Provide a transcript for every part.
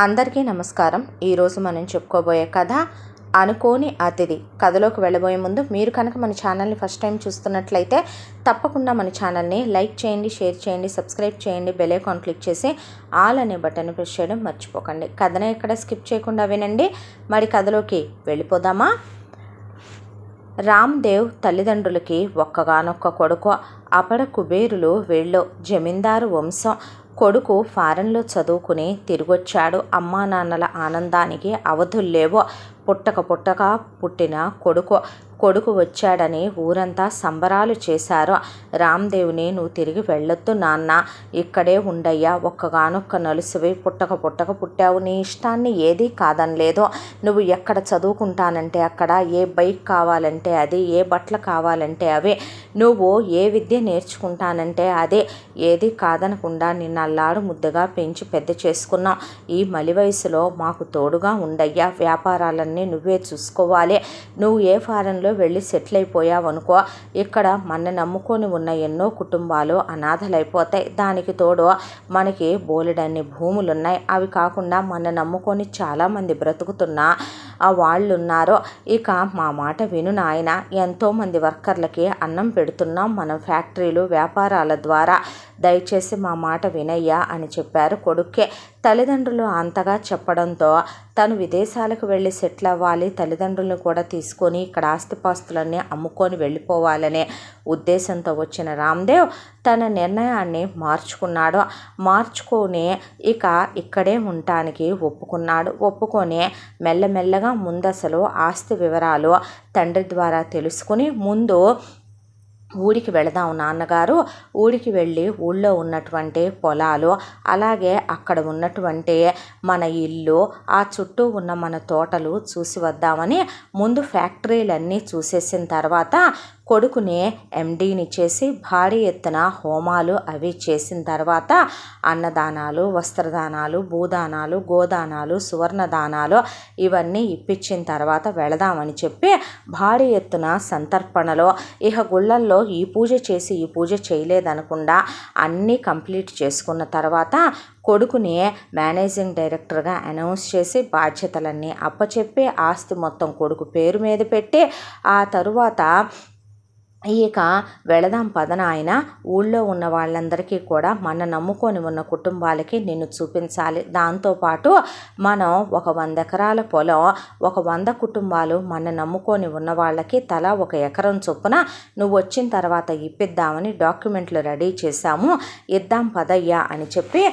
అందరికీ నమస్కారం. ఈరోజు మనం చెప్పుకోబోయే కథ అనుకోని అతిథి. కథలోకి వెళ్ళబోయే ముందు మీరు కనుక మన ఛానల్ని ఫస్ట్ టైం చూస్తున్నట్లయితే తప్పకుండా మన ఛానల్ని లైక్ చేయండి, షేర్ చేయండి, సబ్స్క్రైబ్ చేయండి, బెల్ ఐకాన్ క్లిక్ చేసి ఆల్ అనే బటన్ ప్రెస్ చేయడం మర్చిపోకండి. కథని ఎక్కడ స్కిప్ చేయకుండా వినండి. మరి కథలోకి వెళ్ళిపోదామా? రామ్దేవ్ తల్లిదండ్రులకి ఒక్కగానొక్క కొడుకు. అపర కుబేరులు వీళ్ళు. జమీందారు వంశం. కొడుకు ఫారెన్లో చదువుకుని తిరిగొచ్చాడు. అమ్మా నాన్నల ఆనందానికి అవధుల్లేవో. పుట్టక పుట్టిన కొడుకు వచ్చాడని ఊరంతా సంబరాలు చేశారు. రామ్దేవ్ని, నువ్వు తిరిగి వెళ్ళొద్దు నాన్న, ఇక్కడే ఉండయ్యా, ఒక్కగానొక్క నలుసువి, పుట్టక పుట్టావు, నీ ఇష్టాన్ని ఏదీ కాదనలేదు. నువ్వు ఎక్కడ చదువుకుంటానంటే అక్కడ, ఏ బైక్ కావాలంటే అది, ఏ బట్టలు కావాలంటే అవి, నువ్వు ఏ విద్య నేర్చుకుంటానంటే అదే, ఏది కాదనకుండా నిన్న అల్లాడు ముద్దగా పెంచి పెద్ద చేసుకున్నాం. ఈ మలి వయసులో మాకు తోడుగా ఉండయ్యా, వ్యాపారాలన్నీ నువ్వే చూసుకోవాలి. నువ్వు ఏ ఫారెన్లో వెళ్ళి సెటిల్ అయిపోయావనుకో, ఇక్కడ మన నమ్ముకొని ఉన్న ఎన్నో కుటుంబాలు అనాథలైపోతాయి. దానికి తోడు మనకి బోలెడన్ని భూములున్నాయి. అవి కాకుండా మన నమ్ముకొని చాలామంది బ్రతుకుతున్న వాళ్ళు ఉన్నారు. ఇక మా మాట విను నాయన, ఎంతోమంది వర్కర్లకి అన్నం పెడుతున్నాం మనం ఫ్యాక్టరీలు, వ్యాపారాల ద్వారా. దయచేసి మా మాట వినయ్యా అని చెప్పారు కొడుక్కే. తల్లిదండ్రులు అంతగా చెప్పడంతో తను విదేశాలకు వెళ్ళి సెటిల్ అవ్వాలి, తల్లిదండ్రులను కూడా తీసుకొని ఇక్కడ ఆస్తిపాస్తులన్నీ అమ్ముకొని వెళ్ళిపోవాలనే ఉద్దేశంతో వచ్చిన రామ్దేవ్ తన నిర్ణయాన్ని మార్చుకొని ఇక ఇక్కడే ఉండటానికి ఒప్పుకొని మెల్లమెల్లగా ముందసలు ఆస్తి వివరాలు తండ్రి ద్వారా తెలుసుకుని, ముందు ఊరికి వెళదాం నాన్నగారు, ఊరికి వెళ్ళి ఊళ్ళో ఉన్నటువంటి పొలాలు, అలాగే అక్కడ ఉన్నటువంటి మన ఇల్లు, ఆ చుట్టూ ఉన్న మన తోటలు చూసి వద్దామని ముందు ఫ్యాక్టరీలన్నీ చూసేసిన తర్వాత కొడుకుని ఎండీని చేసి భారీ ఎత్తున హోమాలు అవి చేసిన తర్వాత అన్నదానాలు, వస్త్రదానాలు, భూదానాలు, గోదానాలు, సువర్ణదానాలు ఇవన్నీ ఇప్పించిన తర్వాత వెళదామని చెప్పి భారీ ఎత్తున సంతర్పణలో, ఇహ గుళ్ళల్లో ఈ పూజ చేసి ఈ పూజ చేయలేదనకుండా అన్నీ కంప్లీట్ చేసుకున్న తర్వాత కొడుకుని మేనేజింగ్ డైరెక్టర్గా అనౌన్స్ చేసి బాధ్యతలన్నీ అప్పచెప్పి ఆస్తి మొత్తం కొడుకు పేరు మీద పెట్టి, ఆ తరువాత ఇక వెళదాం పదన ఆయన, ఊళ్ళో ఉన్న వాళ్ళందరికీ కూడా మన నమ్ముకొని ఉన్న కుటుంబాలకి నిన్ను చూపించాలి. దాంతోపాటు మనం ఒక 100 ఎకరాల పొలం, ఒక 100 కుటుంబాలు మన నమ్ముకొని ఉన్న వాళ్ళకి తలా 1 ఎకరం చొప్పున నువ్వు వచ్చిన తర్వాత ఇప్పిద్దామని డాక్యుమెంట్లు రెడీ చేశాము, ఇద్దాం పదయ్యా అని చెప్పి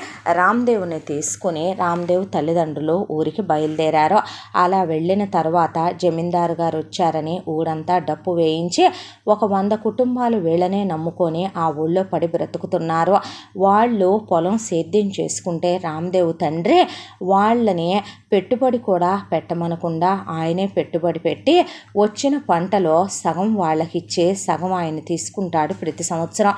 రామ్దేవ్ని తీసుకుని రామ్దేవ్ తల్లిదండ్రులు ఊరికి బయలుదేరారు. అలా వెళ్ళిన తర్వాత జమీందారు గారు వచ్చారని ఊరంతా డప్పు వేయించి ఒక 100 కుటుంబాలు వీళ్ళనే నమ్ముకొని ఆ ఊళ్ళో పడి బ్రతుకుతున్నారు. వాళ్ళు పొలం సేద్యం చేసుకుంటే రామ్దేవ్ తండ్రి వాళ్ళని పెట్టుబడి కూడా పెట్టమనకుండా ఆయనే పెట్టుబడి పెట్టి వచ్చిన పంటలో సగం వాళ్ళకిచ్చే, సగం ఆయన తీసుకుంటాడు ప్రతి సంవత్సరం.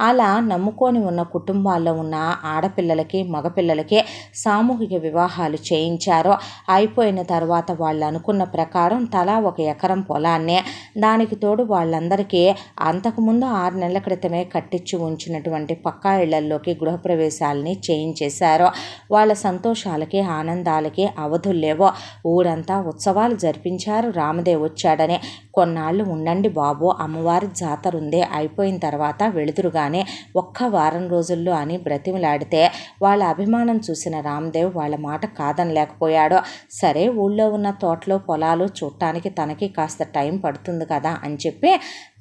అలా నమ్ముకొని ఉన్న కుటుంబాల్లో ఉన్న ఆడపిల్లలకి, మగపిల్లలకి సామూహిక వివాహాలు చేయించారు. అయిపోయిన తర్వాత వాళ్ళు అనుకున్న ప్రకారం తలా 1 ఎకరం పొలాన్నే, దానికి తోడు వాళ్ళందరికీ అంతకుముందు 6 నెలల క్రితమే కట్టించి ఉంచినటువంటి పక్కా ఇళ్లల్లోకి గృహప్రవేశాలని చేయించేశారు. వాళ్ళ సంతోషాలకి, ఆనందాలకి అవధుల్లేవో. ఊరంతా ఉత్సవాలు జరిపించారు రామదేవ్ వచ్చాడని. కొన్నాళ్ళు ఉండండి బాబు, అమ్మవారి జాతర ఉంది, అయిపోయిన తర్వాత వెళుతురుగానే, ఒక్క వారం రోజుల్లో అని బ్రతిమలాడితే వాళ్ళ అభిమానం చూసిన రామ్దేవ్ వాళ్ళ మాట కాదనలేకపోయాడు. సరే, ఊళ్ళో ఉన్న తోటలో పొలాలు చూడటానికి తనకి కాస్త టైం పడుతుంది కదా అని చెప్పి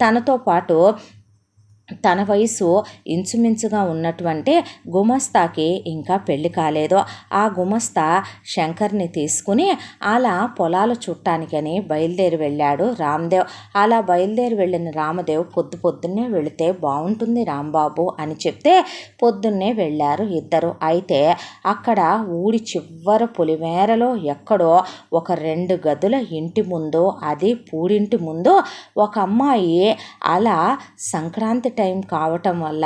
తనతో పాటు తన వయసు ఇంచుమించుగా ఉన్నటువంటి గుమస్తాకి ఇంకా పెళ్లి కాలేదు. ఆ గుమస్తా శంకర్ని తీసుకుని అలా పొలాలు చుట్టానికని బయలుదేరి వెళ్ళాడు రామ్దేవ్. అలా బయలుదేరి వెళ్ళిన రామదేవ్ పొద్దున్నే వెళితే బాగుంటుంది రాంబాబు అని చెప్తే పొద్దున్నే వెళ్ళారు ఇద్దరు. అయితే అక్కడ ఊడి చివర పులిమేరలో ఎక్కడో ఒక 2 గదుల ఇంటి ముందు, అది పూడింటి ముందు ఒక అమ్మాయి అలా సంక్రాంతి టైం కావటం వల్ల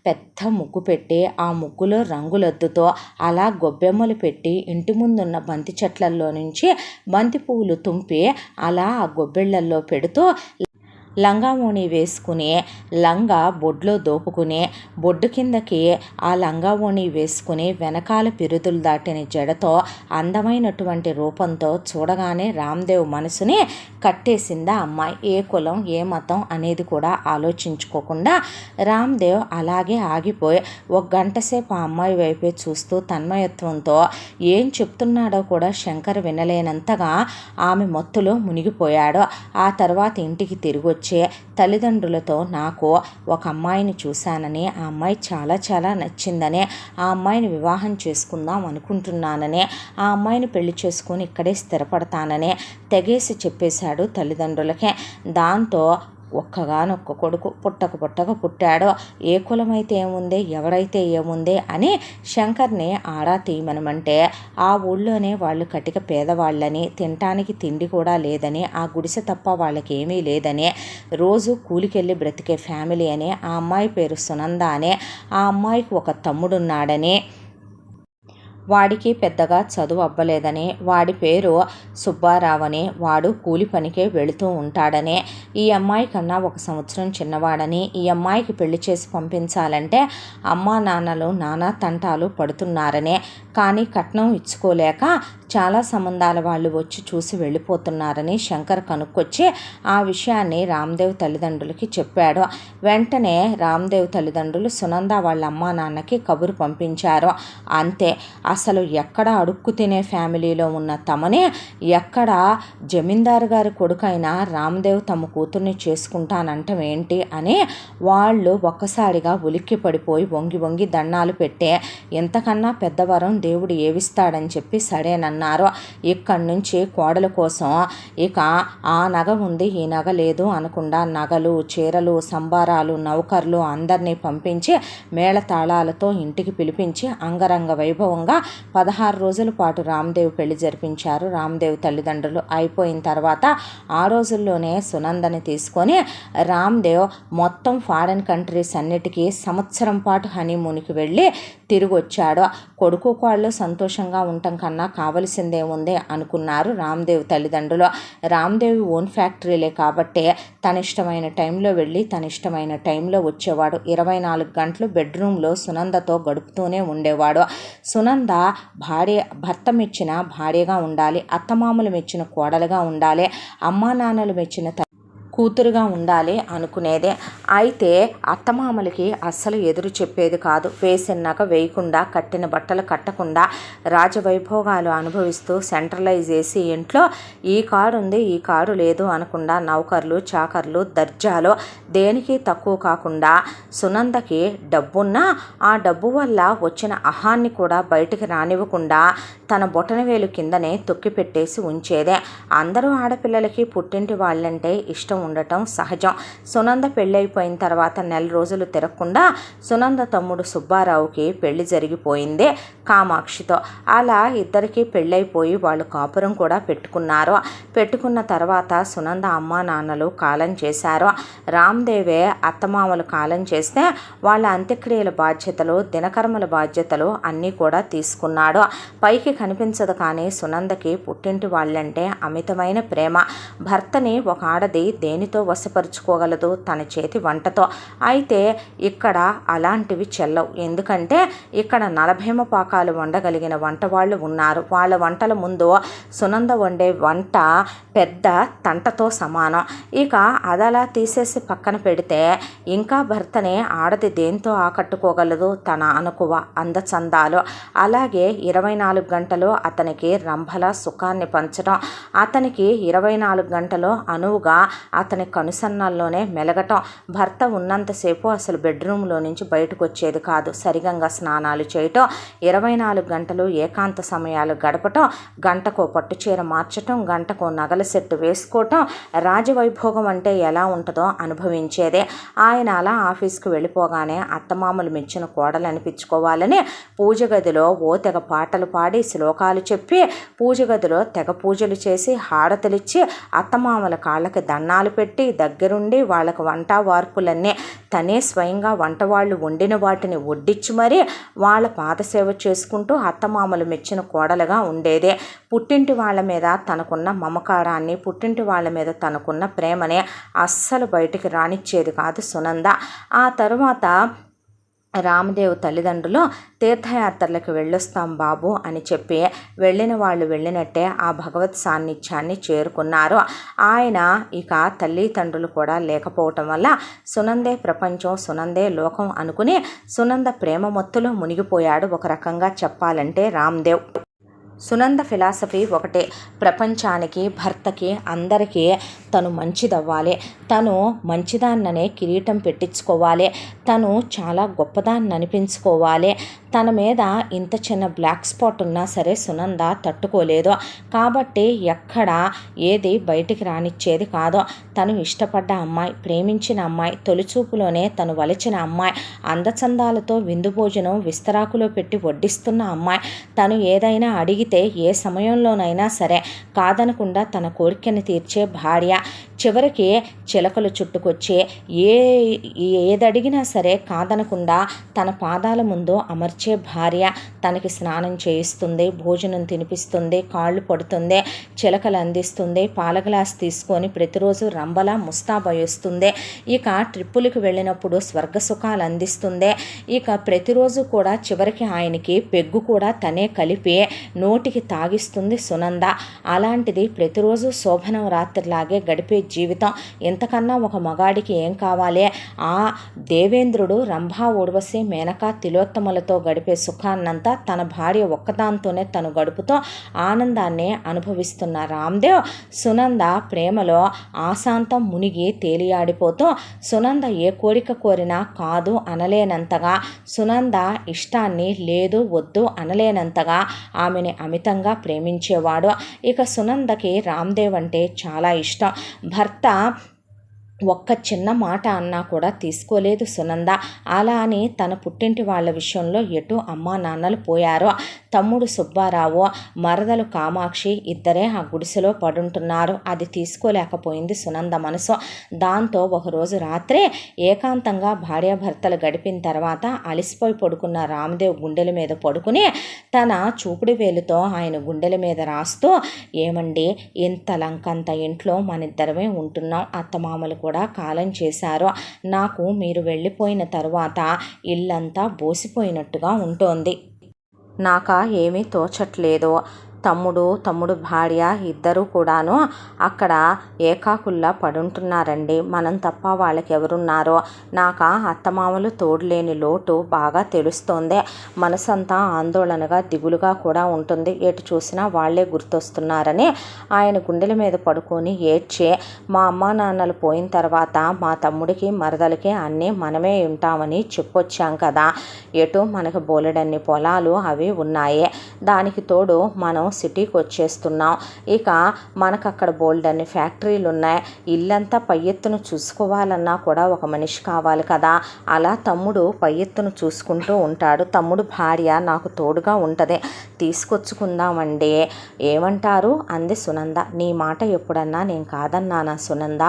పెద్ద ముగ్గు పెట్టి ఆ ముగ్గులో రంగులద్దుతో అలా గొబ్బెమ్మలు పెట్టి ఇంటి ముందున్న బంతి చెట్లల్లో నుంచి బంతి పువ్వులు తుంపి అలా ఆ గొబ్బెళ్ళల్లో పెడుతూ లంగావోణి వేసుకుని లంగా బొడ్లో దోపుకుని బొడ్డు కిందకి ఆ లంగావోణి వేసుకుని వెనకాల పిరుదులు దాటిన జడతో అందమైనటువంటి రూపంతో చూడగానే రామ్దేవ్ మనసుని కట్టేసిందా అమ్మాయి. ఏ కులం ఏ మతం అనేది కూడా ఆలోచించుకోకుండా రామ్దేవ్ అలాగే ఆగిపోయి ఒక గంట సేపు ఆ అమ్మాయి వైపే చూస్తూ తన్మయత్వంతో ఏం చెప్తున్నాడో కూడా శంకర్ వినలేనంతగా ఆమె మత్తులో మునిగిపోయాడు. ఆ తర్వాత ఇంటికి తిరిగి వచ్చి తల్లిదండ్రులతో నాకు ఒక అమ్మాయిని చూశానని, ఆ అమ్మాయి చాలా చాలా నచ్చిందని, ఆ అమ్మాయిని వివాహం చేసుకుందాం అనుకుంటున్నానని, ఆ అమ్మాయిని పెళ్లి చేసుకొని ఇక్కడే స్థిరపడతానని తెగేసి చెప్పేశాడు తల్లిదండ్రులకే. దాంతో ఒక్కగానొక్క కొడుకు పుట్టక పుట్టాడో, ఏ కులమైతే ఏముంది ఎవరైతే ఏముంది అని శంకర్ని ఆరా తీయమనమంటే ఆ ఊళ్ళోనే వాళ్ళు కటిక పేదవాళ్ళని, తినటానికి తిండి కూడా లేదని, ఆ గుడిసె తప్ప వాళ్ళకి ఏమీ లేదని, రోజు కూలికెళ్ళి బ్రతికే ఫ్యామిలీ అని, ఆ అమ్మాయి పేరు సునంద అని, ఆ అమ్మాయికి ఒక తమ్ముడున్నాడని, వాడికి పెద్దగా చదువు అవ్వలేదని, వాడి పేరు సుబ్బారావు అని, వాడు కూలి పనికే వెళుతూ ఉంటాడని, ఈ అమ్మాయి కన్నా 1 సంవత్సరం చిన్నవాడని, ఈ అమ్మాయికి పెళ్లి చేసి పంపించాలంటే అమ్మా నాన్నలు నానా తంటాలు పడుతున్నారని, కానీ కట్నం ఇచ్చుకోలేక చాలా సంబంధాల వాళ్ళు వచ్చి చూసి వెళ్ళిపోతున్నారని శంకర్ కనుక్కొచ్చి ఆ విషయాన్ని రామ్దేవ్ తల్లిదండ్రులకి చెప్పాడు. వెంటనే రామ్దేవ్ తల్లిదండ్రులు సునంద వాళ్ళ అమ్మా నాన్నకి కబురు పంపించారు. అంతే, అసలు ఎక్కడ అడుక్కు తినే ఫ్యామిలీలో ఉన్న తమని ఎక్కడ జమీందారు గారి కొడుకైన రామ్దేవ్ తమ కూతుర్ని చేసుకుంటానంటం ఏంటి అని వాళ్ళు ఒక్కసారిగా ఉలిక్కి పడిపోయి వంగి వంగి దండాలు పెట్టే, ఎంతకన్నా పెద్దవరం దేవుడు ఏవిస్తాడని చెప్పి సడేనన్నారు. ఇక్కడి నుంచి కోడల కోసం ఇక ఆ నగ ఉంది ఈ నగ లేదు అనకుండా నగలు చీరలు సంబారాలు నౌకర్లు అందరినీ పంపించి మేళతాళాలతో ఇంటికి పిలిపించి అంగరంగ వైభవంగా 16 రోజుల పాటు రామ్దేవ్ పెళ్లి జరిపించారు రామ్దేవ్ తల్లిదండ్రులు. అయిపోయిన తర్వాత ఆ రోజుల్లోనే సునందని తీసుకొని రామ్దేవ్ మొత్తం ఫారెన్ కంట్రీస్ అన్నిటికీ సంవత్సరం పాటు హనీమూన్కి వెళ్ళి తిరిగి వచ్చాడు. కొడుకు కోళ్ళు సంతోషంగా ఉండటం కన్నా కావలసిందేముంది అనుకున్నారు రామ్దేవ్ తల్లిదండ్రులు. రామ్దేవ్ ఓన్ ఫ్యాక్టరీలే కాబట్టే తన ఇష్టమైన టైంలో వెళ్ళి తన ఇష్టమైన టైంలో వచ్చేవాడు. 24 గంటలు బెడ్రూమ్లో సునందతో గడుపుతూనే ఉండేవాడు. సునంద భర్త మెచ్చిన భార్యగా ఉండాలి, అత్తమామలు మెచ్చిన కోడలుగా ఉండాలి, అమ్మా నాన్నలు మెచ్చిన కూతురుగా ఉండాలి అనుకునేదే. అయితే అత్తమామలకి అస్సలు ఎదురు చెప్పేది కాదు. వేసినాక వేయకుండా, కట్టిన బట్టలు కట్టకుండా, రాజవైభోగాలు అనుభవిస్తూ సెంట్రలైజ్ చేసి ఇంట్లో ఈ కారు ఉంది ఈ కారు లేదు అనకుండా నౌకర్లు చాకర్లు దర్జాలు దేనికి తక్కువ కాకుండా సునందకి డబ్బున్నా ఆ డబ్బు వల్ల వచ్చిన అహాన్ని కూడా బయటికి రానివ్వకుండా తన బొటనవేలు కిందనే తొక్కిపెట్టేసి ఉంచేదే. అందరూ ఆడపిల్లలకి పుట్టింటి వాళ్ళంటే ఇష్టం ఉండటం సహజం. సునంద పెళ్ళైపోయిన తర్వాత నెల రోజులు తిరగకుండా సునంద తమ్ముడు సుబ్బారావుకి పెళ్లి జరిగిపోయింది కామాక్షితో. అలా ఇద్దరికి పెళ్ళైపోయి వాళ్ళు కాపురం కూడా పెట్టుకున్నారు. పెట్టుకున్న తర్వాత సునంద అమ్మా నాన్నలు కాలం చేశారు. రామ్దేవే అత్తమామలు కాలం చేస్తే వాళ్ళ అంత్యక్రియల బాధ్యతలు దినకర్మల బాధ్యతలు అన్నీ కూడా తీసుకున్నాడు. పైకి కనిపించదు కానీ సునందకి పుట్టింటి వాళ్ళంటే అమితమైన ప్రేమ. భర్తని ఒక ఆడది దేనితో వశపరుచుకోగలదు? తన చేతి వంటతో. అయితే ఇక్కడ అలాంటివి చెల్లవు. ఎందుకంటే ఇక్కడ 40 పాకాలు వండగలిగిన వంట వాళ్ళు ఉన్నారు. వాళ్ళ వంటల ముందు సునంద వండే వంట పెద్ద తంటతో సమానం. ఇక అదలా తీసేసి పక్కన పెడితే ఇంకా భర్తని ఆడది దేంతో ఆకట్టుకోగలదు? తన అనుకువ అందచందాలు. అలాగే 24 గంటలు అతనికి రంభల సుఖాన్ని పంచడం, అతనికి 24 గంటలు అనువుగా అతని కనుసన్నల్లోనే మెలగటం. భర్త ఉన్నంతసేపు అసలు బెడ్రూమ్లో నుంచి బయటకు వచ్చేది కాదు. సరిగంగా స్నానాలు చేయటం, 24 గంటలు ఏకాంత సమయాలు గడపటం, గంటకో పట్టుచీర మార్చటం, గంటకో నగల సెట్టు వేసుకోవటం, రాజవైభోగం అంటే ఎలా ఉంటుందో అనుభవించేదే. ఆయన అలా ఆఫీస్కి వెళ్ళిపోగానే అత్తమామలు మెచ్చిన కోడలు అనిపించుకోవాలని పూజ గదిలో ఓ తెగ పాటలు పాడి శ్లోకాలు చెప్పి పూజ గదిలో తెగ పూజలు చేసి హారతలిచ్చి అత్తమామల కాళ్ళకి దండాలు పెట్టి దగ్గరుండి వాళ్ళకు వంట వార్పులన్నీ తనే స్వయంగా వంట వాళ్ళు వండిన వాటిని వడ్డించి మరీ వాళ్ళ పాదసేవ చేసుకుంటూ అత్తమామలు మెచ్చిన కోడలుగా ఉండేదే. పుట్టింటి వాళ్ళ మీద తనకున్న మమకారాన్ని, పుట్టింటి వాళ్ళ మీద తనకున్న ప్రేమని అస్సలు బయటికి రానిచ్చేది కాదు సునంద. ఆ తరువాత రామదేవ్ తల్లిదండ్రులు తీర్థయాత్రలకు వెళ్ళొస్తాం బాబు అని చెప్పి వెళ్ళిన వాళ్ళు వెళ్ళినట్టే ఆ భగవత్ సాన్నిధ్యాన్ని చేరుకున్నారు. ఆయన ఇక తల్లిదండ్రులు కూడా లేకపోవటం వల్ల సునందే ప్రపంచం, సునందే లోకం అనుకుని సునంద ప్రేమ మత్తులో మునిగిపోయాడు ఒక రకంగా చెప్పాలంటే రామదేవ్. సునంద ఫిలాసఫీ ఒకటే, ప్రపంచానికి, భర్తకి, అందరికీ తను మంచిదవ్వాలి, తను మంచిదాన్ననే కిరీటం పెట్టించుకోవాలి, తను చాలా గొప్పదాన్ని అనిపించుకోవాలి. తన మీద ఇంత చిన్న బ్లాక్ స్పాట్ ఉన్నా సరే సునంద తట్టుకోలేదు. కాబట్టి ఎక్కడ ఏది బయటికి రానిచ్చేది కాదు. తను ఇష్టపడ్డ అమ్మాయి, ప్రేమించిన అమ్మాయి, తొలిచూపులోనే తను వలచిన అమ్మాయి, అందచందాలతో విందు భోజనం విస్తరాకులో పెట్టి వడ్డిస్తున్న అమ్మాయి, తను ఏదైనా అడిగితే ఏ సమయంలోనైనా సరే కాదనకుండా తన కోరికను తీర్చే భార్య, చివరికి చిలకలు చుట్టుకొచ్చే ఏదడిగినా సరే కాదనకుండా తన పాదాల ముందు అమర్చే భార్య, తనకి స్నానం చేయిస్తుంది, భోజనం తినిపిస్తుంది, కాళ్ళు పడుతుంది, చిలకలు అందిస్తుంది, పాల గ్లాస్ తీసుకొని ప్రతిరోజు రంబలా ముస్తాబయోస్తుంది, ఇక ట్రిప్పులకు వెళ్ళినప్పుడు స్వర్గ సుఖాలు అందిస్తుంది, ఇక ప్రతిరోజు కూడా చివరికి ఆయనకి పెగ్గు కూడా తనే కలిపి నోటికి తాగిస్తుంది సునంద. అలాంటిది ప్రతిరోజు శోభనం రాత్రిలాగే గడిపే జీవితం. ఇంతకన్నా ఒక మగాడికి ఏం కావాలి? ఆ దేవేంద్రుడు రంభా, ఊర్వశి, మేనక, తిలోత్తములతో గడిపే సుఖాన్నంతా తన భార్య ఒక్కదాంతోనే తను గడుపుతూ ఆనందాన్ని అనుభవిస్తున్న రామదేవ్ సునంద ప్రేమలో ఆశాంతం మునిగి తేలియాడిపోతూ సునంద ఏ కోరిక కోరినా కాదు అనలేనంతగా, సునంద ఇష్టాన్ని లేదు వద్దు అనలేనంతగా ఆమెని అమితంగా ప్రేమించేవాడు. ఇక సునందకి రామదేవ్ అంటే చాలా ఇష్టం. భర్త ఒక్క చిన్న మాట అన్నా కూడా తీసుకోలేదు సునంద. అలా అని తన పుట్టింటి వాళ్ళ విషయంలో ఎటు అమ్మా నాన్నలు పోయారో. తమ్ముడు సుబ్బారావు, మరదలు కామాక్షి ఇద్దరే ఆ గుడిసెలో పడుంటున్నారు. అది తీసుకోలేకపోయింది సునంద మనసు. దాంతో ఒకరోజు రాత్రే ఏకాంతంగా భార్యాభర్తలు గడిపిన తర్వాత అలిసిపోయి పడుకున్న రామదేవ్ గుండెల మీద పడుకుని తన చూపుడు వేలుతో ఆయన గుండెల మీద రాస్తూ, ఏమండి, ఇంత లంకంత ఇంట్లో మనిద్దరమే ఉంటున్నాం, అత్తమామలు కూడా కాలం చేశారు, నాకు మీరు వెళ్ళిపోయిన తరువాత ఇల్లంతా బోసిపోయినట్టుగా ఉంటోంది, నాకా ఏమీ తోచట్లేదు. తమ్ముడు భార్య ఇద్దరూ కూడాను అక్కడ ఏకాకుల్లా పడుంటున్నారండి. మనం తప్ప వాళ్ళకి ఎవరున్నారో. నాకా అత్తమామలు తోడులేని లోటు బాగా తెలుస్తోంది. మనసంతా ఆందోళనగా దిగులుగా కూడా ఉంటుంది. ఎటు చూసినా వాళ్లే గుర్తొస్తున్నారని ఆయన గుండెల మీద పడుకొని ఏడ్చే, మా అమ్మా నాన్నలు పోయిన తర్వాత మా తమ్ముడికి మరదలకి అన్నీ మనమే ఉంటామని చెప్పొచ్చాం కదా, ఎటు మనకు బోలెడన్ని పొలాలు అవి ఉన్నాయి, దానికి తోడు మనం సిటీకి వచ్చేస్తున్నాం, ఇక మనకు అక్కడ బోల్డన్ని ఫ్యాక్టరీలు ఉన్నాయి, ఇల్లంతా పై ఎత్తును చూసుకోవాలన్నా కూడా ఒక మనిషి కావాలి కదా. అలా తమ్ముడు పై ఎత్తును చూసుకుంటూ ఉంటాడు. తమ్ముడు భార్య నాకు తోడుగా ఉంటుంది, తీసుకొచ్చుకుందామండి, ఏమంటారు అంది సునంద. నీ మాట ఎప్పుడన్నా నేను కాదన్నానా సునంద?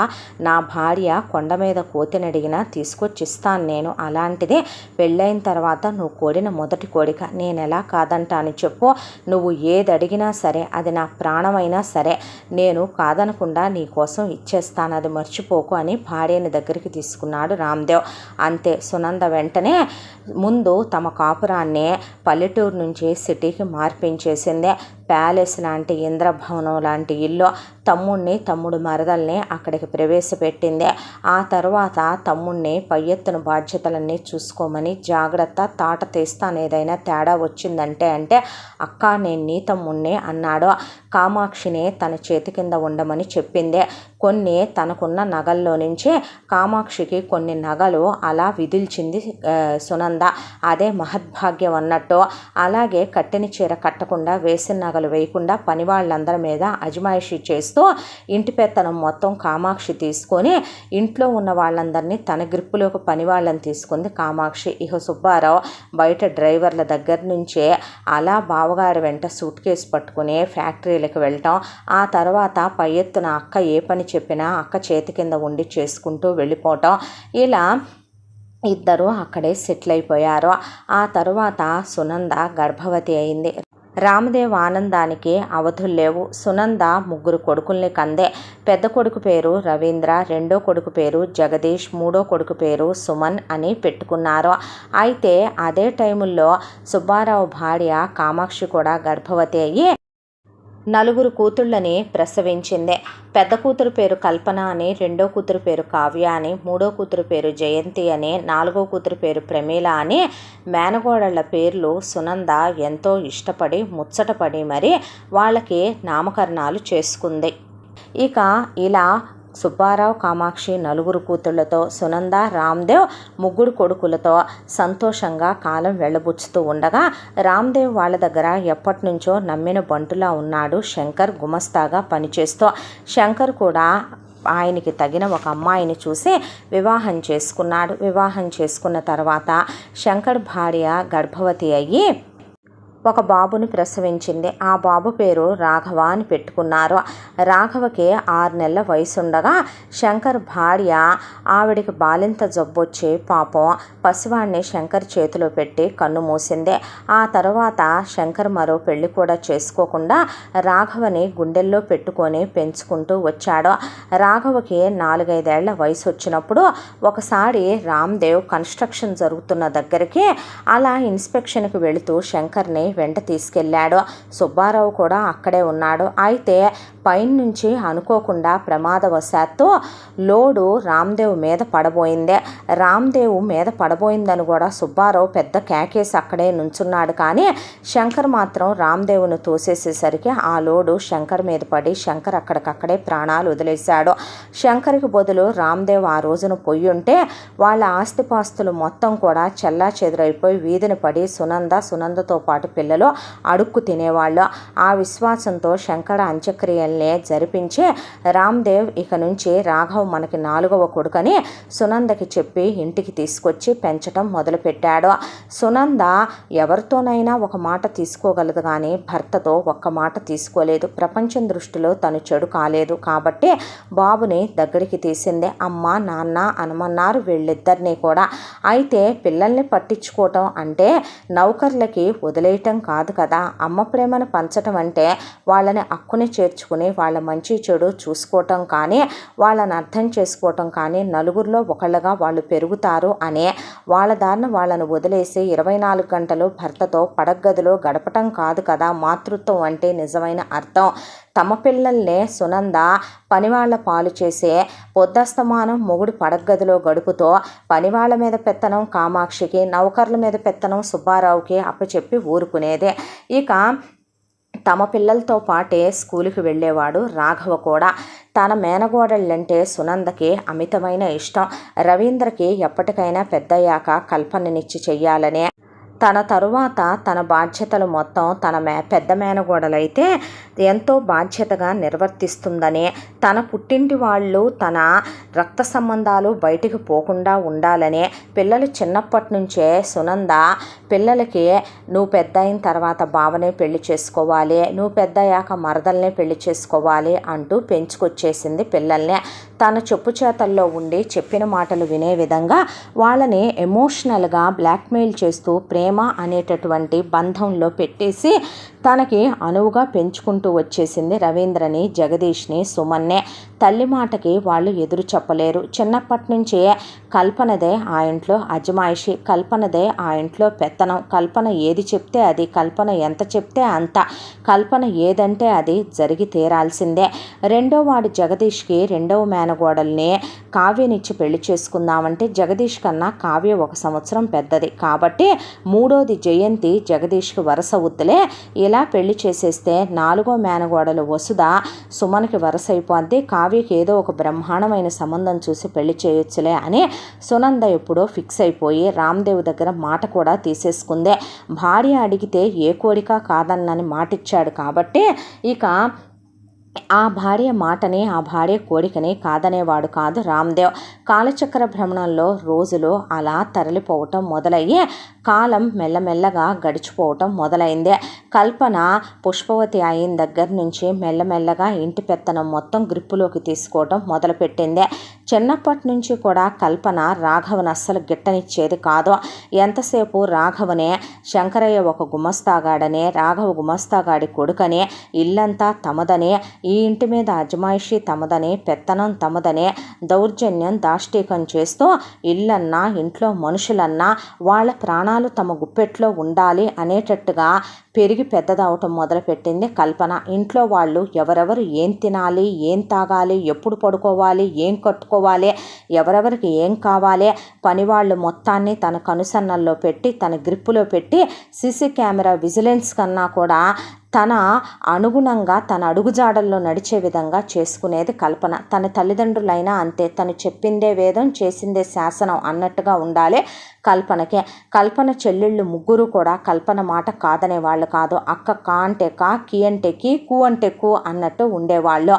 నా భార్య కొండ మీద కోతినడిగినా తీసుకొచ్చిస్తాను నేను. అలాంటిది పెళ్ళైన తర్వాత నువ్వు కోరిన మొదటి కోరిక నేను ఎలా కాదంటాను చెప్పు? నువ్వు ఏది అడిగినా సరే, అది నా ప్రాణమైనా సరే నేను కాదనకుండా నీ కోసం ఇచ్చేస్తాను, అది మర్చిపోకు అని భార్యని దగ్గరికి తీసుకున్నాడు రామదేవ్. అంతే, సునంద వెంటనే ముందు తమ కాపురాన్ని పల్లెటూరు నుంచి సిటీకి మార్పించేసింది. ప్యాలెస్ లాంటి, ఇంద్రభవనం లాంటి ఇల్లు, తమ్ముడు మరదల్ని అక్కడికి ప్రవేశపెట్టింది. ఆ తర్వాత తమ్ముడిని పై ఎత్తున బాధ్యతలన్నీ చూసుకోమని జాగ్రత్త, తాట తీస్తాను ఏదైనా తేడా వచ్చిందంటే అంటే అక్క నేను నీ తమ్ముడిని అన్నాడు. కామాక్షిని తన చేతి కింద ఉండమని చెప్పింది. కొన్ని తనకున్న నగల్లో నుంచి కామాక్షికి కొన్ని నగలు అలా విదిల్చింది సునంద. అదే మహద్భాగ్యం అన్నట్టు. అలాగే కట్టిన చీర కట్టకుండా, వేసిన నగలు వేయకుండా పని వాళ్ళందరి మీద అజమాయిషీ చేస్తూ ఇంటి పెత్తనం మొత్తం కామాక్షి తీసుకొని ఇంట్లో ఉన్న వాళ్ళందరినీ తన గ్రిప్పులోకి పని వాళ్ళని తీసుకుంది కామాక్షి. ఇక సుబ్బారావు బయట డ్రైవర్ల దగ్గర నుంచే అలా బావగారి వెంట సూట్ కేసు పట్టుకుని ఫ్యాక్టరీలకు వెళ్ళటం, ఆ తర్వాత పై ఎత్తున అక్క ఏ పని చెప్పినా అక్క చేతి కింద ఉండి చేసుకుంటూ వెళ్ళిపోవటం, ఇలా ఇద్దరు అక్కడే సెటిల్ అయిపోయారు. ఆ తరువాత సునంద గర్భవతి అయింది. రామదేవ్ ఆనందానికి అవధులు లేవు. సునంద 3 కొడుకుల్ని కందే. పెద్ద కొడుకు పేరు రవీంద్ర, రెండో కొడుకు పేరు జగదీష్, మూడో కొడుకు పేరు సుమన్ అని పెట్టుకున్నారు. అయితే అదే టైముల్లో సుబ్బారావు భార్య కామాక్షి కూడా గర్భవతి అయ్యి 4 కూతుళ్ళని ప్రసవించింది. పెద్ద కూతురు పేరు కల్పన అని, రెండో కూతురు పేరు కావ్య అని, మూడో కూతురు పేరు జయంతి అని, 4వ కూతురు పేరు ప్రమీల అని మేనగోడళ్ల పేర్లు సునంద ఎంతో ఇష్టపడి ముచ్చటపడి మరి వాళ్ళకి నామకరణాలు చేసుకుంది. ఇక ఇలా సుబ్బారావు కామాక్షి 4 కూతుళ్లతో, సునంద రామ్దేవ్ 3 కొడుకులతో సంతోషంగా కాలం వెళ్ళబుచ్చుతూ ఉండగా రామ్దేవ్ వాళ్ళ దగ్గర ఎప్పటి నుంచో నమ్మిన బంటులా ఉన్నాడు శంకర్ గుమస్తాగా పనిచేస్తూ. శంకర్ కూడా ఆయనకి తగిన ఒక అమ్మాయిని చూసి వివాహం చేసుకున్నాడు. వివాహం చేసుకున్న తర్వాత శంకర్ భార్య గర్భవతి అయ్యి ఒక బాబుని ప్రసవించింది. ఆ బాబు పేరు రాఘవ అని పెట్టుకున్నారు. రాఘవకి 6 నెలల వయసుండగా శంకర్ భార్య ఆవిడికి బాలింత జబ్బొచ్చి పాపం పసివాడిని శంకర్ చేతిలో పెట్టి కన్ను మూసింది. ఆ తర్వాత శంకర్ మరో పెళ్లి కూడా చేసుకోకుండా రాఘవని గుండెల్లో పెట్టుకొని పెంచుకుంటూ వచ్చాడు. రాఘవకి 4-5 ఏళ్ల వయసు వచ్చినప్పుడు ఒకసారి రామ్దేవ్ కన్స్ట్రక్షన్ జరుగుతున్న దగ్గరికి అలా ఇన్స్పెక్షన్కి వెళుతూ శంకర్ని వెంట తీసుకెళ్లాడు. సుబ్బారావు కూడా అక్కడే ఉన్నాడు. అయితే పైనుంచి అనుకోకుండా ప్రమాదవశాత్తు లోడు రామ్దేవ్ మీద పడబోయిందే. రామ్దేవ్ మీద పడబోయిందని కూడా సుబ్బారావు పెద్ద కేకేసి అక్కడే నుంచున్నాడు. కానీ శంకర్ మాత్రం రామ్దేవ్ను తోసేసేసరికి ఆ లోడు శంకర్ మీద పడి శంకర్ అక్కడికక్కడే ప్రాణాలు వదిలేశాడు. శంకర్కి బదులు రామ్దేవ్ ఆ రోజున పొయ్యి ఉంటే వాళ్ళ ఆస్తిపాస్తులు మొత్తం కూడా చెల్లా చెదురైపోయి వీధిని పడి సునందతో పాటు పిల్లలు అడుక్కు తినేవాళ్ళు. ఆ విశ్వాసంతో శంకర అంత్యక్రియల్ని జరిపించి రామ్దేవ్ ఇక నుంచి రాఘవ్ మనకి 4వ కొడుకని సునందకి చెప్పి ఇంటికి తీసుకొచ్చి పెంచటం మొదలుపెట్టాడు. సునంద ఎవరితోనైనా ఒక మాట తీసుకోగలదు కానీ భర్తతో ఒక్క మాట తీసుకోలేదు. ప్రపంచం దృష్టిలో తను చెడు కాలేదు కాబట్టి బాబుని దగ్గరికి తీసింది. అమ్మ నాన్న అనమన్నారు వీళ్ళిద్దరినీ కూడా. అయితే పిల్లల్ని పట్టించుకోవటం అంటే నౌకర్లకి వదిలేయటం కాదు కదా. అమ్మ ప్రేమను పంచటం అంటే వాళ్ళని అక్కుని చేర్చుకుని వాళ్ళ మంచి చెడు చూసుకోవటం కానీ వాళ్ళని అర్థం చేసుకోవటం కానీ నలుగురిలో ఒకళ్ళగా వాళ్ళు పెరుగుతారు అనే వాళ్ళ దారిన వాళ్ళను వదిలేసి 24 గంటలు భర్తతో పడగదిలో గడపటం కాదు కదా మాతృత్వం అంటే నిజమైన అర్థం. తమ పిల్లల్నే సునంద పనివాళ్ల పాలు చేసే పొద్దస్తమానం మొగుడు పడగదిలో గడుపుతో పనివాళ్ల మీద పెత్తనం కామాక్షికి, నౌకర్ల మీద పెత్తనం సుబ్బారావుకి అప్పచెప్పి ఊరుకునేదే. ఇక తమ పిల్లలతో పాటే స్కూలుకి వెళ్ళేవాడు రాఘవ కూడా. తన మేనగోడళ్ళంటే సునందకి అమితమైన ఇష్టం. రవీంద్రకి ఎప్పటికైనా పెద్దయ్యాక కల్పననిచ్చి చెయ్యాలనే, తన తరువాత తన బాధ్యతలు మొత్తం తన పెద్ద మేనగోడలైతే ఎంతో బాధ్యతగా నిర్వర్తిస్తుందని, తన పుట్టింటి వాళ్ళు తన రక్త సంబంధాలు బయటికి పోకుండా ఉండాలని పిల్లలు చిన్నప్పటి నుంచే సునంద పిల్లలకి నువ్వు పెద్ద అయిన తర్వాత బావనే పెళ్లి చేసుకోవాలి, నువ్వు పెద్ద అయ్యాక మరదల్నే పెళ్లి చేసుకోవాలి అంటూ పెంచుకొచ్చేసింది పిల్లల్ని. తన చెప్పు చేతల్లో ఉండి చెప్పిన మాటలు వినే విధంగా వాళ్ళని ఎమోషనల్గా బ్లాక్మెయిల్ చేస్తూ ప్రేమ అనేటటువంటి బంధంలో పెట్టేసి తనకి అనువుగా పెంచుకుంటూ వచ్చేసింది రవీంద్రని, జగదీష్ని, సుమన్నే. తల్లి మాటకి వాళ్ళు ఎదురు చెప్పలేరు. చిన్నప్పటి నుంచే కల్పనదే ఆ ఇంట్లో అజమాయిషి, కల్పనదే ఆ ఇంట్లో పెత్తనం. కల్పన ఏది చెప్తే అది, కల్పన ఎంత చెప్తే అంత, కల్పన ఏదంటే అది జరిగి తీరాల్సిందే. రెండో వాడు జగదీష్కి రెండవ మేనగోడల్ని కావ్యనిచ్చి పెళ్లి చేసుకుందామంటే జగదీష్ కన్నా కావ్య 1 సంవత్సరం పెద్దది కాబట్టి మూడోది జయంతి జగదీష్కి వరుస వద్దులే, ఇలా పెళ్లి చేసేస్తే 4వ మేనగోడలు వసుధ సుమన్కి వరుస అయిపోద్ది, కావ్యకి ఏదో ఒక బ్రహ్మాండమైన సంబంధం చూసి పెళ్లి చేయొచ్చులే అని సునంద ఎప్పుడో ఫిక్స్ అయిపోయి రామ్దేవ్ దగ్గర మాట కూడా తీసేసుకుందే. భార్య అడిగితే ఏ కోరిక కాదన్నని మాటిచ్చాడు కాబట్టి ఇక ఆ భార్య మాటని, ఆ భార్య కోరికని కాదనేవాడు కాదు రామ్దేవ్. కాలచక్ర భ్రమణంలో రోజులు అలా తరలిపోవటం మొదలయ్యి కాలం మెల్లమెల్లగా గడిచిపోవటం మొదలైందే. కల్పన పుష్పవతి అయిన దగ్గర నుంచి మెల్లమెల్లగా ఇంటి పెత్తనం మొత్తం గ్రిప్పులోకి తీసుకోవటం మొదలుపెట్టిందే. చిన్నప్పటి నుంచి కూడా కల్పన రాఘవన్ అస్సలు గిట్టనిచ్చేది కాదు. ఎంతసేపు రాఘవనే శంకరయ్య ఒక గుమస్తాగాడనే, రాఘవ గుమస్తాగాడి కొడుకనే, ఇల్లంతా తమదనే, ఈ ఇంటి మీద అజమాయిషీ తమదనే, పెత్తనం తమదనే, దౌర్జన్యం దాష్టీకం చేస్తూ ఇల్లన్నా ఇంట్లో మనుషులన్నా వాళ్ళ ప్రాణాలు తమ గుప్పెట్లో ఉండాలి అనేటట్టుగా పెరిగి పెద్దదవటం మొదలుపెట్టింది కల్పన. ఇంట్లో వాళ్ళు ఎవరెవరు ఏం తినాలి, ఏం తాగాలి, ఎప్పుడు పడుకోవాలి, ఏం కట్టుకోవాలి, ఎవరెవరికి ఏం కావాలి, పనివాళ్ళు మొత్తాన్ని తన కనుసన్నల్లో పెట్టి, తన గ్రిప్పులో పెట్టి, సీసీ కెమెరా విజిలెన్స్ కన్నా కూడా తన అనుగుణంగా తన అడుగుజాడల్లో నడిచే విధంగా చేసుకునేది కల్పన. తన తల్లిదండ్రులైనా అంతే, తను చెప్పిందే వేదం చేసిందే శాసనం అన్నట్టుగా ఉండాలి కల్పనకే. కల్పన చెల్లెళ్ళు ముగ్గురు కూడా కల్పన మాట కాదనేవాళ్ళు కాదు. అక్క కా అంటే కా, కి అంటే కి, కు అంటే కు అన్నట్టు ఉండేవాళ్ళు.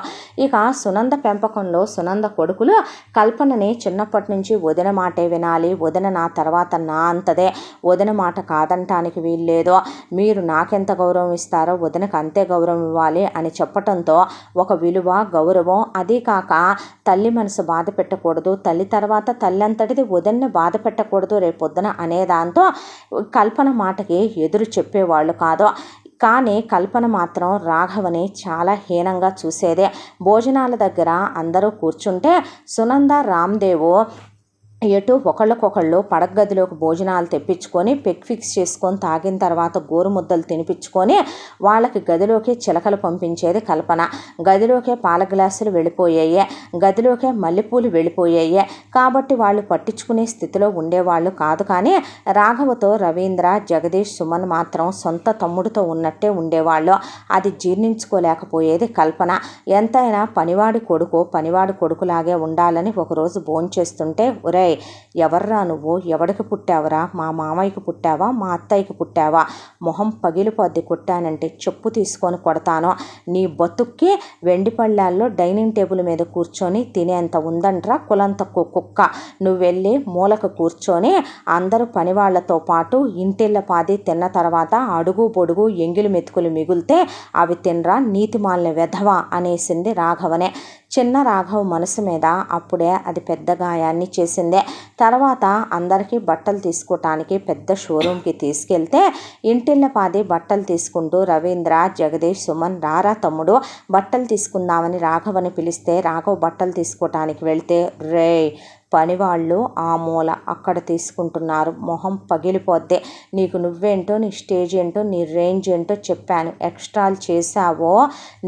ఇక సునంద పెంపకంలో సునంద కొడుకులు కల్పనని చిన్నప్పటి నుంచి వదిన మాటే వినాలి, వదిన నా తర్వాత నా అంతదే, వదిన మాట కాదంటానికి వీల్లేదు, మీరు నాకెంత గౌరవం ఇస్తారో వదినకు అంతే గౌరవం ఇవ్వాలి అని చెప్పటంతో ఒక విలువ, గౌరవం, అదీ కాక తల్లి మనసు బాధ పెట్టకూడదు, తల్లి తర్వాత తల్లి అంతటిది వదిన్ని బాధ పెట్టకూడదు రేపొద్దున అనేదాంతో కల్పన మాటకి ఎదురు చెప్పేవాళ్ళు కాదు. కానీ కల్పన మాత్రం రాఘవని చాలా హీనంగా చూసేదే. భోజనాల దగ్గర అందరూ కూర్చుంటే సునంద, రామ్దేవు ఎటు ఒకళ్ళకొకళ్ళు పడగదిలోకి భోజనాలు తెప్పించుకొని పెగ్ ఫిక్స్ చేసుకొని తాగిన తర్వాత గోరుముద్దలు తినిపించుకొని వాళ్ళకి గదిలోకి చిలకలు పంపించేది కల్పన. గదిలోకే పాల గ్లాసులు వెళ్ళిపోయాయి, గదిలోకే మల్లెపూలు వెళ్ళిపోయాయి. కాబట్టి వాళ్ళు పట్టించుకునే స్థితిలో ఉండేవాళ్ళు కాదు. కానీ రాఘవతో రవీంద్ర, జగదీష్, సుమన్ మాత్రం సొంత తమ్ముడితో ఉన్నట్టే ఉండేవాళ్ళు. అది జీర్ణించుకోలేకపోయేది కల్పన. ఎంతైనా పనివాడి కొడుకులాగే ఉండాలని ఒకరోజు భోంచేస్తుంటే, ఒరే ఎవర్రా నువ్వు, ఎవడికి పుట్టావరా, మా మామయ్యకి పుట్టావా, మా అత్తయ్యకి పుట్టావా, మొహం పగిలిపోద్ది కొట్టానంటే చెప్పు తీసుకొని కొడతాను, నీ బతుక్కి వెండి పళ్ళాల్లో డైనింగ్ టేబుల్ మీద కూర్చొని తినేంత ఉందంట్రా కులం తక్కువ కుక్క, నువ్వు వెళ్ళి మూలకు కూర్చొని అందరూ పనివాళ్లతో పాటు ఇంటిళ్ళ పాది తిన్న తర్వాత అడుగు పొడుగు ఎంగిలి మెతుకులు మిగిలితే అవి తినరా నీతిమాలిన వెధవా అనేసింది రాఘవనే. చిన్న రాఘవ మనసు మీద అప్పుడే అది పెద్ద గాయాన్ని చేసిందే. తర్వాత అందరికీ బట్టలు తీసుకోవటానికి పెద్ద షోరూమ్కి తీసుకెళ్తే ఇంటిళ్ళ పాది బట్టలు తీసుకుంటూ రవీంద్ర, జగదీష్, సుమన్ రారా తమ్ముడు బట్టలు తీసుకుందామని రాఘవని పిలిస్తే రాఘవ బట్టలు తీసుకోవటానికి వెళ్తే రే పనివాళ్ళు ఆ మూల అక్కడ తీసుకుంటున్నారు, మొహం పగిలిపోద్ది, నీకు నువ్వేంటో, నీ స్టేజ్ ఏంటో, నీ రేంజ్ ఏంటో చెప్పాను, ఎక్స్ట్రాలు చేసావో,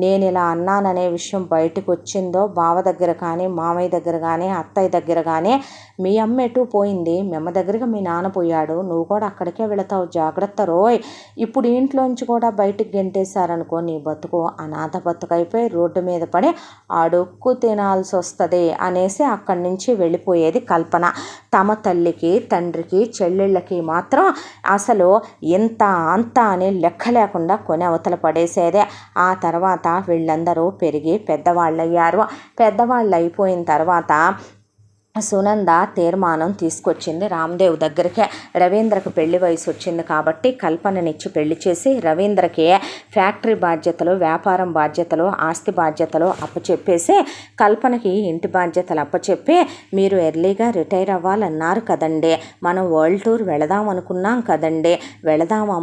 నేను ఇలా అన్నాననే విషయం బయటకు వచ్చిందో బావ దగ్గర కానీ, మామయ్య దగ్గర కానీ, అత్తయ్య దగ్గర కానీ, మీ అమ్మ ఎటు పోయింది, మీ అమ్మ దగ్గరికి మీ నాన్న పోయాడు, నువ్వు కూడా అక్కడికే వెళతావు, జాగ్రత్త రోయ్, ఇప్పుడు ఇంట్లోంచి కూడా బయటికి గెంటేశారనుకో నీ బతుకు అనాథ బతుకైపోయి రోడ్డు మీద పడి అడుక్కు తినాల్సి వస్తుంది అనేసి అక్కడి నుంచి వెళ్ళిపోయేది కల్పన. తమ తల్లికి, తండ్రికి, చెల్లెళ్ళకి మాత్రం అసలు ఇంత అంత అని లెక్క లేకుండా కొని అవతల పడేసేదే. ఆ తర్వాత వీళ్ళందరూ పెరిగి పెద్దవాళ్ళయ్యారు. పెద్దవాళ్ళు అయిపోయిన తర్వాత సునంద తీర్మానం తీసుకొచ్చింది రామ్దేవ్ దగ్గరికి. రవీంద్రకు పెళ్లి వయసు వచ్చింది కాబట్టి కల్పననిచ్చి పెళ్లి చేసి రవీంద్రకి ఫ్యాక్టరీ బాధ్యతలు, వ్యాపారం బాధ్యతలు, ఆస్తి బాధ్యతలు అప్పచెప్పేసి కల్పనకి ఇంటి బాధ్యతలు అప్పచెప్పి మీరు ఎర్లీగా రిటైర్ అవ్వాలన్నారు కదండి, మనం వరల్డ్ టూర్ వెళదాం అనుకున్నాం కదండి, వెళదామా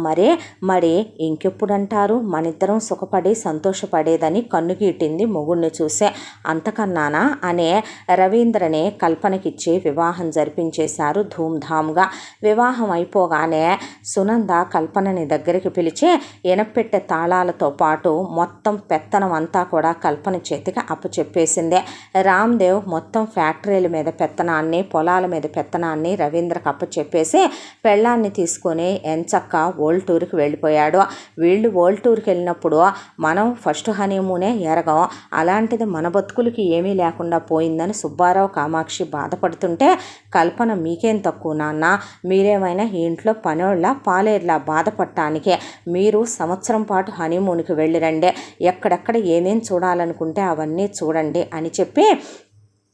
మరి ఇంకెప్పుడంటారు, మనిద్దరం సుఖపడి సంతోషపడేదని కన్నుగీటింది మొగుడిని చూసే. అంతకన్నానా అనే రవీంద్రని కల్పనకిచ్చి వివాహం జరిపించేశారు ధూమ్ధామ్గా. వివాహం అయిపోగానే సునంద కల్పనని దగ్గరికి పిలిచి ఎనపెట్టె తాళాలతో పాటు మొత్తం పెత్తనం అంతా కూడా కల్పన చేతికి అప్పచెప్పేసింది. రామ్దేవ్ మొత్తం ఫ్యాక్టరీల మీద పెత్తనాన్ని, పొలాల మీద పెత్తనాన్ని రవీంద్రకు అప్పచెప్పేసి పెళ్ళాన్ని తీసుకొని ఎంచక్క వరల్డ్ టూర్కి వెళ్ళిపోయాడు. వీళ్ళు వరల్డ్ టూర్కి వెళ్ళినప్పుడు మనం ఫస్ట్ హనీమూనే ఎరగం, అలాంటిది మన బతుకులకి ఏమీ లేకుండా పోయిందని సుబ్బారావు, కామాక్షి బాధపడుతుంటే కల్పన మీకేం తక్కువ నాన్న, మీరేమైనా ఈ ఇంట్లో పనోళ్ళ పాలేర్లా బాధపడటానికే. మీరు సంవత్సరం పాటు హనీమూన్కి వెళ్ళిరండి, ఎక్కడెక్కడ ఏమేం చూడాలనుకుంటే అవన్నీ చూడండి అని చెప్పి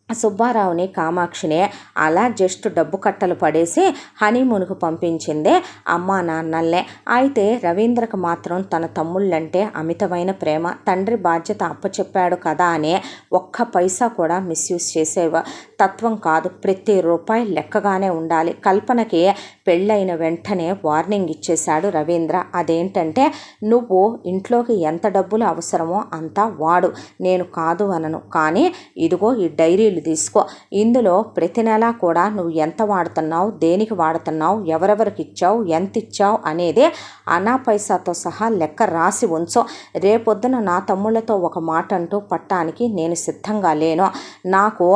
సుబ్బారావుని కామాక్షిని అలా జస్ట్ డబ్బు కట్టలు పడేసి హనీమూన్కు పంపించిందే అమ్మా నాన్నల్నే. అయితే రవీంద్రకు మాత్రం తన తమ్ముళ్ళంటే అమితమైన ప్రేమ. తండ్రి బాధ్యత అప్పచెప్పాడు కదా అని ఒక్క పైసా కూడా మిస్యూజ్ చేసేవ తత్వం కాదు. ప్రతి రూపాయి లెక్కగానే ఉండాలి. కల్పనకి పెళ్ళైన వెంటనే వార్నింగ్ ఇచ్చేశాడు రవీంద్ర. అదేంటంటే, నువ్వు ఇంట్లోకి ఎంత డబ్బులు అవసరమో అంతా వాడు, నేను కాదు అనను, కానీ ఇదిగో ఈ డైరీలు తీసుకో, ఇందులో ప్రతి నెలా కూడా నువ్వు ఎంత వాడుతున్నావు, దేనికి వాడుతున్నావు, ఎవరెవరికి ఇచ్చావు, ఎంత ఇచ్చావు అనేది అనా పైసాతో సహా లెక్క రాసి ఉంచో. రేపొద్దున నా తమ్ముళ్ళతో ఒక మాట అంటూ పట్టానికి నేను సిద్ధంగా లేను. నాకు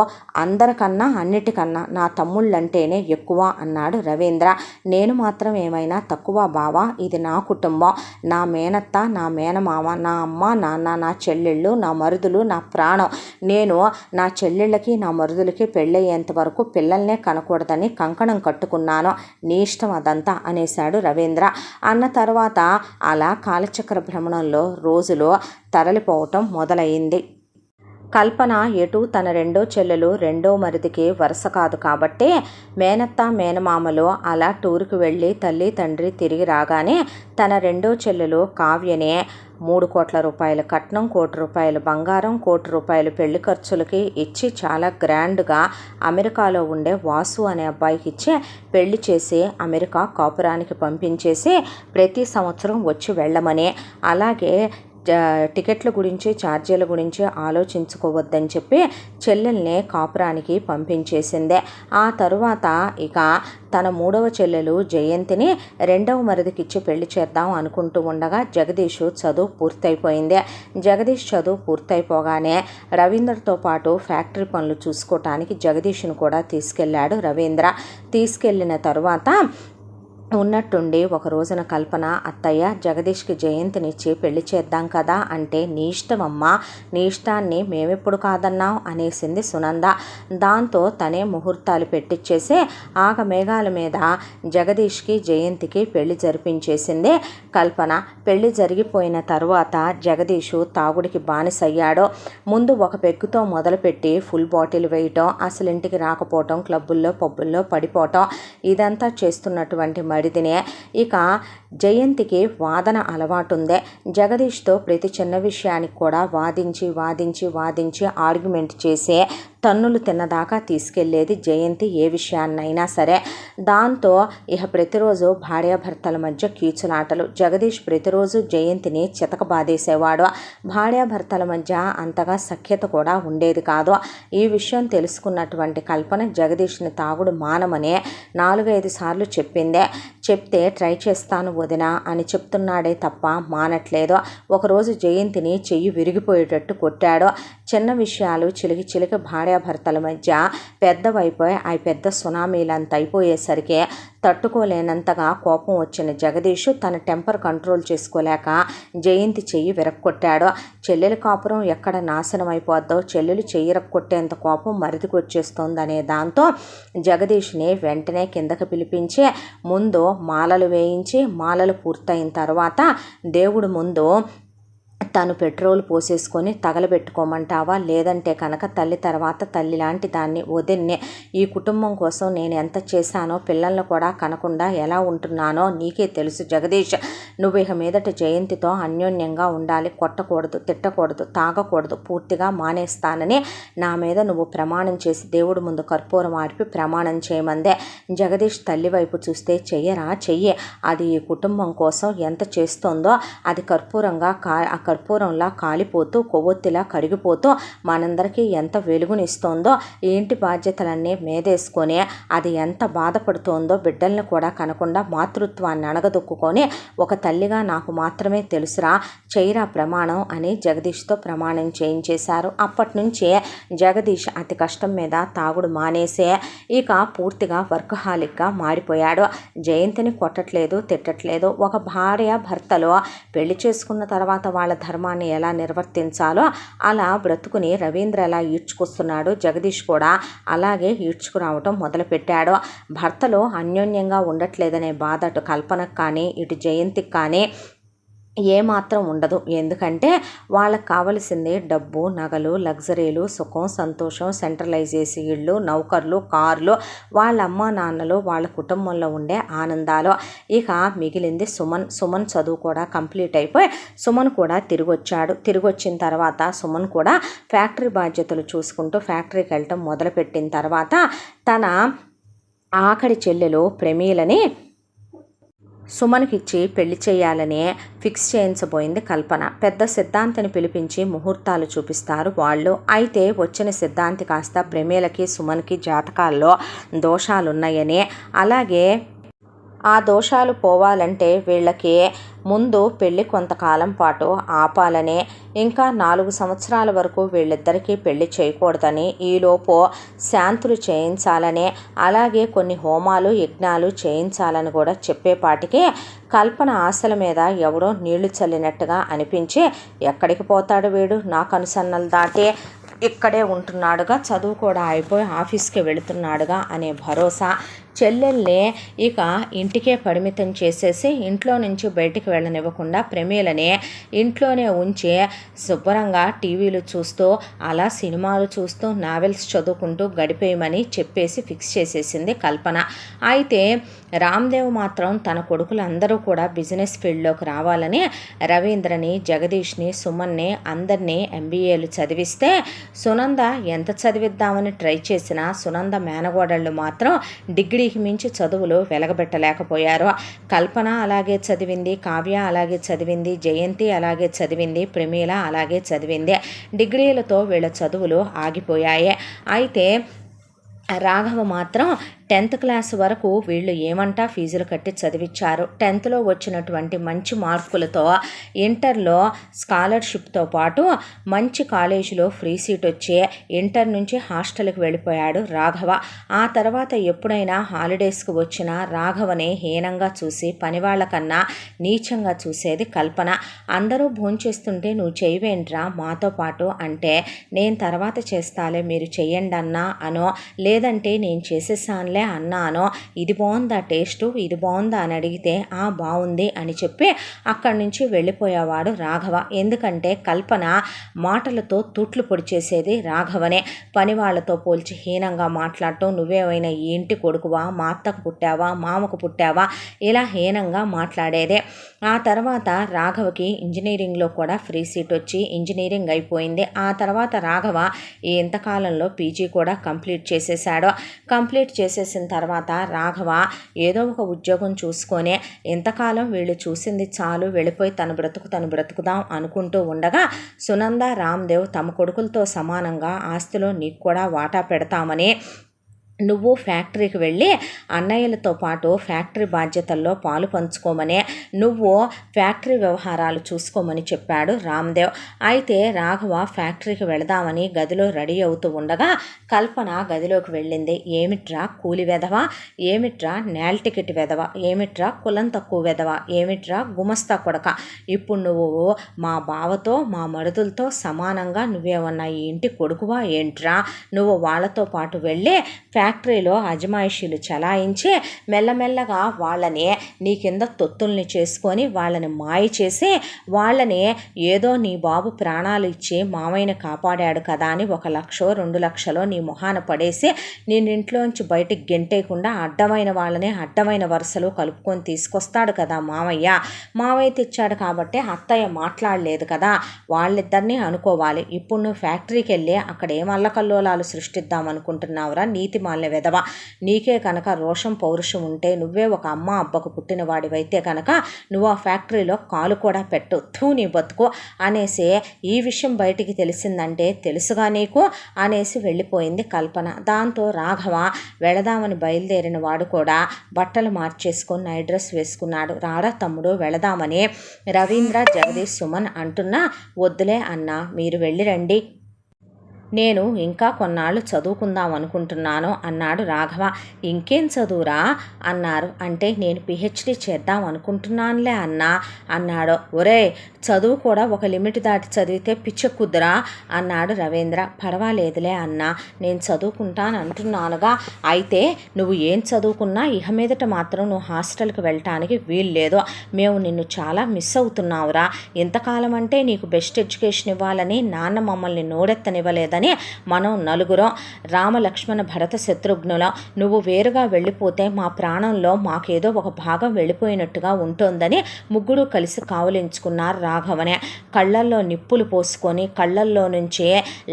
అందరికన్నా అన్నిటికన్నా నా తమ్ముళ్ళంటేనే ఎక్కువ అన్నాడు రవీంద్ర. నేను మాత్రం ఏమైనా తక్కువ బావా? ఇది నా కుటుంబం, నా మేనత్త, నా మేనమామ, నా అమ్మ నాన్న, నా చెల్లెళ్ళు, నా మరుదులు, నా ప్రాణం. నేను నా చెల్లెళ్ళకి నా మరుదులకి పెళ్ళయ్యేంత వరకు పిల్లల్నే కనకూడదని కంకణం కట్టుకున్నాను. నీ ఇష్టం అదంతా అనేశాడు రవీంద్ర. అన్న తర్వాత అలా కాలచక్ర భ్రమణంలో రోజులు తరలిపోవటం మొదలయ్యింది. కల్పన ఎటు తన రెండో చెల్లెలు రెండో మరిదికి వరుస కాదు కాబట్టి మేనత్త మేనమామలు అలా టూరుకు వెళ్ళి తల్లి తండ్రి తిరిగి రాగానే తన రెండో చెల్లెలు కావ్యనే 3 కోట్ల రూపాయల కట్నం, 1 కోటి రూపాయలు బంగారం, 1 కోటి రూపాయలు పెళ్లి ఖర్చులకి ఇచ్చి చాలా గ్రాండ్గా అమెరికాలో ఉండే వాసు అనే అబ్బాయికి ఇచ్చి పెళ్లి చేసి అమెరికా కాపురానికి పంపించేసి ప్రతి సంవత్సరం వచ్చి వెళ్ళమని, అలాగే టికెట్ల గురించి ఛార్జీల గురించి ఆలోచించుకోవద్దని చెప్పి చెల్లెల్ని కాపురానికి పంపించేసిందే. ఆ తరువాత ఇక తన 3వ చెల్లెలు జయంతిని 2వ మరిదికిచ్చి పెళ్లి చేద్దాం అనుకుంటూ ఉండగా జగదీష్ చదువు పూర్తయిపోయింది. జగదీష్ చదువు పూర్తయిపోగానే రవీంద్రతో పాటు ఫ్యాక్టరీ పనులు చూసుకోవటానికి జగదీష్ను కూడా తీసుకెళ్ళాడు రవీంద్ర. తీసుకెళ్ళిన తరువాత ఉన్నట్టుండి ఒక రోజున కల్పన, అత్తయ్య జగదీష్కి జయంతినిచ్చి పెళ్లి చేద్దాం కదా అంటే, నీ ఇష్టమమ్మా, నీ ఇష్టాన్ని మేమెప్పుడు కాదన్నాం అనేసింది సునంద. దాంతో తనే ముహూర్తాలు పెట్టించేసి ఆగమేఘాల మీద జగదీష్కి జయంతికి పెళ్లి జరిపించేసింది కల్పన. పెళ్లి జరిగిపోయిన తరువాత జగదీషు తాగుడికి బానిసయ్యాడు. ముందు ఒక పెగ్గుతో మొదలుపెట్టి ఫుల్ బాటిల్ వేయటం, అసలు ఇంటికి రాకపోవటం, క్లబ్బుల్లో పబ్బుల్లో పడిపోవటం, ఇదంతా చేస్తున్నటువంటి మరిదినే. ఇక జయంతికి వాదన అలవాటుందే. జగదీష్తో ప్రతి చిన్న విషయానికి కూడా వాదించి వాదించి వాదించి ఆర్గ్యుమెంట్ చేసే తన్నులు తిన్నదాకా తీసుకెళ్లేది జయంతి ఏ విషయాన్నైనా సరే. దాంతో ఇక ప్రతిరోజు భార్యాభర్తల మధ్య కీచులాటలు. జగదీష్ ప్రతిరోజు జయంతిని చితక బాధేసేవాడు. భార్యాభర్తల మధ్య అంతగా సఖ్యత కూడా ఉండేది కాదు. ఈ విషయం తెలుసుకున్నటువంటి కల్పన జగదీష్ని తాగుడు మానమని 4-5 సార్లు చెప్పిందే. చెప్తే ట్రై చేస్తాను వదినా అని చెప్తున్నాడే తప్ప మానట్లేదు. ఒకరోజు జయంతిని చెయ్యి విరిగిపోయేటట్టు కొట్టాడు. చిన్న విషయాలు చిలికి చిలికి భార్యాభర్తల మధ్య పెద్దవైపోయి అవి పెద్ద సునామీలంత అయిపోయేసరికి తట్టుకోలేనంతగా కోపం వచ్చిన జగదీష్ తన టెంపర్ కంట్రోల్ చేసుకోలేక జయంతి చెయ్యి విరక్కొట్టాడు. చెల్లెలి కాపురం ఎక్కడ నాశనం అయిపోద్దో, చెల్లెలు చెయ్యి రక్కొట్టేంత కోపం మరిదికి వచ్చేస్తోందనే దాంతో జగదీష్ని వెంటనే కిందకి పిలిపించి ముందు మాలలు వేయించి, మాలలు పూర్తయిన తర్వాత దేవుడు ముందు తను పెట్రోల్ పోసేసుకొని తగలబెట్టుకోమంటావా, లేదంటే కనుక తల్లి తర్వాత తల్లి లాంటి దాన్ని వదిన్నే, ఈ కుటుంబం కోసం నేను ఎంత చేశానో, పిల్లలను కూడా కనకుండా ఎలా ఉంటున్నానో నీకే తెలుసు జగదీష్. నువ్వు ఇక మీదట జయంతితో అన్యోన్యంగా ఉండాలి, కొట్టకూడదు, తిట్టకూడదు, తాగకూడదు, పూర్తిగా మానేస్తానని నా మీద నువ్వు ప్రమాణం చేసి దేవుడు ముందు కర్పూరం ఆర్పి ప్రమాణం చేయమందే. జగదీష్ తల్లి వైపు చూస్తే చెయ్యరా, చెయ్యి, అది ఈ కుటుంబం కోసం ఎంత చేస్తోందో అది కర్పూరంలా కాలిపోతూ కొవ్వొత్తిలా కరిగిపోతూ మనందరికీ ఎంత వెలుగునిస్తోందో, ఏంటి బాధ్యతలన్నీ మేదేసుకొని అది ఎంత బాధపడుతోందో, బిడ్డల్ని కూడా కనకుండా మాతృత్వాన్ని అణగదొక్కుకొని ఒక తల్లిగా నాకు మాత్రమే తెలుసురా, చెయ్యరా ప్రమాణం అని జగదీష్తో ప్రమాణం చేయించేశారు. అప్పటి నుంచి జగదీష్ అతి కష్టం మీద తాగుడు మానేసే ఇక పూర్తిగా వర్కహాలిక్గా మారిపోయాడు. జయంతిని కొట్టట్లేదు, తిట్టట్లేదు. ఒక భార్య భర్తలో పెళ్లి చేసుకున్న తర్వాత వాళ్ళ ధర్మాన్ని ఎలా నిర్వర్తించాలో అలా బ్రతుకుని రవీంద్ర ఎలా ఈడ్చుకొస్తున్నాడు, జగదీష్ కూడా అలాగే ఈడ్చుకురావటం మొదలుపెట్టాడు. భర్తలో అన్యోన్యంగా ఉండట్లేదనే బాధ అటు కల్పనకు కానీ ఇటు జయంతికి కానీ ఏమాత్రం ఉండదు. ఎందుకంటే వాళ్ళకి కావలసింది డబ్బు, నగలు, లగ్జరీలు, సుఖం, సంతోషం, సెంట్రలైజ్ చేసి ఇళ్ళు, నౌకర్లు, కార్లు, వాళ్ళ అమ్మ నాన్నలు, వాళ్ళ కుటుంబంలో ఉండే ఆనందాలు. ఇక మిగిలింది సుమన్ చదువు కూడా కంప్లీట్ అయిపోయి సుమన్ కూడా తిరిగి వచ్చాడు. తిరిగి వచ్చిన తర్వాత సుమన్ కూడా ఫ్యాక్టరీ బాధ్యతలు చూసుకుంటూ ఫ్యాక్టరీకి వెళ్ళటం మొదలుపెట్టిన తర్వాత తన ఆఖరి చెల్లెలు ప్రమీలని సుమన్కి ఇచ్చి పెళ్లి చేయాలని ఫిక్స్ చేయించబోయింది కల్పన. పెద్ద సిద్ధాంతిని పిలిపించి ముహూర్తాలు చూపిస్తారు వాళ్ళు. అయితే వచ్చిన సిద్ధాంతి కాస్త ప్రమీలకి సుమన్కి జాతకాల్లో దోషాలున్నాయని, అలాగే ఆ దోషాలు పోవాలంటే వీళ్ళకి ముందు పెళ్ళి కొంతకాలం పాటు ఆపాలని, ఇంకా 4 సంవత్సరాల వరకు వీళ్ళిద్దరికీ పెళ్లి చేయకూడదని, ఈలోపు శాంతులు చేయించాలని, అలాగే కొన్ని హోమాలు యజ్ఞాలు చేయించాలని కూడా చెప్పేపాటికి కల్పన ఆశల మీద ఎవడో నీళ్లు చల్లినట్టుగా అనిపించి ఎక్కడికి పోతాడు వీడు, నా కనుసన్నలు దాటి ఇక్కడే ఉంటున్నాడుగా, చదువు కూడా అయిపోయి ఆఫీస్కి వెళుతున్నాడుగా అనే భరోసా. చెల్లెల్ని ఇక ఇంటికే పరిమితం చేసేసి ఇంట్లో నుంచి బయటికి వెళ్ళనివ్వకుండా ప్రమీలని ఇంట్లోనే ఉంచి శుభ్రంగా టీవీలు చూస్తూ అలా సినిమాలు చూస్తూ నావెల్స్ చదువుకుంటూ గడిపేయమని చెప్పేసి ఫిక్స్ చేసేసింది కల్పన. అయితే రామ్దేవ్ మాత్రం తన కొడుకులందరూ కూడా బిజినెస్ ఫీల్డ్లోకి రావాలని రవీంద్రని, జగదీష్ని, సుమన్ని అందరినీ ఎంబీఏలు చదివిస్తే సునంద ఎంత చదివిద్దామని ట్రై చేసినా సునంద మేనగోడళ్ళు మాత్రం డిగ్రీకి మించి చదువులు వెలగబెట్టలేకపోయారు. కల్పన అలాగే చదివింది, కావ్య అలాగే చదివింది, జయంతి అలాగే చదివింది, ప్రమీల అలాగే చదివింది. డిగ్రీలతో వీళ్ళ చదువులు ఆగిపోయాయి. అయితే రాఘవ మాత్రం 10th క్లాస్ వరకు వీళ్ళు ఏమంటా ఫీజులు కట్టి చదివించారు. 10thలో వచ్చినటువంటి మంచి మార్కులతో ఇంటర్లో స్కాలర్షిప్తో పాటు మంచి కాలేజీలో ఫ్రీ సీట్ వచ్చి ఇంటర్ నుంచి హాస్టల్కి వెళ్ళిపోయాడు రాఘవ. ఆ తర్వాత ఎప్పుడైనా హాలిడేస్కి వచ్చినా రాఘవని హీనంగా చూసి పనివాళ్ల కన్నా నీచంగా చూసేది కల్పన. అందరూ భోంచేస్తుంటే నువ్వు చేయవేంట్రా మాతో పాటు అంటే, నేను తర్వాత చేస్తాలే మీరు చెయ్యండి అన్నా అనో, లేదంటే నేను చేసేసానులే అన్నానో, ఇది బాగుందా టేస్టు, ఇది బాగుందా అని అడిగితే ఆ బాగుంది అని చెప్పి అక్కడి నుంచి వెళ్ళిపోయేవాడు రాఘవ. ఎందుకంటే కల్పన మాటలతో తూట్లు పొడి చేసేది రాఘవనే. పని వాళ్ళతో పోల్చి హీనంగా మాట్లాడటం, నువ్వేమైనా ఈ ఇంటి కొడుకువా, మా అత్తకు పుట్టావా, మామకు పుట్టావా, ఇలా హీనంగా మాట్లాడేదే. ఆ తర్వాత రాఘవకి ఇంజనీరింగ్లో కూడా ఫ్రీ సీట్ వచ్చి ఇంజనీరింగ్ అయిపోయింది. ఆ తర్వాత రాఘవ ఈ ఇంతకాలంలో పీజీ కూడా కంప్లీట్ చేసేసాడు. కంప్లీట్ చేసేసిన తర్వాత రాఘవ ఏదో ఒక ఉద్యోగం చూసుకొని ఇంతకాలం వీళ్ళు చూసింది చాలు, వెళ్ళిపోయి తను బ్రతుకుదాం అనుకుంటూ ఉండగా సునంద, రామ్దేవ్ తమ కొడుకులతో సమానంగా ఆస్తిలో నీకు కూడా వాటా పెడతామని, నువ్వు ఫ్యాక్టరీకి వెళ్ళి అన్నయ్యలతో పాటు ఫ్యాక్టరీ బాధ్యతల్లో పాలు పంచుకోమని, నువ్వు ఫ్యాక్టరీ వ్యవహారాలు చూసుకోమని చెప్పాడు రామ్దేవ్. అయితే రాఘవ ఫ్యాక్టరీకి వెళదామని గదిలో రెడీ అవుతూ ఉండగా కల్పన గదిలోకి వెళ్ళింది. ఏమిట్రా కూలి వెధవ, ఏమిట్రా నేల టికెట్ వెధవ, ఏమిట్రా కులం తక్కువ వెధవ, ఏమిట్రా గుమస్తా కొడక, ఇప్పుడు నువ్వు మా బావతో మా మరుదులతో సమానంగా నువ్వేమన్నా ఈ ఇంటి కొడుకువా ఏంట్రా, నువ్వు వాళ్ళతో పాటు వెళ్ళి ఫ్యాక్టరీలో అజమాయిషీలు చలాయించి మెల్లమెల్లగా వాళ్ళని నీ కింద తొత్తుల్ని చేసుకొని వాళ్ళని మాయ చేసి వాళ్ళని ఏదో నీ బాబు ప్రాణాలు ఇచ్చి మామయ్యని కాపాడాడు కదా అని 1 లక్షో 2 లక్షలో నీ మొహాన పడేసి నేను ఇంట్లోంచి బయటికి గెంటేయకుండా అడ్డమైన వాళ్ళని అడ్డమైన వరుసలు కలుపుకొని తీసుకొస్తాడు కదా మామయ్య తెచ్చాడు కాబట్టి అత్తయ్య మాట్లాడలేదు కదా, వాళ్ళిద్దరినీ అనుకోవాలి. ఇప్పుడు నువ్వు ఫ్యాక్టరీకి వెళ్ళి అక్కడ ఏం అల్లకల్లోలాలు సృష్టిద్దాం అనుకుంటున్నావురా నీతి మాలిన వెధవ, నీకే కనుక రోషం పౌరుషం ఉంటే నువ్వే ఒక అమ్మ అబ్బకు పుట్టిన వాడివైతే కనుక నువ్వు ఆ ఫ్యాక్టరీలో కాలు కూడా పెట్టు, థూ నీ బతుకు అనేసి, ఈ విషయం బయటికి తెలిసిందంటే తెలుసుగా నీకు అనేసి వెళ్ళిపోయింది కల్పన. దాంతో రాఘవ వెళదామని బయలుదేరిన వాడు కూడా బట్టలు మార్చేసుకొని నైట్ డ్రెస్ వేసుకున్నాడు. రారా తమ్ముడు వెళదామని రవీంద్ర, జగదీష్, సుమన్ అంటున్నా, వద్దులే అన్నా మీరు వెళ్ళి రండి నేను ఇంకా కొన్నాళ్ళు చదువుకుందాం అనుకుంటున్నాను అన్నాడు రాఘవ. ఇంకేం చదువురా అన్నారు. అంటే నేను పిహెచ్డి చేద్దాం అనుకుంటున్నానులే అన్నా అన్నాడు. ఒరే, చదువు కూడా ఒక లిమిట్ దాటి చదివితే పిచ్చెక్కుద్దురా అన్నాడు రవీంద్ర. పర్వాలేదులే అన్నా, నేను చదువుకుంటాను అంటున్నానుగా. అయితే నువ్వు ఏం చదువుకున్నా ఇహ మీదట మాత్రం నువ్వు హాస్టల్కి వెళ్ళటానికి వీల్లేదు. మేము నిన్ను చాలా మిస్ అవుతున్నావురా. ఇంతకాలం అంటే నీకు బెస్ట్ ఎడ్యుకేషన్ ఇవ్వాలని నాన్న మమ్మల్ని నోరెత్తనివ్వలేదని మనం నలుగురం రామలక్ష్మణ భరత శత్రుఘ్నుల, నువ్వు వేరుగా వెళ్ళిపోతే మా ప్రాణంలో మాకేదో ఒక భాగం వెళ్ళిపోయినట్టుగా ఉంటోందని ముగ్గురు కలిసి కావలించుకున్నారు రాఘవనే. కళ్ళల్లో నిప్పులు పోసుకొని కళ్ళల్లో నుంచే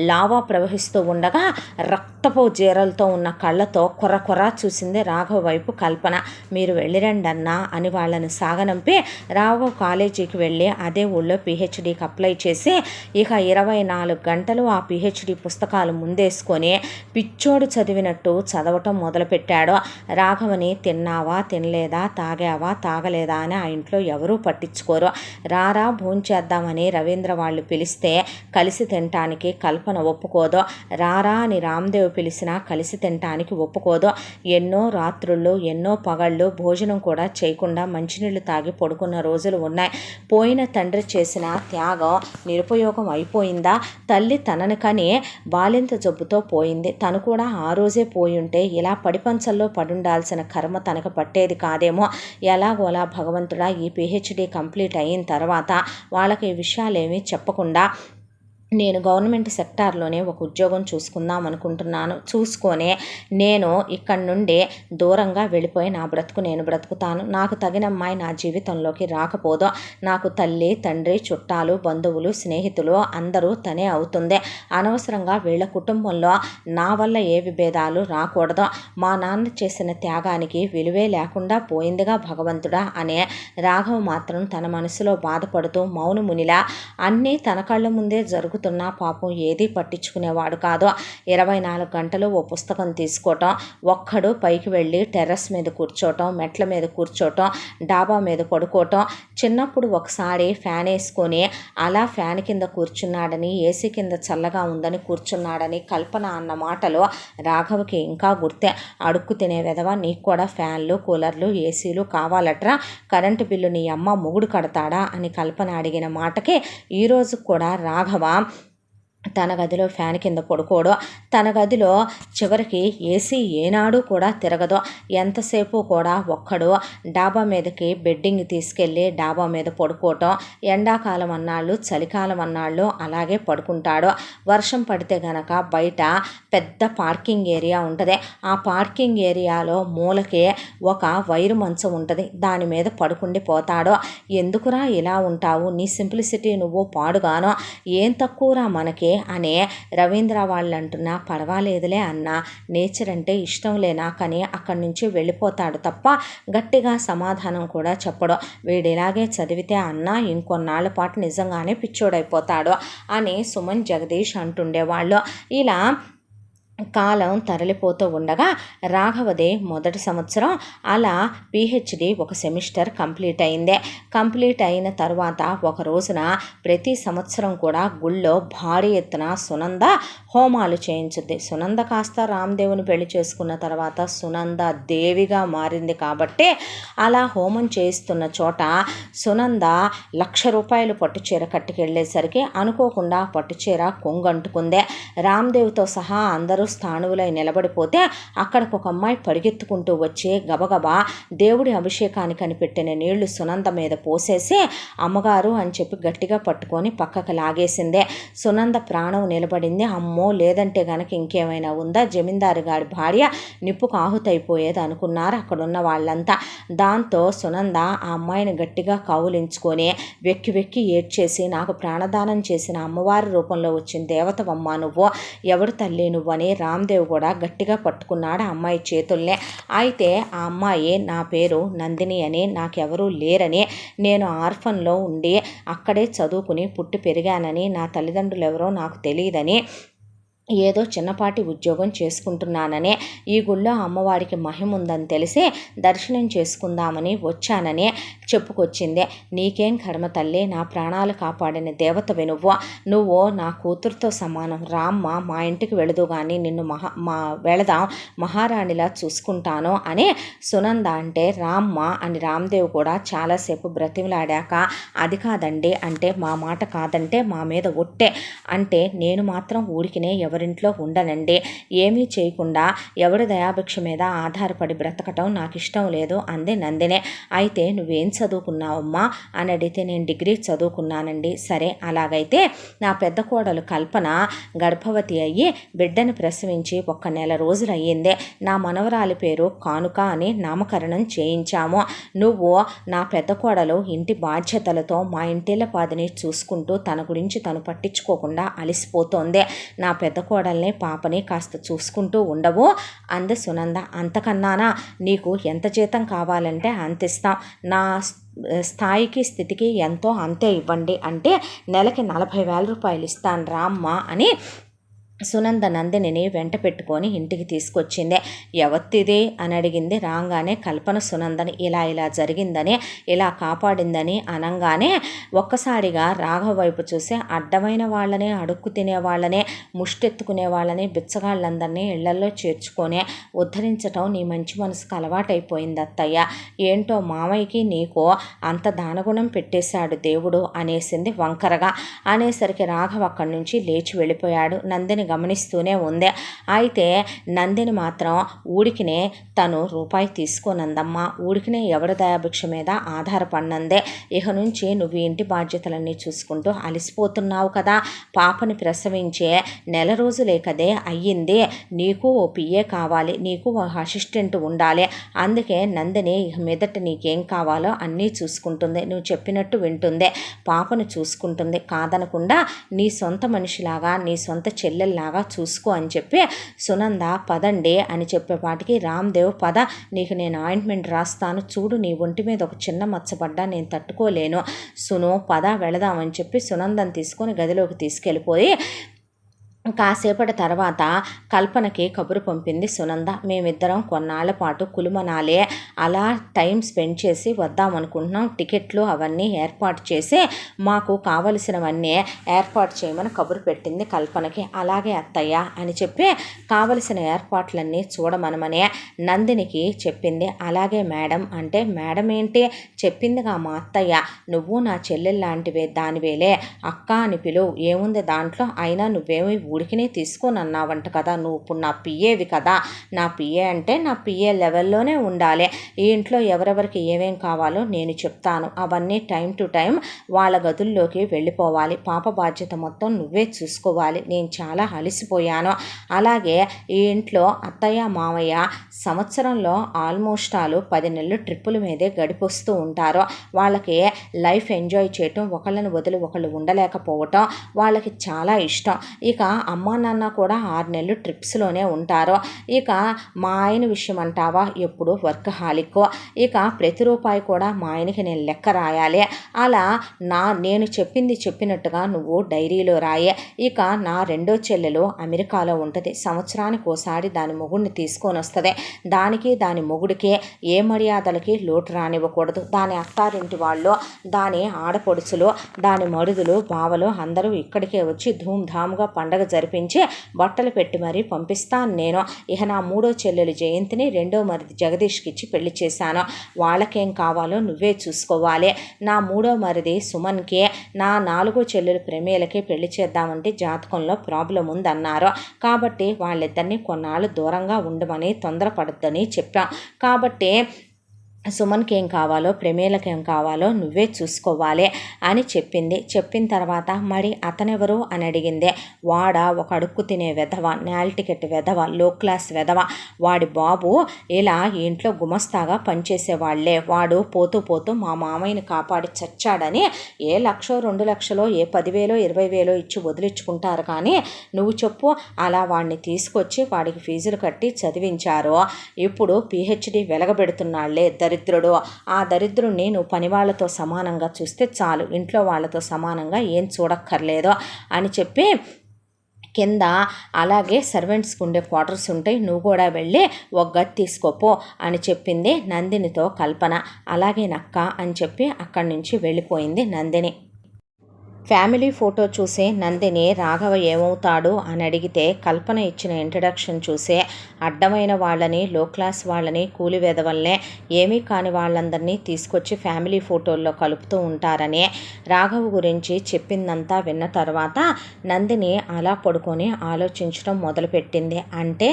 లావా ప్రవహిస్తూ ఉండగా రక్తపు జీరలతో ఉన్న కళ్ళతో కొర్ర కొర్ర చూసింది రాఘవ వైపు కల్పన. మీరు వెళ్ళిరండన్నా అని వాళ్ళని సాగనంపి రాఘవ కాలేజీకి వెళ్ళి అదే ఊళ్ళో పిహెచ్డీకి అప్లై చేసి ఇక 24 గంటలు ఆ పిహెచ్డి పుస్తకాలు ముందేసుకొని పిచ్చోడు చదివినట్టు చదవటం మొదలుపెట్టాడు. రాఘవని తిన్నావా తినలేదా, తాగావా తాగలేదా అని ఆ ఇంట్లో ఎవరూ పట్టించుకోరు. రారా భోంచేద్దామని రవీంద్ర వాళ్ళు పిలిస్తే కలిసి తినటానికి కల్పన ఒప్పుకోదు. రారా అని రామ్దేవ్ పిలిచినా కలిసి తినటానికి ఒప్పుకోదు. ఎన్నో రాత్రుళ్ళు ఎన్నో పగళ్ళు భోజనం కూడా చేయకుండా మంచినీళ్ళు తాగి పడుకున్న రోజులు ఉన్నాయి. పోయిన తండ్రి చేసిన త్యాగం నిరుపయోగం అయిపోయిందా? తల్లి తనని కని బాలింత జబ్బుతో పోయింది. తను కూడా ఆ రోజే పోయుంటే ఇలా పడిపంచల్లో పడుండాల్సిన కర్మ తనకు పట్టేది కాదేమో. ఎలాగోలా భగవంతుడా ఈ పిహెచ్డి కంప్లీట్ అయిన తర్వాత వాళ్ళకి ఈ విషయాలేమీ చెప్పకుండా నేను గవర్నమెంట్ సెక్టార్లోనే ఒక ఉద్యోగం చూసుకుందాం అనుకుంటున్నాను. చూసుకొని నేను ఇక్కడి నుండి దూరంగా వెళ్ళిపోయి నా బ్రతుకు నేను బ్రతుకుతాను. నాకు తగిన అమ్మాయి నా జీవితంలోకి రాకపోదు. నాకు తల్లి తండ్రి చుట్టాలు బంధువులు స్నేహితులు అందరూ తనే అవుతుంది. అనవసరంగా వీళ్ళ కుటుంబంలో నా వల్ల ఏ విభేదాలు రాకూడదు. మా నాన్న చేసిన త్యాగానికి విలువే లేకుండా పోయిందిగా భగవంతుడా అనే రాఘవ మాత్రం తన మనసులో బాధపడుతూ మౌనమునిలా అన్నీ తన కళ్ళ ముందే జరుగుతున్నా పాపం ఏదీ పట్టించుకునేవాడు కాదు. 24 గంటలు ఓ పుస్తకం తీసుకోవటం, ఒక్కడు పైకి వెళ్ళి టెర్రస్ మీద కూర్చోవటం, మెట్ల మీద కూర్చోవటం, డాబా మీద పడుకోవటం. చిన్నప్పుడు ఒకసారి ఫ్యాన్ వేసుకొని అలా ఫ్యాన్ కింద కూర్చున్నాడని, ఏసీ కింద చల్లగా ఉందని కూర్చున్నాడని కల్పన అన్న మాటలు రాఘవకి ఇంకా గుర్తే. అడుక్కు తినే విధవ, నీకు కూడా ఫ్యాన్లు కూలర్లు ఏసీలు కావాలట్రా, కరెంటు బిల్లు నీ అమ్మ మొగుడు కడతాడా అని కల్పన అడిగిన మాటకి ఈరోజు కూడా రాఘవ తన గదిలో ఫ్యాన్ కింద పడుకోవడం, తన గదిలో చివరికి ఏసీ ఏనాడు కూడా తిరగదు. ఎంతసేపు కూడా ఒక్కడు డాబా మీదకి బెడ్డింగ్ తీసుకెళ్ళి డాబా మీద పడుకోవటం. ఎండాకాలం అన్నాళ్ళు చలికాలం అన్నాళ్ళు అలాగే పడుకుంటాడు. వర్షం పడితే గనక బయట పెద్ద పార్కింగ్ ఏరియా ఉంటుంది. ఆ పార్కింగ్ ఏరియాలో మూలకే ఒక వైరు మంచం ఉంటుంది. దాని మీద పడుకుండి పోతాడు. ఎందుకురా ఇలా ఉంటావు, నీ సింప్లిసిటీ నువ్వు పాడుగాను, ఏం తక్కువరా మనకి అనే రవీంద్ర వాళ్ళు అంటున్నా పర్వాలేదులే అన్నా, నేచర్ అంటే ఇష్టం లేనా కానీ అక్కడి నుంచి వెళ్ళిపోతాడు తప్ప గట్టిగా సమాధానం కూడా చెప్పడు. వీడిలాగే చదివితే అన్నా ఇంకొన్నాళ్ళ పాటు నిజంగానే పిచ్చోడైపోతాడు అని సుమన్ జగదీష్ అంటుండేవాళ్ళు. ఇలా కాలం తరలిపోతూ ఉండగా రాఘవదే మొదటి సంవత్సరం. అలా పిహెచ్డి ఒక సెమిస్టర్ కంప్లీట్ అయిందే. కంప్లీట్ అయిన తర్వాత ఒక రోజున ప్రతి సంవత్సరం కూడా గుళ్ళో భారీ ఎత్తున సునంద హోమాలు చేయించుద్ది. సునంద కాస్త రామ్దేవుని పెళ్లి చేసుకున్న తర్వాత సునంద దేవిగా మారింది కాబట్టి అలా హోమం చేయిస్తున్న చోట సునంద 1,00,000 రూపాయలు పట్టుచీర కట్టుకెళ్ళేసరికి అనుకోకుండా పట్టుచీర కొంగంటుకుందే. రామ్దేవ్తో సహా అందరూ స్థానువులై నిలబడిపోతే అక్కడికి ఒక అమ్మాయి పరిగెత్తుకుంటూ వచ్చి గబగబా దేవుడి అభిషేకానికి కనిపెట్టిన నీళ్లు సునంద మీద పోసేసి అమ్మగారు అని చెప్పి గట్టిగా పట్టుకొని పక్కకు లాగేసిందే. సునంద ప్రాణం నిలబడింది. అమ్మో, లేదంటే గనక ఇంకేమైనా ఉందా, జమీందారు గారి భార్య నిప్పుకు ఆహుతైపోయేది అనుకున్నారు అక్కడున్న వాళ్ళంతా. దాంతో సునంద ఆ అమ్మాయిని గట్టిగా కౌలించుకొని వెక్కి వెక్కి ఏడ్చేసి, నాకు ప్రాణదానం చేసిన అమ్మవారి రూపంలో వచ్చిన దేవతవమ్మ నువ్వు, ఎవడు తల్లి నువ్వని రామ్దేవ్ కూడా గట్టిగా పట్టుకున్నాడు ఆ అమ్మాయి చేతుల్నే. అయితే ఆ అమ్మాయి నా పేరు నందిని అని, నాకెవరూ లేరని, నేను ఆర్ఫన్లో ఉండి అక్కడే చదువుకుని పుట్టి పెరిగానని, నా తల్లిదండ్రులు ఎవరో నాకు తెలియదని ఏదో చిన్నపాటి ఉద్యోగం చేసుకుంటున్నాననే, ఈ గుళ్ళో అమ్మవారికి మహిమ ఉందని తెలిసి దర్శనం చేసుకుందామని వచ్చానని చెప్పుకొచ్చింది. నీకేం కర్మ తల్లి, నా ప్రాణాలు కాపాడిన దేవతవి నువ్వు నా కూతురుతో సమానం. రామ్మ, మా ఇంటికి వెళదు కానీ నిన్ను వెళదాం, మహారాణిలా చూసుకుంటాను అని సునంద అంటే, రామ్మ అని రామ్దేవ్ కూడా చాలాసేపు బ్రతిమలాడాక, అది కాదండి అంటే, మా మాట కాదంటే మా మీద ఒట్టే అంటే, నేను మాత్రం ఊరికినే ఎవరింట్లో ఉండనండి, ఏమీ చేయకుండా ఎవరి దయాభిక్ష మీద ఆధారపడి బ్రతకటం నాకు ఇష్టం లేదు అంది నందిని. అయితే నువ్వేం చదువుకున్నావమ్మా అని అడిగితే, నేను డిగ్రీ చదువుకున్నానండి. సరే, అలాగైతే నా పెద్ద కోడలు కల్పన గర్భవతి అయ్యి బిడ్డను ప్రసవించి 1 నెల రోజులు అయ్యిందే. నా మనవరాలి పేరు కానుక అని నామకరణం చేయించాము. నువ్వు నా పెద్ద కోడలు ఇంటి బాధ్యతలతో మా ఇంటిల పాదిని చూసుకుంటూ తన గురించి తను పట్టించుకోకుండా అలసిపోతోంది. నా పెద్ద కోడల్ని పాపని కాస్త చూసుకుంటూ ఉండవు అంది సునంద. అంతకన్నానా, నీకు ఎంత జీతం కావాలంటే అంత ఇస్తాం, నా స్థాయికి స్థితికి ఎంతో అంతే ఇవ్వండి అంటే, నెలకి 40,000 రూపాయలు ఇస్తాను రామ్మ అని సునంద నందినిని వెంట పెట్టుకొని ఇంటికి తీసుకొచ్చింది. ఎవత్తిది అని అడిగింది. రాగానే కల్పన సునందని ఇలా జరిగిందని, ఇలా కాపాడిందని అనంగానే ఒక్కసారిగా రాఘవ వైపు చూసి, అడ్డమైన వాళ్ళని, అడుక్కు తినే వాళ్ళని, ముష్టెత్తుకునే వాళ్ళని, బిచ్చగాళ్ళందరినీ ఇళ్లల్లో చేర్చుకొని ఉద్ధరించటం నీ మంచి మనసుకు అలవాటైపోయింది అత్తయ్య. ఏంటో మామయ్యకి నీకు అంత దానగుణం పెట్టేశాడు దేవుడు అనేసింది వంకరగా. అనేసరికి రాఘవ అక్కడి నుంచి లేచి వెళ్ళిపోయాడు. నందిని గమనిస్తూనే ఉంది. అయితే నందిని మాత్రం ఊడికినే తను రూపాయి తీసుకోనందమ్మా, ఊడికినే ఎవరి దయాభిక్ష మీద ఆధారపడినందే. ఇక నుంచి నువ్వు ఇంటి బాధ్యతలన్నీ చూసుకుంటూ అలసిపోతున్నావు కదా, పాపని ప్రసవించే నెల రోజులే కదే అయ్యింది, నీకు ఓ పిఏ కావాలి, నీకు ఓ అసిస్టెంట్ ఉండాలి. అందుకే నందిని ఇక మీదట నీకేం కావాలో అన్నీ చూసుకుంటుంది, నువ్వు చెప్పినట్టు వింటుంది, పాపను చూసుకుంటుంది, కాదనకుండా నీ సొంత మనిషిలాగా, నీ సొంత చెల్లెల్లాగా చూసుకో అని చెప్పి సునంద పదండి అని చెప్పేపాటికి రామ్దేవ్, పద నీకు నేను ఆయింట్మెంట్ రాస్తాను, చూడు నీ ఒంటి మీద ఒక చిన్న మచ్చపడ్డా నేను తట్టుకోలేను, సును పద వెళదామని చెప్పి సునందని తీసుకొని గదిలోకి తీసుకెళ్ళిపోయి కాసేపటి తర్వాత కల్పనకి కబురు పంపింది సునంద. మేమిద్దరం కొన్నాళ్ల పాటు కులుమనాలే అలా టైం స్పెండ్ చేసి వద్దామనుకుంటున్నాం, టికెట్లు అవన్నీ ఏర్పాటు చేసి మాకు కావలసినవన్నీ ఏర్పాటు చేయమని కబురు పెట్టింది కల్పనకి. అలాగే అత్తయ్య అని చెప్పి కావలసిన ఏర్పాట్లన్నీ చూడమనమనే నందినికి చెప్పింది. అలాగే మేడం అంటే, మేడం ఏంటి చెప్పిందిగా మా అత్తయ్య, నువ్వు నా చెల్లెల్లాంటివే దానివేలే, అక్క అని పిలువు, ఏముంది దాంట్లో, అయినా నువ్వేమి ఊడికినే తీసుకోనన్నావంట కదా, నువ్వు ఇప్పుడు నా పిఏవి కదా, నా పిఏ అంటే నా పిఏ లెవెల్లోనే ఉండాలి, ఈ ఇంట్లో ఎవరెవరికి ఏమేం కావాలో నేను చెప్తాను, అవన్నీ టైం టు టైం వాళ్ళ గదుల్లోకి వెళ్ళిపోవాలి, పాప బాధ్యత మొత్తం నువ్వే చూసుకోవాలి, నేను చాలా అలసిపోయాను. అలాగే ఈ ఇంట్లో అత్తయ్య మామయ్య సంవత్సరంలో ఆల్మోస్ట్ 10 నెలలు ట్రిప్పుల మీదే గడిపొస్తూ ఉంటారు. వాళ్ళకి లైఫ్ ఎంజాయ్ చేయటం, ఒకళ్ళని వదిలి ఒకళ్ళు ఉండలేకపోవటం వాళ్ళకి చాలా ఇష్టం. ఇక అమ్మా నాన్న కూడా 6 నెలలు ట్రిప్స్లోనే ఉంటారు. ఇక మా ఆయన విషయం అంటావా, ఎప్పుడు వర్కహాలిక్, ఇక ప్రతి రూపాయి కూడా మా ఆయనకి నేను లెక్క రాయాలి. అలా నేను చెప్పింది చెప్పినట్టుగా నువ్వు డైరీలో రాయే. ఇక నా రెండో చెల్లెలు అమెరికాలో ఉంటుంది, సంవత్సరానికి ఒకసారి దాని మొగుడిని తీసుకొని వస్తుంది. దానికి దాని మొగుడికి ఏ మర్యాదలకి లోటు రానివ్వకూడదు. దాని అత్తారింటి వాళ్ళు, దాని ఆడపడుచులు, దాని మరుదులు బావలు అందరూ ఇక్కడికే వచ్చి ధూమ్ధామ్గా పండగ జరిపించి బట్టలు పెట్టి మరీ పంపిస్తాను నేను. ఇక నా మూడో చెల్లెలు జయంతిని రెండో మరిది జగదీష్కి ఇచ్చి పెళ్లి చేశాను, వాళ్ళకేం కావాలో నువ్వే చూసుకోవాలి. నా మూడో మరిది సుమన్కి, నా 4వ చెల్లెలు ప్రమేలకి పెళ్లి చేద్దామంటే జాతకంలో ప్రాబ్లం ఉందన్నారు, కాబట్టి వాళ్ళిద్దరినీ కొన్నాళ్ళు దూరంగా ఉండమని తొందరపడద్దని చెప్పాం. కాబట్టి సుమన్కి ఏం కావాలో ప్రమేలకి ఏం కావాలో నువ్వే చూసుకోవాలి అని చెప్పింది. చెప్పిన తర్వాత మరి అతనెవరు అని అడిగింది. వాడ ఒక అడుక్కు తినే వెధవ, నేల టికెట్ వెధవ, లో క్లాస్ వెధవ, వాడి బాబు ఇలా ఇంట్లో గుమస్తాగా పనిచేసేవాళ్లే. వాడు పోతూ పోతూ మా మామయ్యని కాపాడి చచ్చాడని ఏ 1,00,000 2 లక్షలో ఏ 10,000 20,000 ఇచ్చి వదిలించుకుంటారు. కానీ నువ్వు చెప్పు, అలా వాడిని తీసుకొచ్చి వాడికి ఫీజులు కట్టి చదివించారు, ఇప్పుడు PhD వెలగబెడుతున్నాళ్లే దరిద్రుడు. ఆ దరిద్రుణ్ణి నువ్వు పని వాళ్ళతో సమానంగా చూస్తే చాలు, ఇంట్లో వాళ్ళతో సమానంగా ఏం చూడక్కర్లేదు అని చెప్పి కింద అలాగే సర్వెంట్స్కి ఉండే క్వార్టర్స్ ఉంటాయి, నువ్వు కూడా వెళ్ళి ఒక గది తీసుకోపో అని చెప్పింది నందినితో కల్పన. అలాగే నక్క అని చెప్పి అక్కడి నుంచి వెళ్ళిపోయింది నందిని. ఫ్యామిలీ ఫోటో చూసి నందిని రాఘవ ఏమవుతాడు అని అడిగితే కల్పన ఇచ్చిన ఇంట్రడక్షన్ చూసే అడ్డమైన వాళ్ళని, లో క్లాస్ వాళ్ళని, కూలి వెధవల్నే, ఏమీ కాని వాళ్ళందరినీ తీసుకొచ్చి ఫ్యామిలీ ఫోటోల్లో కలుపుతూ ఉంటారని రాఘవ గురించి చెప్పిందంతా విన్న తర్వాత నందిని అలా పడుకొని ఆలోచించడం మొదలుపెట్టింది. అంటే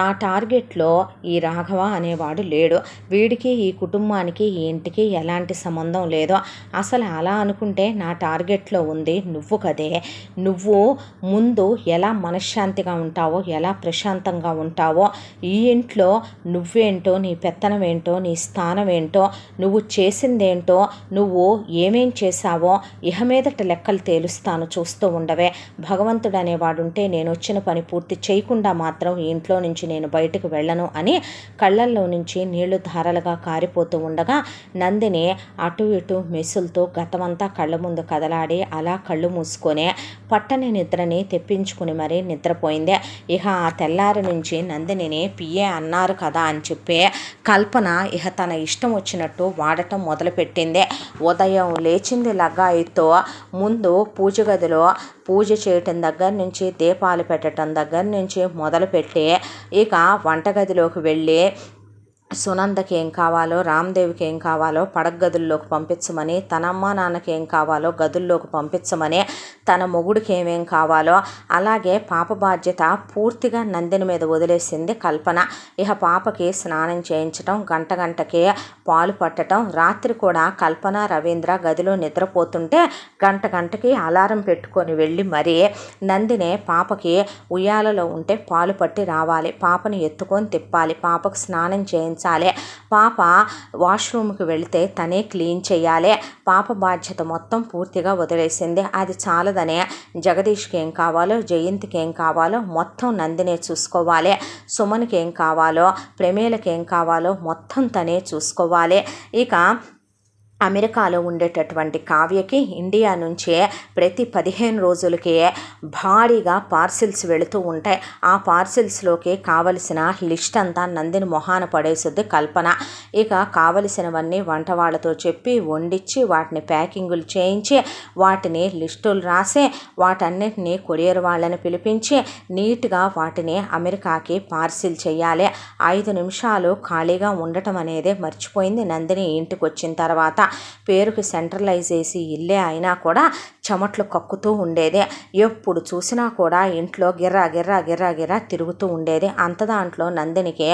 నా టార్గెట్లో ఈ రాఘవ అనేవాడు లేడు, వీడికి ఈ కుటుంబానికి ఈ ఇంటికి ఎలాంటి సంబంధం లేదు. అసలు అలా అనుకుంటే నా టార్గెట్లో ఉంది నువ్వు కదే. నువ్వు ముందు ఎలా మనశ్శాంతిగా ఉంటావో, ఎలా ప్రశాంతంగా ఉంటావో, ఈ ఇంట్లో నువ్వేంటో, నీ పెత్తనం ఏంటో, నీ స్థానం ఏంటో, నువ్వు చేసిందేంటో, నువ్వు ఏమేం చేశావో ఇహ మీదట లెక్కలు తేలుస్తాను, చూస్తూ ఉండవే. భగవంతుడు అనేవాడుంటే నేను వచ్చిన పని పూర్తి చేయకుండా మాత్రం ఈ ఇంట్లో నుంచి నేను బయటకు వెళ్ళను అని కళ్ళల్లో నుంచి నీళ్లు ధారలుగా కారిపోతూ ఉండగా నందిని అటు ఇటు మెసులుతూ గతమంతా కళ్ళ ముందు కదలాడి అలా కళ్ళు మూసుకొని పట్టని నిద్రని తెప్పించుకుని మరీ నిద్రపోయింది. ఇక ఆ తెల్లారి నుంచి నందినిని పిఏ అన్నారు కదా అని చెప్పి కల్పన ఇక తన ఇష్టం వచ్చినట్టు వాడటం మొదలుపెట్టింది. ఉదయం లేచింది లగ్గాయితో ముందు పూజ గదిలో పూజ చేయటం దగ్గర నుంచి, దీపాలు పెట్టడం దగ్గర నుంచి మొదలుపెట్టి ఇక వంటగదిలోకి వెళ్ళి సునందకి ఏం కావాలో, రామ్దేవికి ఏం కావాలో పడక గదుల్లోకి పంపించమని, తన అమ్మ నాన్నకి ఏం కావాలో గదుల్లోకి పంపించమని, తన మొగుడికి ఏమేం కావాలో, అలాగే పాప బాధ్యత పూర్తిగా నందిని మీద వదిలేసింది కల్పన. ఇక పాపకి స్నానం చేయించడం, గంటకి పాలు పట్టడం, రాత్రి కూడా కల్పన రవీంద్ర గదిలో నిద్రపోతుంటే గంటకి అలారం పెట్టుకొని వెళ్ళి మరీ నందిని పాపకి ఉయ్యాలలో ఉంటే పాలు పట్టి రావాలి, పాపని ఎత్తుకొని తిప్పాలి, పాపకు స్నానం చేయించాలి, పాప వాష్రూమ్కి వెళితే తనే క్లీన్ చేయాలి. పాప బాధ్యత మొత్తం పూర్తిగా వదిలేసింది. అది చాలదనే జగదీష్కి ఏం కావాలో, జయంతికి ఏం కావాలో మొత్తం నందినే చూసుకోవాలి, సుమన్కి ఏం కావాలో, ప్రమేలకి ఏం కావాలో మొత్తం తనే చూసుకోవాలి. ఇక అమెరికాలో ఉండేటటువంటి కావ్యకి ఇండియా నుంచే ప్రతి 15 రోజులకి భారీగా పార్సిల్స్ వెళుతూ ఉంటాయి. ఆ పార్సిల్స్లోకి కావలసిన లిస్ట్ అంతా నందిని మొహాన పడేసుద్ది కల్పన. ఇక కావలసినవన్నీ వంట వాళ్ళతో చెప్పి వండించి వాటిని ప్యాకింగులు చేయించి వాటిని లిస్టులు రాసి వాటన్నిటిని కొరియర్ వాళ్ళని పిలిపించి నీట్గా వాటిని అమెరికాకి పార్సిల్ చేయాలి. 5 నిమిషాలు ఖాళీగా ఉండటం అనేది మర్చిపోయింది నందిని. ఇంటికి వచ్చిన తర్వాత పేరుకి సెంట్రలైజ్ చేసి ఇల్లే అయినా కూడా చెమట్లు కక్కుతూ ఉండేది. ఎప్పుడు చూసినా కూడా ఇంట్లో గిర్రా తిరుగుతూ ఉండేది. అంత దాంట్లో నందినికి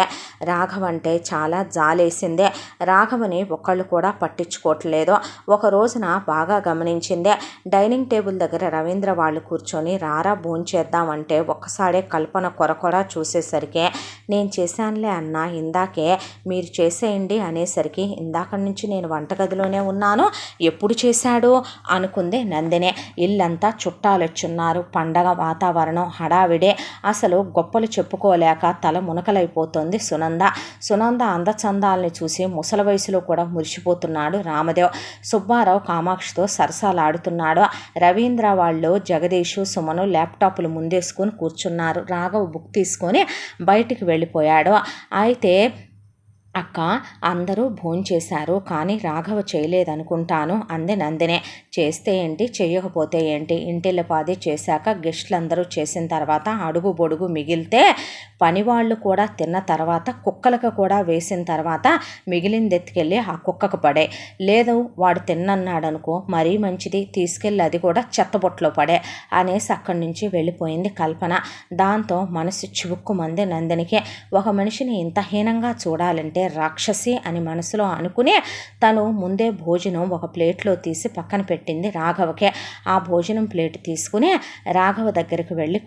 రాఘవ అంటే చాలా జాలేసిందే. రాఘవని ఒకళ్ళు కూడా పట్టించుకోవట్లేదు. ఒక రోజున బాగా గమనించిందే. డైనింగ్ టేబుల్ దగ్గర రవీంద్ర వాళ్ళు కూర్చొని రారా భోంచేద్దామంటే ఒక్కసారే కల్పన కొరకొర చూసేసరికి నేను చేశానులే అన్న, ఇందాకే మీరు చేసేయండి అనేసరికి ఇందాక నుంచి నేను వంటగదిలోనే ఉన్నాను, ఎప్పుడు చేశాడు అనుకుంది నందిని. ఇల్లంతా చుట్టాలు వచ్చున్నారు, పండగ వాతావరణం, హడావిడే. అసలు గొప్పలు చెప్పుకోలేక తల మునకలైపోతుంది సునంద అందచందాలని చూసి ముసలి వయసులో కూడా మురిసిపోతున్నాడు రామదేవ్. సుబ్బారావు కామాక్షితో సరసాలాడుతున్నాడు. రవీంద్ర వాళ్ళు జగదీషు సుమను ల్యాప్టాప్లు ముందేసుకొని కూర్చున్నారు. రాఘవ్ బుక్ తీసుకొని బయటికి వెళ్ళిపోయాడు. అయితే అక్క అందరూ భోంచేశారు కానీ రాఘవ చేయలేదనుకుంటాను అంది నందినే. చేస్తే ఏంటి, చేయకపోతే ఏంటి, ఇంటిల్లపాది చేశాక గెస్టులందరూ చేసిన తర్వాత అడుగు బొడుగు మిగిలితే పనివాళ్ళు కూడా తిన్న తర్వాత కుక్కలకు కూడా వేసిన తర్వాత మిగిలింది ఎత్తుకెళ్ళి ఆ కుక్కకు పడే, లేదు వాడు తిన్నన్నాడనుకో మరీ మంచిది, తీసుకెళ్ళి అది కూడా చెత్తబొట్లో పడే అనేసి అక్కడి నుంచి వెళ్ళిపోయింది కల్పన. దాంతో మనసు చివుక్కుమంది నందినికి. ఒక మనిషిని ఇంత హీనంగా చూడాలంటే రాక్షసి అని మనసులో అనుకుని తను ముందే భోజనం ఒక ప్లేట్లో తీసి పక్కన పెట్టింది రాఘవకే. ఆ భోజనం ప్లేట్ తీసుకుని రాఘవ దగ్గరికి వెళ్ళి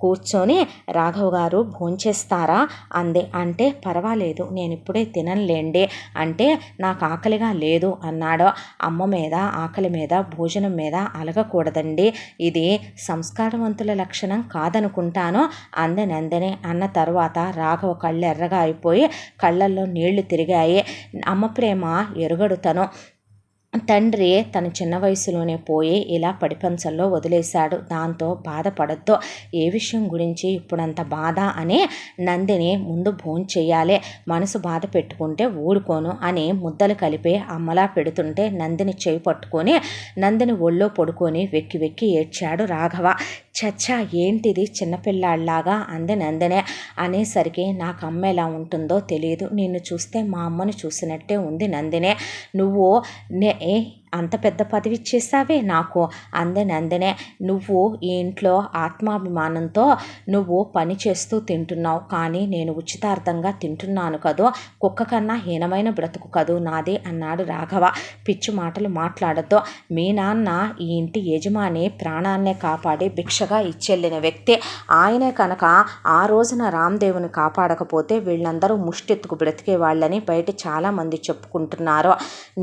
కూర్చొని రాఘవ గారు భోంచేస్తారా అంది. అంటే పర్వాలేదు నేను ఇప్పుడే తినలేండి అంటే నాకు ఆకలిగా లేదు అన్నాడు. అమ్మ మీద ఆకలి మీద భోజనం మీద అలగకూడదండి, ఇది సంస్కారవంతుల లక్షణం కాదనుకుంటాను అంది నందిని. అన్న తర్వాత రాఘవ కళ్ళు ఎర్రగా అయిపోయి కళ్ళల్లో నీళ్లు తిరిగాయి. అమ్మ ప్రేమ ఎరుగడుతను. తండ్రి తన చిన్న వయసులోనే పోయి ఇలా పడిపంచల్లో వదిలేశాడు. దాంతో బాధపడద్దు, ఏ విషయం గురించి ఇప్పుడంత బాధ అని నందిని ముందు భోంచెయ్యాలి, మనసు బాధ పెట్టుకుంటే ఊడుకోను అని ముద్దలు కలిపి అమ్మలా పెడుతుంటే నందిని చేయి పట్టుకొని నందిని ఒళ్ళో పడుకొని వెక్కి వెక్కి ఏడ్చాడు రాఘవ. చచ్చా ఏంటిది చిన్నపిల్లాడిలాగా అంది నందినే. అనేసరికి నాకు అమ్మ ఎలా ఉంటుందో తెలియదు, నిన్ను చూస్తే మా అమ్మను చూసినట్టే ఉంది నందినే. నువ్వు అంత పెద్ద పదవి ఇచ్చేసావే నాకు అంది నందినే. నువ్వు ఈ ఇంట్లో ఆత్మాభిమానంతో నువ్వు పని చేస్తూ తింటున్నావు, కానీ నేను ఉచితార్థంగా తింటున్నాను కదూ, కుక్క కన్నా హీనమైన బ్రతుకు కదూ నాది అన్నాడు రాఘవ. పిచ్చి మాటలు మాట్లాడద్దు, మీ నాన్న ఈ ఇంటి యజమాని ప్రాణాన్నే కాపాడి భిక్షగా ఇచ్చెళ్ళిన వ్యక్తి. ఆయనే కనుక ఆ రోజున రామ్దేవుని కాపాడకపోతే వీళ్ళందరూ ముష్టెత్తుకు బ్రతికేవాళ్ళని బయట చాలామంది చెప్పుకుంటున్నారు.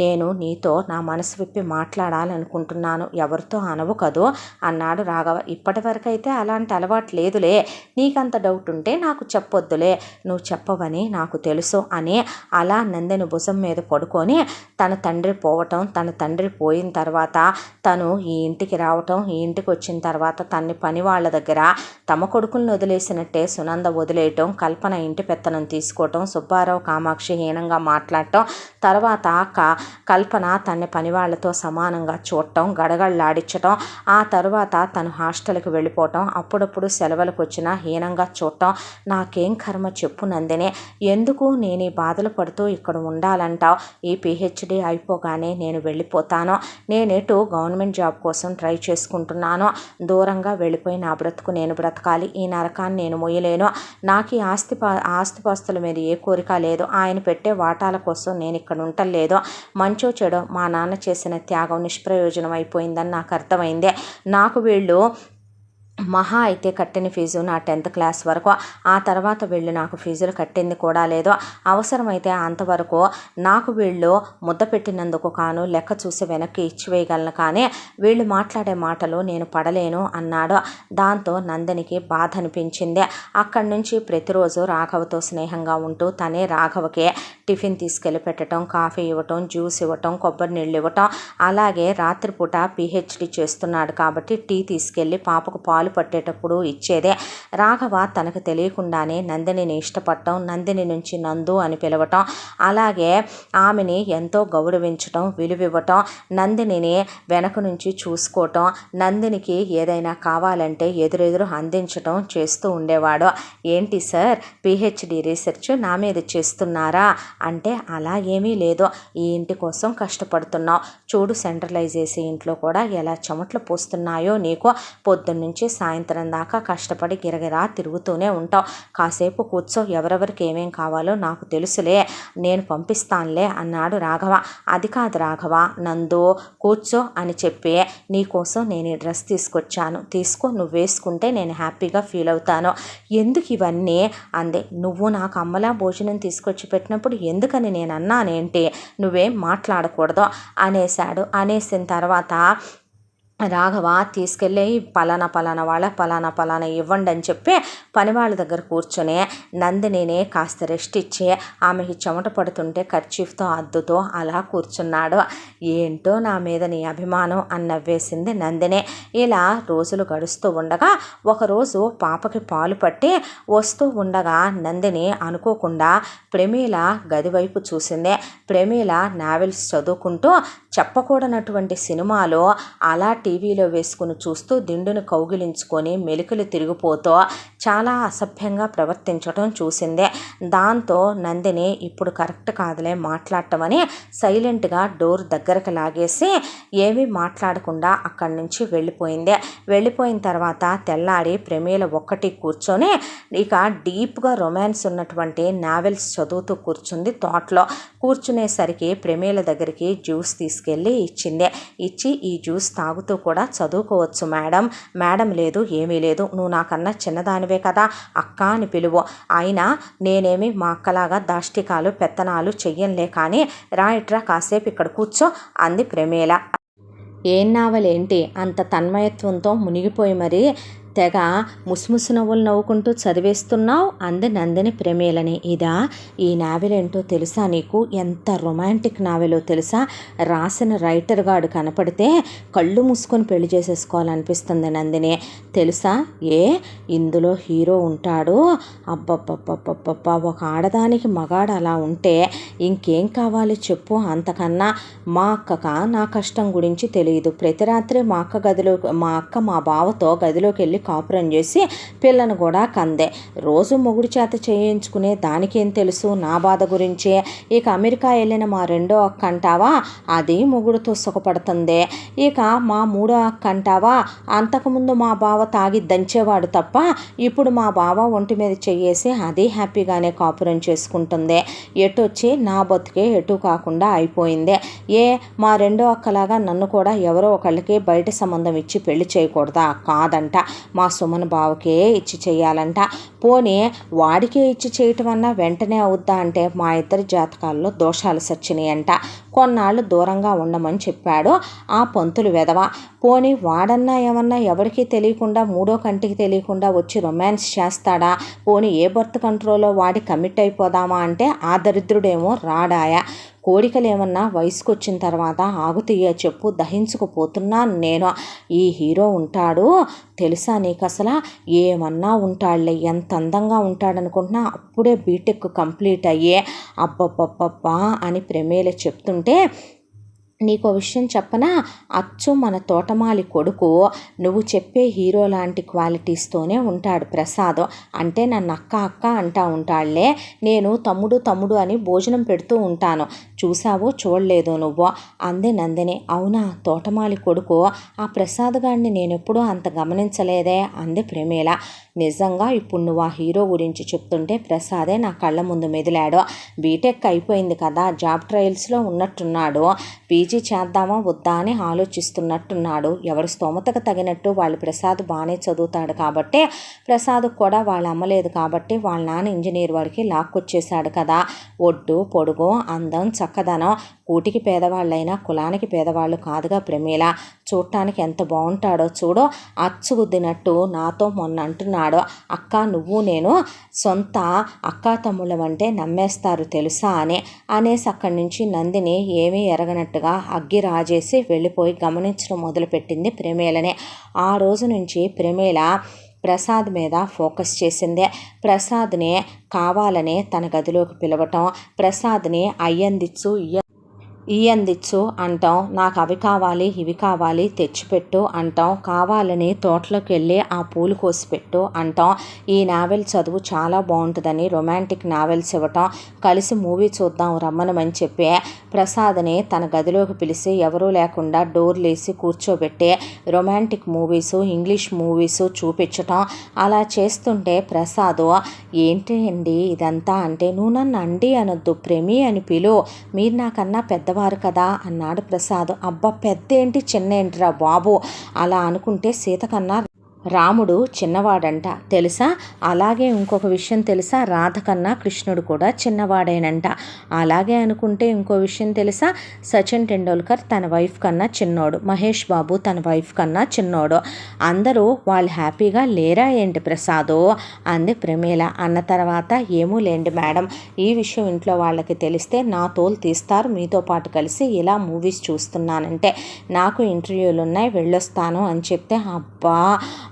నేను నీతో నా మనసు విప్పి మాట్లాడాలనుకుంటున్నాను, ఎవరితో అనవు కదూ అన్నాడు రాఘవ. ఇప్పటి వరకు అయితే అలాంటి అలవాటు లేదులే, నీకంత డౌట్ ఉంటే నాకు చెప్పొద్దులే, నువ్వు చెప్పవని నాకు తెలుసు అని అలా నందిని భుజం మీద పడుకొని తన తండ్రి పోవటం, తన తండ్రి పోయిన తర్వాత తను ఈ ఇంటికి రావటం, ఈ ఇంటికి వచ్చిన తర్వాత తన్ని పని వాళ్ళ దగ్గర తమ కొడుకులను వదిలేసినట్టే సునంద వదిలేయటం, కల్పన ఇంటి పెత్తనం తీసుకోవటం, సుబ్బారావు కామాక్షి హీనంగా మాట్లాడటం, తర్వాత కల్పన తన పని వాళ్ళతో సమానంగా చూడటం, గడగడలాడించటం, ఆ తర్వాత తను హాస్టల్కి వెళ్ళిపోవటం, అప్పుడప్పుడు సెలవులకు వచ్చినా హీనంగా చూడటం. నాకేం కర్మ చెప్పు నందిని, ఎందుకు నేను ఈ బాధలు పడుతూ ఇక్కడ ఉండాలంటావు? ఈ పిహెచ్డి అయిపోగానే నేను వెళ్ళిపోతాను, నేనేటు గవర్నమెంట్ జాబ్ కోసం ట్రై చేసుకుంటున్నాను, దూరంగా వెళ్ళిపోయి నా బ్రతుకు నేను బ్రతకాలి, ఈ నరకాన్ని నేను మొయ్యలేను, నాకు ఈ ఆస్తిపాస్తుల మీద ఏ కోరిక లేదు, ఆయన పెట్టే వాటాల కోసం నేను ఇక్కడ ఉండలేదు, మంచో చెడో మా నాన్న చేసిన త్యాగం నిష్ప్రయోజనం అయిపోయిందని నాకు అర్థమైంది. నాకు వీళ్ళు మహా అయితే కట్టిన ఫీజు నా 10th క్లాస్ వరకు, ఆ తర్వాత వీళ్ళు నాకు ఫీజులు కట్టింది కూడా లేదు, అవసరమైతే అంతవరకు నాకు వీళ్ళు ముద్ద పెట్టినందుకు కాను లెక్క చూసి వెనక్కి ఇచ్చివేయగలను, కానీ వీళ్ళు మాట్లాడే మాటలు నేను పడలేను అన్నాడు. దాంతో నందినికి బాధ అనిపించింది. అక్కడి నుంచి ప్రతిరోజు రాఘవతో స్నేహంగా ఉంటూ తనే రాఘవకి టిఫిన్ తీసుకెళ్ళి పెట్టడం, కాఫీ ఇవ్వటం, జ్యూస్ ఇవ్వటం, కొబ్బరి నీళ్ళు ఇవ్వటం, అలాగే రాత్రిపూట పిహెచ్డి చేస్తున్నాడు కాబట్టి టీ తీసుకెళ్ళి పాపకు పాలు పట్టేటప్పుడు ఇచ్చేదే. రాఘవ తనకు తెలియకుండానే నందినిని ఇష్టపడటం, నందిని నుంచి నందు అని పిలవటం, అలాగే ఆమెని ఎంతో గౌరవించటం, విలువివ్వటం, నందినిని వెనక నుంచి చూసుకోవటం, నందినికి ఏదైనా కావాలంటే ఎదురెదురు అందించటం చేస్తూ ఉండేవాడు. ఏంటి సార్ పిహెచ్డి రీసెర్చ్ నా మీద చేస్తున్నారా అంటే, అలా ఏమీ లేదు, ఈ ఇంటి కోసం కష్టపడుతున్నావు, చూడు సెంట్రలైజ్ చేసే ఇంట్లో కూడా ఎలా చెమట్లు పోస్తున్నాయో నీకు, పొద్దున్నుంచి సాయంత్రం దాకా కష్టపడి గిరగిరా తిరుగుతూనే ఉంటావు, కాసేపు కూర్చో, ఎవరెవరికి ఏమేం కావాలో నాకు తెలుసులే, నేను పంపిస్తానులే అన్నాడు రాఘవ. అది కాదు రాఘవ, నందు కూర్చో అని చెప్పి నీకోసం నేను ఈ డ్రెస్ తీసుకొచ్చాను, తీసుకో, నువ్వు వేసుకుంటే నేను హ్యాపీగా ఫీల్ అవుతాను. ఎందుకు ఇవన్నీ అంది. నువ్వు నాకు అమ్మలా భోజనం తీసుకొచ్చి పెట్టినప్పుడు ఎందుకని నేను అన్నానేంటి, నువ్వేం మాట్లాడకూడదు అనేశాడు. అనేసిన తర్వాత రాఘవ తీసుకెళ్ళి పలానా పలానా ఇవ్వండి అని చెప్పి పని వాళ్ళ దగ్గర కూర్చొని నందినిని కాస్త రెస్ట్ ఇచ్చి ఆమెకి చెమట పడుతుంటే కర్చీఫ్తో అద్దుతో అలా కూర్చున్నాడు. ఏంటో నా మీద నీ అభిమానం అని నవ్వేసింది నందిని. ఇలా రోజులు గడుస్తూ ఉండగా ఒకరోజు పాపకి పాలు పట్టి వస్తూ ఉండగా నందిని అనుకోకుండా ప్రమీల గది వైపు చూసింది. ప్రమీల నావెల్స్ చదువుకుంటూ చెప్పకూడనటువంటి సినిమాలో అలా టీవీలో వేసుకుని చూస్తూ దిండును కౌగిలించుకొని మెలికలు తిరిగిపోతూ చాలా అసభ్యంగా ప్రవర్తించడం చూసిందే. దాంతో నందిని ఇప్పుడు కరెక్ట్ కాదులే మాట్లాడటమని సైలెంట్గా డోర్ దగ్గరకు లాగేసి ఏమీ మాట్లాడకుండా అక్కడి నుంచి వెళ్ళిపోయింది. వెళ్ళిపోయిన తర్వాత తెల్లారి ప్రమీల ఒక్కటి కూర్చొని ఇక డీప్గా రొమాన్స్ ఉన్నటువంటి నావెల్స్ చదువుతూ కూర్చుంది. తోటలో కూర్చునేసరికి ప్రమీల దగ్గరికి జ్యూస్ తీసుకెళ్ళి ఇచ్చింది. ఇచ్చి ఈ జ్యూస్ తాగుతూ కూడా చదువుకోవచ్చు మేడం. మేడం లేదు, ఏమీ లేదు, నువ్వు నాకన్నా చిన్నదానివే కదా, అక్క అని పిలువు. అయినా నేనేమి మా అక్కలాగా దాష్టికాలు పెత్తనాలు చెయ్యంలే, కానీ రాయిట్రా కాసేపు ఇక్కడ కూర్చో అంది ప్రమీల. ఏం నావలేంటి అంత తన్మయత్వంతో మునిగిపోయి మరీ తెగ ముసుముసు నవ్వులు నవ్వుకుంటూ చదివేస్తున్నావు అంది నందిని ప్రమేలని. ఇదా? ఈ నావెల్ ఏంటో తెలుసా నీకు? ఎంత రొమాంటిక్ నావెలో తెలుసా? రాసిన రైటర్ గాడు కనపడితే కళ్ళు మూసుకొని పెళ్లి చేసేసుకోవాలనిపిస్తుంది నందిని. తెలుసా? ఇందులో హీరో ఉంటాడు. అబ్బబ్బబ్బబ్బబ్బ, ఒక ఆడదానికి మగాడు అలా ఉంటే ఇంకేం కావాలి చెప్పు? అంతకన్నా మా అక్కక నా కష్టం గురించి తెలియదు. ప్రతి రాత్రి మా అక్క మా బావతో గదిలోకి వెళ్ళి కాపురం చేసి పిల్లను కూడా కందే. రోజు మొగుడు చేత చేయించుకునే దానికేం తెలుసు నా బాధ గురించే. ఇక అమెరికా వెళ్ళిన మా రెండో అక్క అంటావా, అది మొగుడుతో సుఖపడుతుంది. ఇక మా మూడో అక్క అంటావా, అంతకుముందు మా బావ తాగి దంచేవాడు తప్ప ఇప్పుడు మా బావ ఒంటి మీద చెయ్యేసి అది హ్యాపీగానే కాపురం చేసుకుంటుంది. ఎటొచ్చి నా బతుకే ఎటు కాకుండా అయిపోయింది. మా రెండో అక్కలాగా నన్ను కూడా ఎవరో ఒకళ్ళకి బయట సంబంధం ఇచ్చి పెళ్లి చేయకూడదా? కాదంట, మా సుమన్ బావకే ఇచ్చి చేయాలంట. పోనీ వాడికే ఇచ్చి చేయటం అన్నా వెంటనే అవుద్దా అంటే మా ఇద్దరి జాతకాల్లో దోషాలు సచ్చినాయంట. కొన్నాళ్ళు దూరంగా ఉండమని చెప్పాడు ఆ పంతులు వెధవ. పోనీ వాడన్నా ఏమన్నా ఎవరికీ తెలియకుండా మూడో కంటికి తెలియకుండా వచ్చి రొమాన్స్ చేస్తాడా? పోనీ ఏ బర్త్ కంట్రోల్లో వాడి కమిట్ అయిపోదామా అంటే ఆ దరిద్రుడేమో రాడాయా. కోరికలేమన్నా వయసుకు వచ్చిన తర్వాత ఆగుతీయ చెప్పు, దహించుకుపోతున్నాను నేను. ఈ హీరో ఉంటాడు తెలుసా నీకు? అసలు ఏమన్నా ఉంటాడులే, ఎంత అందంగా ఉంటాడనుకుంటున్నా. అప్పుడే బీటెక్ కంప్లీట్ అయ్యే అబ్బబ్బబ్బబ్బా అని ప్రమేల చెప్తుంటే నీకో విషయం చెప్పనా? అచ్చు మన తోటమాలి కొడుకు. నువ్వు చెప్పే హీరో లాంటి క్వాలిటీస్తోనే ఉంటాడు ప్రసాద్. అంటే నన్ను అక్క అక్క అంటా ఉంటాడులే. నేను తమ్ముడు తమ్ముడు అని భోజనం పెడుతూ ఉంటాను. చూసావో చూడలేదు నువ్వు అంది నందిని. అవునా, తోటమాలి కొడుకు? ఆ ప్రసాద్ గారిని నేనెప్పుడూ అంత గమనించలేదే అంది ప్రమేల. నిజంగా ఇప్పుడు నువ్వు ఆ హీరో గురించి చెప్తుంటే ప్రసాదే నా కళ్ళ ముందు మెదిలాడు. బీటెక్ అయిపోయింది కదా, జాబ్ ట్రయల్స్లో ఉన్నట్టున్నాడు. పీజీ చేద్దామా వద్దా అని ఆలోచిస్తున్నట్టున్నాడు. ఎవరి స్తోమతకు తగినట్టు వాళ్ళు ప్రసాద్ బాగానే చదువుతాడు కాబట్టి, ప్రసాద్కు కూడా వాళ్ళు అమ్మలేదు కాబట్టి వాళ్ళ నాన్న ఇంజనీర్ వాడికి లాక్కొచ్చేశాడు కదా. ఒడ్డు పొడుగు అందం చక్కదనం. కూటికి పేదవాళ్ళైనా కులానికి పేదవాళ్ళు కాదుగా ప్రమేల. చూడటానికి ఎంత బాగుంటాడో చూడు. అచ్చుగుద్దినట్టు నాతో మొన్న అంటున్నాడు, అక్క నువ్వు నేను సొంత అక్కా తమ్ముళ్ళమంటే నమ్మేస్తారు తెలుసా అనేసి అక్కడి నుంచి నందిని ఏమీ ఎరగనట్టుగా అగ్గి రాజేసి వెళ్ళిపోయి గమనించడం మొదలుపెట్టింది ప్రమేలనే. ఆ రోజు నుంచి ప్రమేల ప్రసాద్ మీద ఫోకస్ చేసిందే. ప్రసాద్ని కావాలనే తన గదిలోకి పిలవటం, ప్రసాద్ని అయ్యందిచ్చు ఇయ్యందిచ్చు అంటాం, నాకు అవి కావాలి ఇవి కావాలి తెచ్చిపెట్టు అంటాం, కావాలని తోటలోకి వెళ్ళి ఆ పూలు కోసిపెట్టు అంటాం. ఈ నావెల్ చదువు చాలా బాగుంటుందని రొమాంటిక్ నావెల్స్ ఇవ్వటం, కలిసి మూవీ చూద్దాం రమ్మనమని చెప్పి ప్రసాద్ని తన గదిలోకి పిలిచి ఎవరూ లేకుండా డోర్లేసి కూర్చోబెట్టి రొమాంటిక్ మూవీసు ఇంగ్లీష్ మూవీసు చూపించటం. అలా చేస్తుంటే ప్రసాద్ ఏంటి అండి ఇదంతా అంటే, నువ్వు నన్ను అండి అనొద్దు ప్రేమి అని పిలు, మీరు నాకన్నా పెద్దవారు కదా అన్నాడు ప్రసాద్. అబ్బా పెద్దేంటి చిన్నేంటిరా బాబు, అలా అనుకుంటే సీత కన్నా రాముడు చిన్నవాడంట తెలుసా. అలాగే ఇంకొక విషయం తెలుసా, రాధ కన్నా కృష్ణుడు కూడా చిన్నవాడేనంట. అలాగే అనుకుంటే ఇంకో విషయం తెలుసా, సచిన్ టెండూల్కర్ తన వైఫ్ కన్నా చిన్నోడు, మహేష్ బాబు తన వైఫ్ కన్నా చిన్నోడు. అందరూ వాళ్ళు హ్యాపీగా లేరా ఏంటి ప్రసాదు అంది ప్రమేల. అన్న తర్వాత ఏమూ లేండి మేడం, ఈ విషయం ఇంట్లో వాళ్ళకి తెలిస్తే నా తోలు తీస్తారు, మీతో పాటు కలిసి ఇలా మూవీస్ చూస్తున్నానంటే నాకు ఇంటర్వ్యూలు ఉన్నాయి వెళ్ళొస్తాను అని చెప్తే అబ్బా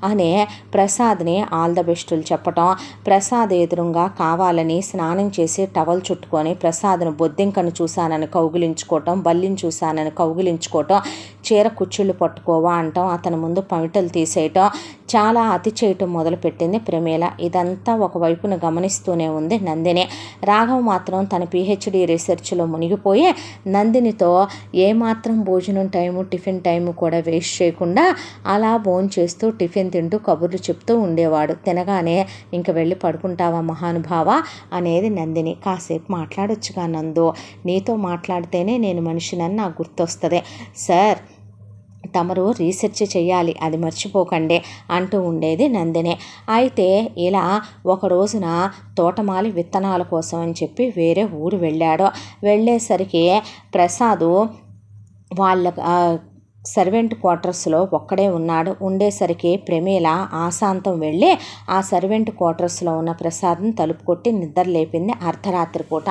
అనే ప్రసాద్ని ఆల్ ద బెస్టులు చెప్పటం. ప్రసాద్ ఎదురుగా కావాలని స్నానం చేసి టవల్ చుట్టుకొని ప్రసాద్ను బొద్దింకను చూశానని కౌగిలించుకోవటం, బల్లిని చూశానని కౌగిలించుకోవటం, చీర కుచ్చుళ్ళు పట్టుకోవా అంటాం, అతని ముందు పమిటలు తీసేయటం, చాలా అతి చేయటం మొదలుపెట్టింది ప్రమేల. ఇదంతా ఒకవైపున గమనిస్తూనే ఉంది నందిని. రాఘవ్ మాత్రం తన పిహెచ్డి రీసెర్చ్లో మునిగిపోయి నందినితో ఏమాత్రం భోజనం టైము టిఫిన్ టైము కూడా వేస్ట్ చేయకుండా అలా భోంచేస్తూ టిఫిన్ తింటూ కబుర్లు చెప్తూ ఉండేవాడు. తినగానే ఇంక వెళ్ళి పడుకుంటావా మహానుభావ అనేది నందిని. కాసేపు మాట్లాడొచ్చుగా నందు, నీతో మాట్లాడితేనే నేను మనిషినని నాకు గుర్తొస్తుంది. సార్ తమరు రీసెర్చ్ చేయాలి అది మర్చిపోకండి అంటూ ఉండేది నందిని. అయితే ఇలా ఒక రోజున తోటమాలి విత్తనాల కోసం అని చెప్పి వేరే ఊరు వెళ్ళాడు. వెళ్ళేసరికి ప్రసాదు వాళ్ళ సర్వెంట్ క్వార్టర్స్లో ఒక్కడే ఉన్నాడు. ఉండేసరికి ప్రమీల ఆశాంతం వెళ్ళి ఆ సర్వెంట్ క్వార్టర్స్లో ఉన్న ప్రసాద్ని తలుపు కొట్టి నిద్ర లేపింది అర్ధరాత్రి పూట.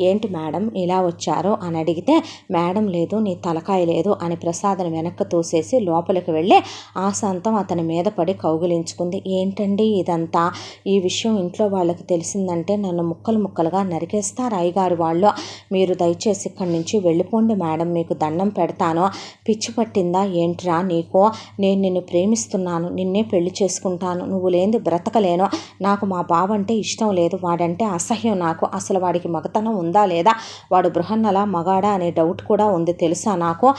ఏంటి మేడం ఇలా వచ్చారు అని అడిగితే, మేడం లేదు, నీ తలకాయ లేదు అని ప్రసాద్ని వెనక్కి తోసేసి లోపలికి వెళ్ళి ఆశాంతం అతని మీద పడి కౌగిలించుకుంది. ఏంటండి ఇదంతా? ఈ విషయం ఇంట్లో వాళ్ళకి తెలిసిందంటే నన్ను ముక్కలు ముక్కలుగా నరికేస్తారు అయ్యగారు వాళ్ళు. మీరు దయచేసి ఇక్కడి నుంచి వెళ్ళిపోండి మేడం, మీకు దండం పెడతాను. పిచ్చి పట్టిందా ఏంట్రా నీకు? నేను నిన్ను ప్రేమిస్తున్నాను, నిన్నే పెళ్లి చేసుకుంటాను, నువ్వు లేనిది బ్రతకలేను. నాకు మా బావ అంటే ఇష్టం లేదు, వాడంటే అసహ్యం నాకు. అసలు వాడికి మగతనం ఉందా లేదా? వాడు బృహన్నల మగాడా అనే డౌట్ కూడా ఉంది తెలుసా నాకు.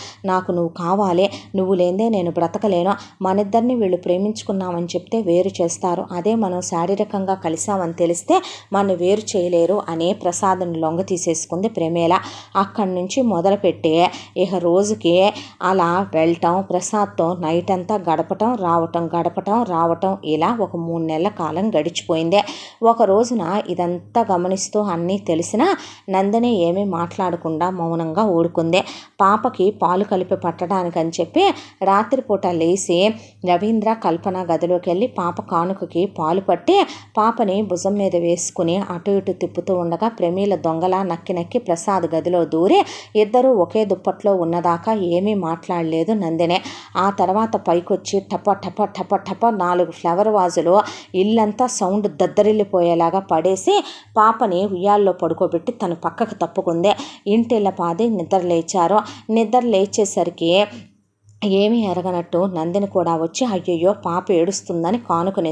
నువ్వు కావాలి, నువ్వు లేనిదే నేను బ్రతకలేను. మనిద్దరిని వీళ్ళు ప్రేమించుకున్నామని చెప్తే వేరు చేస్తారు, అదే మనం శారీరకంగా కలిసామని తెలిస్తే మన వేరు చేయలేరు అనే ప్రసాద్ని లొంగ తీసేసుకుంది ప్రమీల. అక్కడి నుంచి మొదలుపెట్టి ఇక రోజుకి అలా వెళ్ళటం, ప్రసాద్తో నైట్ అంతా గడపటం రావటం ఇలా ఒక 3 నెలల కాలం గడిచిపోయింది. ఒక రోజున ఇదంతా గమనిస్తూ అన్నీ తెలిసినా నందిని ఏమీ మాట్లాడకుండా మౌనంగా ఊడుకుంది. పాపకి పాలు కలిపి పట్టడానికని చెప్పి రాత్రిపూట లేచి రవీంద్ర కల్పన గదిలోకి వెళ్ళి పాప కానుకకి పాలు పట్టి పాపని భుజం మీద వేసుకుని అటు ఇటు తిప్పుతూ ఉండగా ప్రమీల దొంగలా నక్కి ప్రసాద్ గదిలో దూరి ఇద్దరూ ఒకే దుప్పట్లో ఉన్నదాకా ఏమీ మాట్లాడలేదు నందిని. ఆ తర్వాత పైకొచ్చి టప టప టప టప 4 ఫ్లవర్ వాజులు ఇల్లంతా సౌండ్ దద్దరిల్లిపోయేలాగా పడేసి పాపని ఉయ్యాల్లో పడుకోబెట్టి తను పక్కకు తప్పుకుంది. ఇంటిళ్ళ పాది నిద్ర లేచేసరికి ఏమీ ఎరగనట్టు నందిని కూడా వచ్చి అయ్యయ్యో పాప ఏడుస్తుందని కానుకను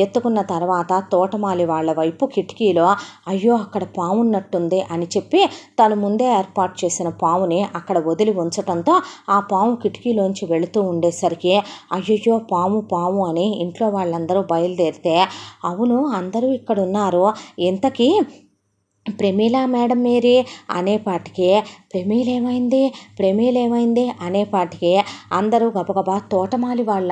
ఎత్తుకున్న తర్వాత తోటమాలి వాళ్ళ వైపు కిటికీలో అయ్యో అక్కడ పాము ఉన్నట్టుంది అని చెప్పి తను ముందే ఏర్పాటు చేసిన పాముని అక్కడ వదిలి ఉంచటంతో ఆ పాము కిటికీలోంచి వెళుతూ ఉండేసరికి అయ్యయ్యో పాము అని ఇంట్లో వాళ్ళందరూ బయలుదేరితే, అవును అందరూ ఇక్కడ ఉన్నారు, ఇంతకీ ప్రమీల మేడం మేరీ అనేపాటికి ప్రమీలేమైంది అనేపాటికి అందరూ గబగబా తోటమాలి వాళ్ళ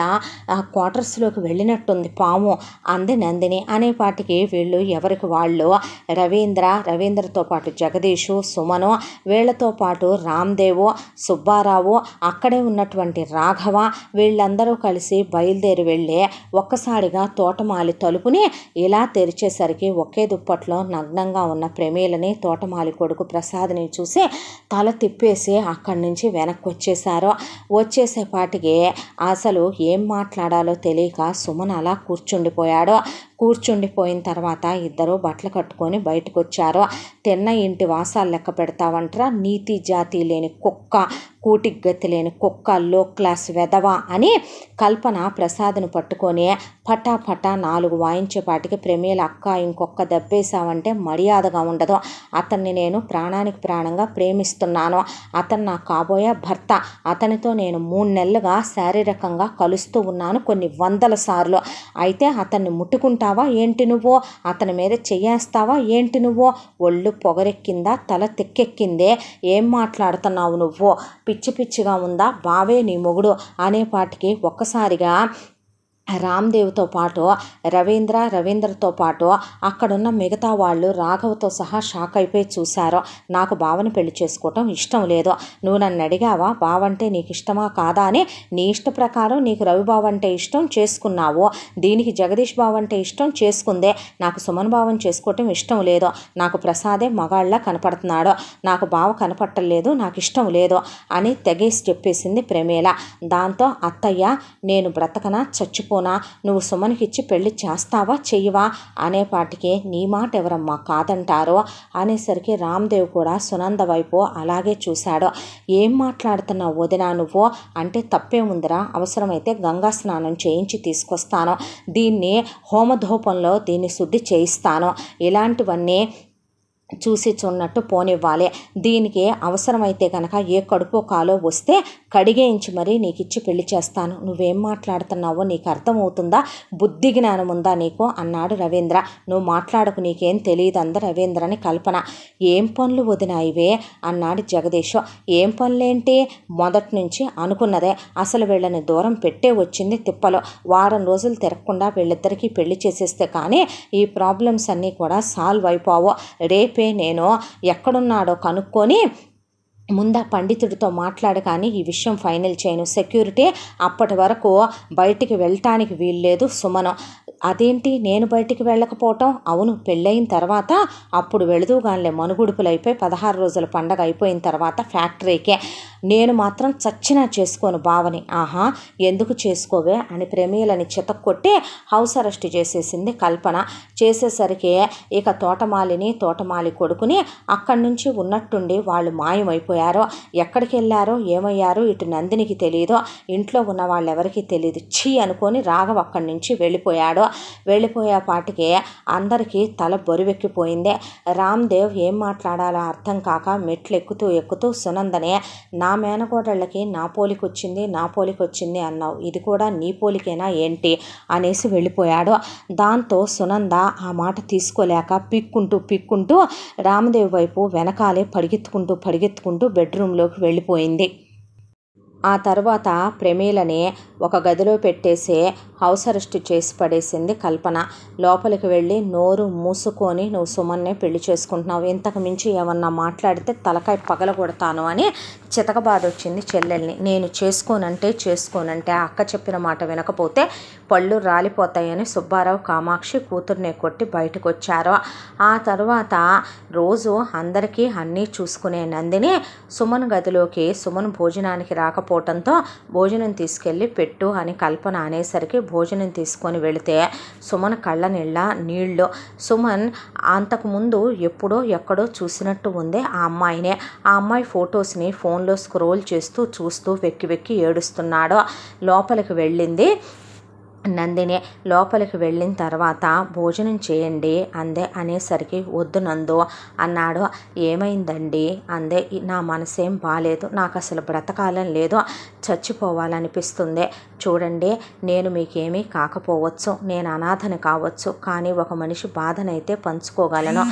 క్వార్టర్స్లోకి వెళ్ళినట్టుంది పాము అంది నందిని. అనేపాటికి వీళ్ళు ఎవరికి వాళ్ళు రవీంద్రతో పాటు జగదీషు, సుమను, వీళ్లతో పాటు రామ్దేవు, సుబ్బారావు, అక్కడే ఉన్నటువంటి రాఘవ వీళ్ళందరూ కలిసి బయలుదేరి వెళ్ళి ఒక్కసారిగా తోటమాలి తలుపుని ఇలా తెరిచేసరికి ఒకే దుప్పట్లో నగ్నంగా ఉన్న ప్రమీలని తోటమాలి కొడుకు ప్రసాద్ని చూసి తల తిప్పేసి అక్కడి నుంచి వెనక్కి వచ్చేసేపాటికి అసలు ఏం మాట్లాడాలో తెలియక సుమన్ అలా కూర్చుండిపోయిన తర్వాత ఇద్దరు బట్టలు కట్టుకొని బయటకు వచ్చారు. తిన్న ఇంటి వాసాలు లెక్క పెడతావంటరా, నీతి జాతి లేని కుక్క, కూటికి గతి లేని కుక్క, లో క్లాస్ వెధవ అని కల్పన ప్రసాద్ను పట్టుకొని పటా 4 వాయించేపాటికి ప్రమీల అక్క ఇంకొక్క దెబ్బేశావంటే మర్యాదగా ఉండదు. అతన్ని నేను ప్రాణానికి ప్రాణంగా ప్రేమిస్తున్నాను, అతను నా కాబోయే భర్త, అతనితో నేను 3 నెలలుగా శారీరకంగా కలుస్తూ ఉన్నాను కొన్ని 100 సార్లు. అయితే అతన్ని ముట్టుకుంటావా ఏంటి నువ్వు? అతని మీద చెయ్యేస్తావా ఏంటి నువ్వు? ఒళ్ళు పొగరెక్కిందా, తల తెక్కెక్కిందే? ఏం మాట్లాడుతున్నావు నువ్వు? పిచ్చిగా ఉందా? బావే నీ మొగుడు అనేపాటికి ఒక్కసారిగా రామ్దేవ్తో పాటు రవీంద్రతో పాటు అక్కడున్న మిగతా వాళ్ళు రాఘవతో సహా షాక్ అయిపోయి చూశారు. నాకు బావని పెళ్లి చేసుకోవటం ఇష్టం లేదు. నువ్వు నన్ను అడిగావా బావంటే నీకు ఇష్టమా కాదా అని? నీ ఇష్ట ప్రకారం నీకు రవి బావంటే ఇష్టం చేసుకున్నావు, దీనికి జగదీష్ బావంటే ఇష్టం చేసుకుందే. నాకు సుమన్ బావని చేసుకోవటం ఇష్టం లేదు. నాకు ప్రసాదే మగాళ్ళ కనపడుతున్నాడు, నాకు బావ కనపట్టలేదు, నాకు ఇష్టం లేదు అని తెగేసి చెప్పేసింది ప్రమీల. దాంతో అత్తయ్య నేను బ్రతకనా చచ్చిపోనా, నువ్వు సుమన్కి ఇచ్చి పెళ్లి చేస్తావా చెయ్యవా అనేపాటికి నీ మాట ఎవరమ్మా కాదంటారో అనేసరికి రామ్దేవ్ కూడా సునంద వైపు అలాగే చూశాడు. ఏం మాట్లాడుతున్నావు వదినా నువ్వు అంటే? తప్పేముందిరా, అవసరమైతే గంగా స్నానం చేయించి తీసుకొస్తాను, దీన్ని హోమధూపంలో దీన్ని శుద్ధి చేయిస్తాను, ఇలాంటివన్నీ చూసి చూన్నట్టు పోనివ్వాలి. దీనికి అవసరమైతే కనుక ఏ కడుపు కాలో వస్తే కడిగేయించి మరీ నీకు ఇచ్చి పెళ్లి చేస్తాను. నువ్వేం మాట్లాడుతున్నావో నీకు అర్థమవుతుందా? బుద్ధి జ్ఞానం ఉందా నీకు అన్నాడు రవీంద్ర. నువ్వు మాట్లాడకు, నీకేం తెలియదు అంద రవీంద్రని కల్పన. ఏం పనులు వదినా ఇవే అన్నాడు జగదీష్. ఏం పనులేంటి? మొదటి నుంచి అనుకున్నదే. అసలు వీళ్ళని దూరం పెట్టే వచ్చింది తిప్పలు. వారం రోజులు తిరగకుండా వీళ్ళిద్దరికీ పెళ్లి చేసేస్తే కానీ ఈ ప్రాబ్లమ్స్ అన్నీ కూడా సాల్వ్ అయిపోవు. రేపే నేను ఎక్కడున్నాడో కనుక్కొని ముందా పండితుడితో మాట్లాడు కానీ ఈ విషయం ఫైనల్ చేయను. సెక్యూరిటీ అప్పటి వరకు బయటికి వెళ్ళటానికి వీల్లేదు సుమను. అదేంటి నేను బయటికి వెళ్ళకపోవటం? అవును, పెళ్ళయిన తర్వాత అప్పుడు వెళుదుగానిలే, మనుగుడుపులు అయిపోయి 16 రోజుల పండగ అయిపోయిన తర్వాత ఫ్యాక్టరీకే. నేను మాత్రం చచ్చినా చేసుకోను బావని. ఆహా, ఎందుకు చేసుకోవే అని ప్రమీలని చితక్కొట్టి హౌస్ అరెస్ట్ చేసేసింది కల్పన. చేసేసరికి ఇక తోటమాలి కొడుకుని అక్కడి నుంచి ఉన్నట్టుండి వాళ్ళు మాయమైపోయారో, ఎక్కడికి వెళ్ళారో ఏమయ్యారో ఇటు నందినికి తెలియదు, ఇంట్లో ఉన్న వాళ్ళెవరికీ తెలియదు. ఛీ అనుకొని రాఘవ్ అక్కడి నుంచి వెళ్ళిపోయేపాటికి అందరికీ తల బరువెక్కిపోయింది. రామ్దేవ్ ఏం మాట్లాడాలో అర్థం కాక మెట్లు ఎక్కుతూ సునందనే, నా మేనకోడళ్ళకి నా పోలికొచ్చింది అన్నావు, ఇది కూడా నీ పోలికేనా ఏంటి అనేసి వెళ్ళిపోయాడు. దాంతో సునంద ఆ మాట తీసుకోలేక పిక్కుంటూ రామదేవ్ వైపు వెనకాలే పరిగెత్తుకుంటూ బెడ్రూమ్లోకి వెళ్ళిపోయింది. ఆ తర్వాత ప్రమీలని ఒక గదిలో పెట్టేసి హౌస్ అరెస్ట్ చేసి పడేసింది కల్పన. లోపలికి వెళ్ళి నోరు మూసుకొని నువ్వు సుమన్నే పెళ్లి చేసుకుంటున్నావు, ఇంతకు మించి ఏమన్నా మాట్లాడితే తలకాయ పగలగొడతాను అని చితకబాదొచ్చింది చెల్లెల్ని. నేను చేసుకోనంటే అక్క చెప్పిన మాట వినకపోతే పళ్ళు రాలిపోతాయని సుబ్బారావు కామాక్షి కూతుర్నే కొట్టి బయటకు వచ్చారు. ఆ తర్వాత రోజు అందరికీ అన్నీ చూసుకునే నందిని సుమన్ గదిలోకి సుమన్ భోజనానికి రాకపోవటంతో భోజనం తీసుకెళ్ళి పెట్టు అని కల్పన అనేసరికి భోజనం తీసుకొని వెళితే సుమన్ కళ్ళ నీళ్ళు. సుమన్ అంతకుముందు ఎప్పుడో ఎక్కడో చూసినట్టు ఉంది ఆ అమ్మాయినే. ఆ అమ్మాయి ఫొటోస్ని ఫోన్లో స్క్రోల్ చూస్తూ వెక్కి ఏడుస్తున్నాడు. లోపలికి వెళ్ళింది నందిని. లోపలికి వెళ్ళిన తర్వాత భోజనం చేయండి అందే. అనేసరికి వద్దు నందు అన్నాడు. ఏమైందండి అందే. నా మనసేం బాలేదు, నాకు అసలు బ్రతకాలని లేదు, చచ్చిపోవాలనిపిస్తుంది. చూడండి, నేను మీకేమీ కాకపోవచ్చు, నేను అనాథని కావచ్చు, కానీ ఒక మనిషి బాధనైతే పంచుకోగలను.